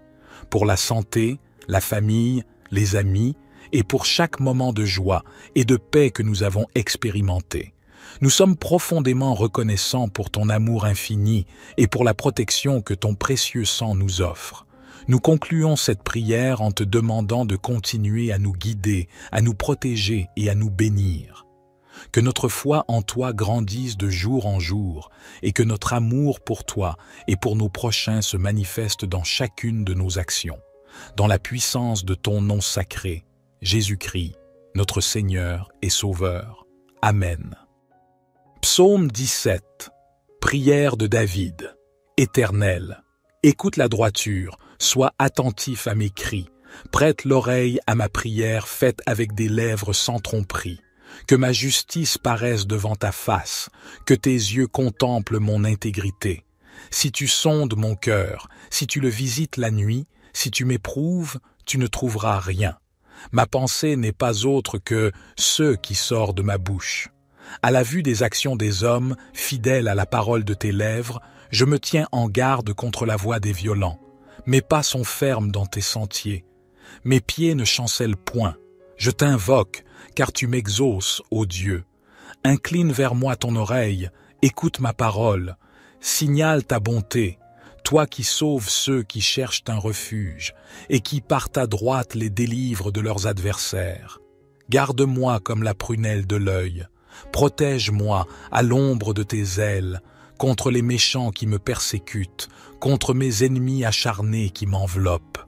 A: pour la santé, la famille, les amis, et pour chaque moment de joie et de paix que nous avons expérimenté. Nous sommes profondément reconnaissants pour ton amour infini et pour la protection que ton précieux sang nous offre. Nous concluons cette prière en te demandant de continuer à nous guider, à nous protéger et à nous bénir. Que notre foi en toi grandisse de jour en jour et que notre amour pour toi et pour nos prochains se manifeste dans chacune de nos actions. Dans la puissance de ton nom sacré, Jésus-Christ, notre Seigneur et Sauveur. Amen. Psaume 17. Prière de David. Éternel, écoute la droiture, sois attentif à mes cris, prête l'oreille à ma prière faite avec des lèvres sans tromperie. Que ma justice paraisse devant ta face, que tes yeux contemplent mon intégrité. Si tu sondes mon cœur, si tu le visites la nuit, si tu m'éprouves, tu ne trouveras rien. Ma pensée n'est pas autre que ce qui sort de ma bouche. À la vue des actions des hommes, fidèles à la parole de tes lèvres, je me tiens en garde contre la voie des violents. Mes pas sont fermes dans tes sentiers. Mes pieds ne chancellent point. Je t'invoque, car tu m'exauces, ô Dieu. Incline vers moi ton oreille, écoute ma parole. Signale ta bonté, toi qui sauves ceux qui cherchent un refuge et qui par ta droite les délivres de leurs adversaires. Garde-moi comme la prunelle de l'œil. Protège-moi à l'ombre de tes ailes, contre les méchants qui me persécutent, contre mes ennemis acharnés qui m'enveloppent.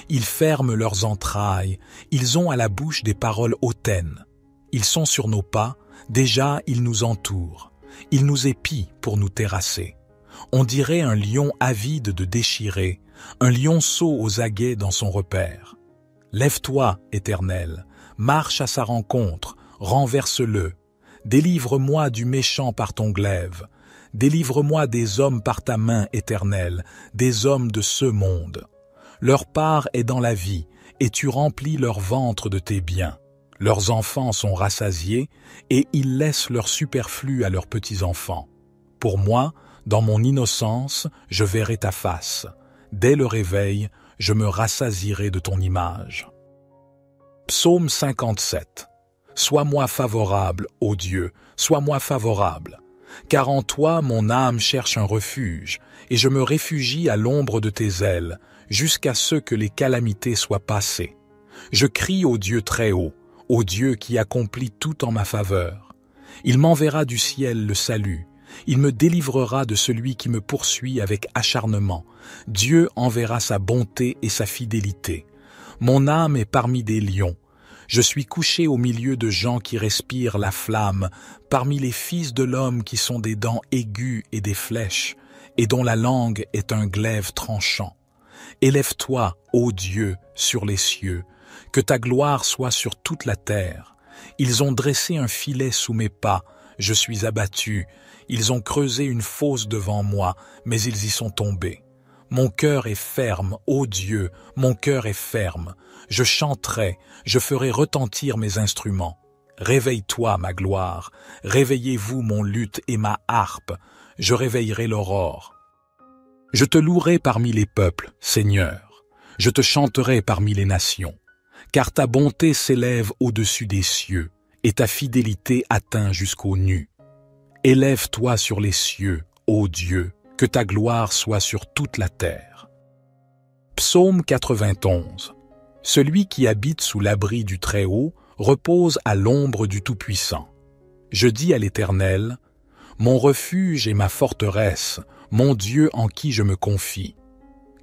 A: Ils ferment leurs entrailles, ils ont à la bouche des paroles hautaines. Ils sont sur nos pas, déjà ils nous entourent. Ils nous épient pour nous terrasser. On dirait un lion avide de déchirer, un lionceau aux aguets dans son repère. Lève-toi, Éternel, marche à sa rencontre, renverse-le. Délivre-moi du méchant par ton glaive. Délivre-moi des hommes par ta main, Éternelle, des hommes de ce monde. Leur part est dans la vie, et tu remplis leur ventre de tes biens. Leurs enfants sont rassasiés, et ils laissent leur superflu à leurs petits-enfants. Pour moi, dans mon innocence, je verrai ta face. Dès le réveil, je me rassasierai de ton image. Psaume 57. Sois-moi favorable, ô Dieu, sois-moi favorable. Car en toi mon âme cherche un refuge, et je me réfugie à l'ombre de tes ailes, jusqu'à ce que les calamités soient passées. Je crie au Dieu très haut, au Dieu qui accomplit tout en ma faveur. Il m'enverra du ciel le salut, il me délivrera de celui qui me poursuit avec acharnement. Dieu enverra sa bonté et sa fidélité. Mon âme est parmi des lions. Je suis couché au milieu de gens qui respirent la flamme, parmi les fils de l'homme qui sont des dents aiguës et des flèches, et dont la langue est un glaive tranchant. Élève-toi, ô Dieu, sur les cieux, que ta gloire soit sur toute la terre. Ils ont dressé un filet sous mes pas, je suis abattu. Ils ont creusé une fosse devant moi, mais ils y sont tombés. Mon cœur est ferme, ô Dieu, mon cœur est ferme. Je chanterai, je ferai retentir mes instruments. Réveille-toi, ma gloire, réveillez-vous mon luth et ma harpe, je réveillerai l'aurore. Je te louerai parmi les peuples, Seigneur, je te chanterai parmi les nations, car ta bonté s'élève au-dessus des cieux, et ta fidélité atteint jusqu'aux nues. Élève-toi sur les cieux, ô Dieu, que ta gloire soit sur toute la terre. Psaume 91. Celui qui habite sous l'abri du Très-Haut repose à l'ombre du Tout-Puissant. Je dis à l'Éternel, mon refuge et ma forteresse, mon Dieu en qui je me confie.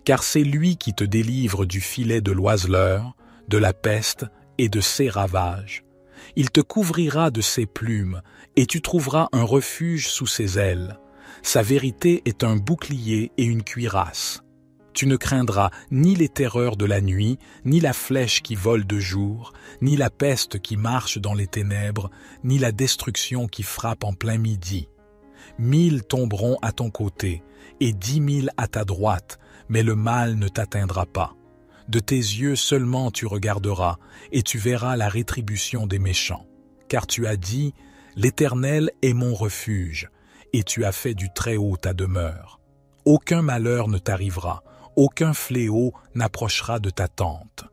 A: Car c'est lui qui te délivre du filet de l'oiseleur, de la peste et de ses ravages. Il te couvrira de ses plumes, et tu trouveras un refuge sous ses ailes. Sa vérité est un bouclier et une cuirasse. Tu ne craindras ni les terreurs de la nuit, ni la flèche qui vole de jour, ni la peste qui marche dans les ténèbres, ni la destruction qui frappe en plein midi. 1000 tomberont à ton côté, et 10 000 à ta droite, mais le mal ne t'atteindra pas. De tes yeux seulement tu regarderas, et tu verras la rétribution des méchants. Car tu as dit, l'Éternel est mon refuge, et tu as fait du Très-Haut ta demeure. Aucun malheur ne t'arrivera, aucun fléau n'approchera de ta tente.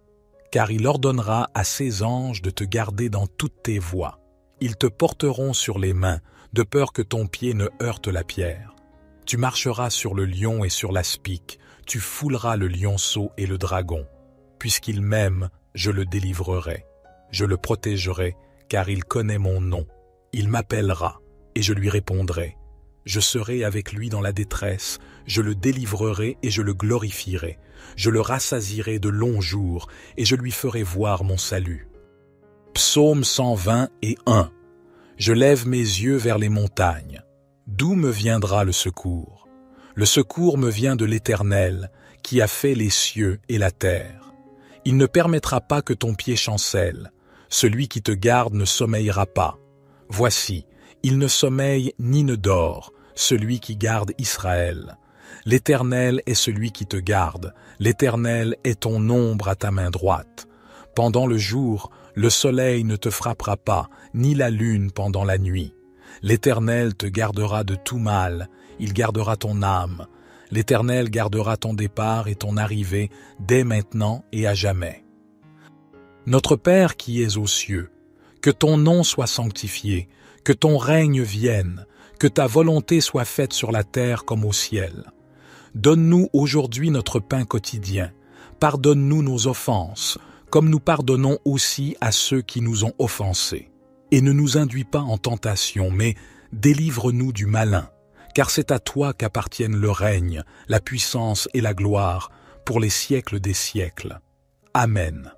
A: Car il ordonnera à ses anges de te garder dans toutes tes voies. Ils te porteront sur les mains, de peur que ton pied ne heurte la pierre. Tu marcheras sur le lion et sur l'aspic, tu fouleras le lionceau et le dragon. Puisqu'il m'aime, je le délivrerai. Je le protégerai, car il connaît mon nom. Il m'appellera, et je lui répondrai. Je serai avec lui dans la détresse, je le délivrerai et je le glorifierai. Je le rassasierai de longs jours, et je lui ferai voir mon salut. Psaume 120:1. Je lève mes yeux vers les montagnes. D'où me viendra le secours? Le secours me vient de l'Éternel, qui a fait les cieux et la terre. Il ne permettra pas que ton pied chancelle. Celui qui te garde ne sommeillera pas. Voici, il ne sommeille ni ne dort, celui qui garde Israël. L'Éternel est celui qui te garde, l'Éternel est ton ombre à ta main droite. Pendant le jour, le soleil ne te frappera pas, ni la lune pendant la nuit. L'Éternel te gardera de tout mal, il gardera ton âme. L'Éternel gardera ton départ et ton arrivée dès maintenant et à jamais. Notre Père qui es aux cieux, que ton nom soit sanctifié, que ton règne vienne, que ta volonté soit faite sur la terre comme au ciel. Donne-nous aujourd'hui notre pain quotidien. Pardonne-nous nos offenses, comme nous pardonnons aussi à ceux qui nous ont offensés. Et ne nous induis pas en tentation, mais délivre-nous du malin. Car c'est à toi qu'appartiennent le règne, la puissance et la gloire, pour les siècles des siècles. Amen.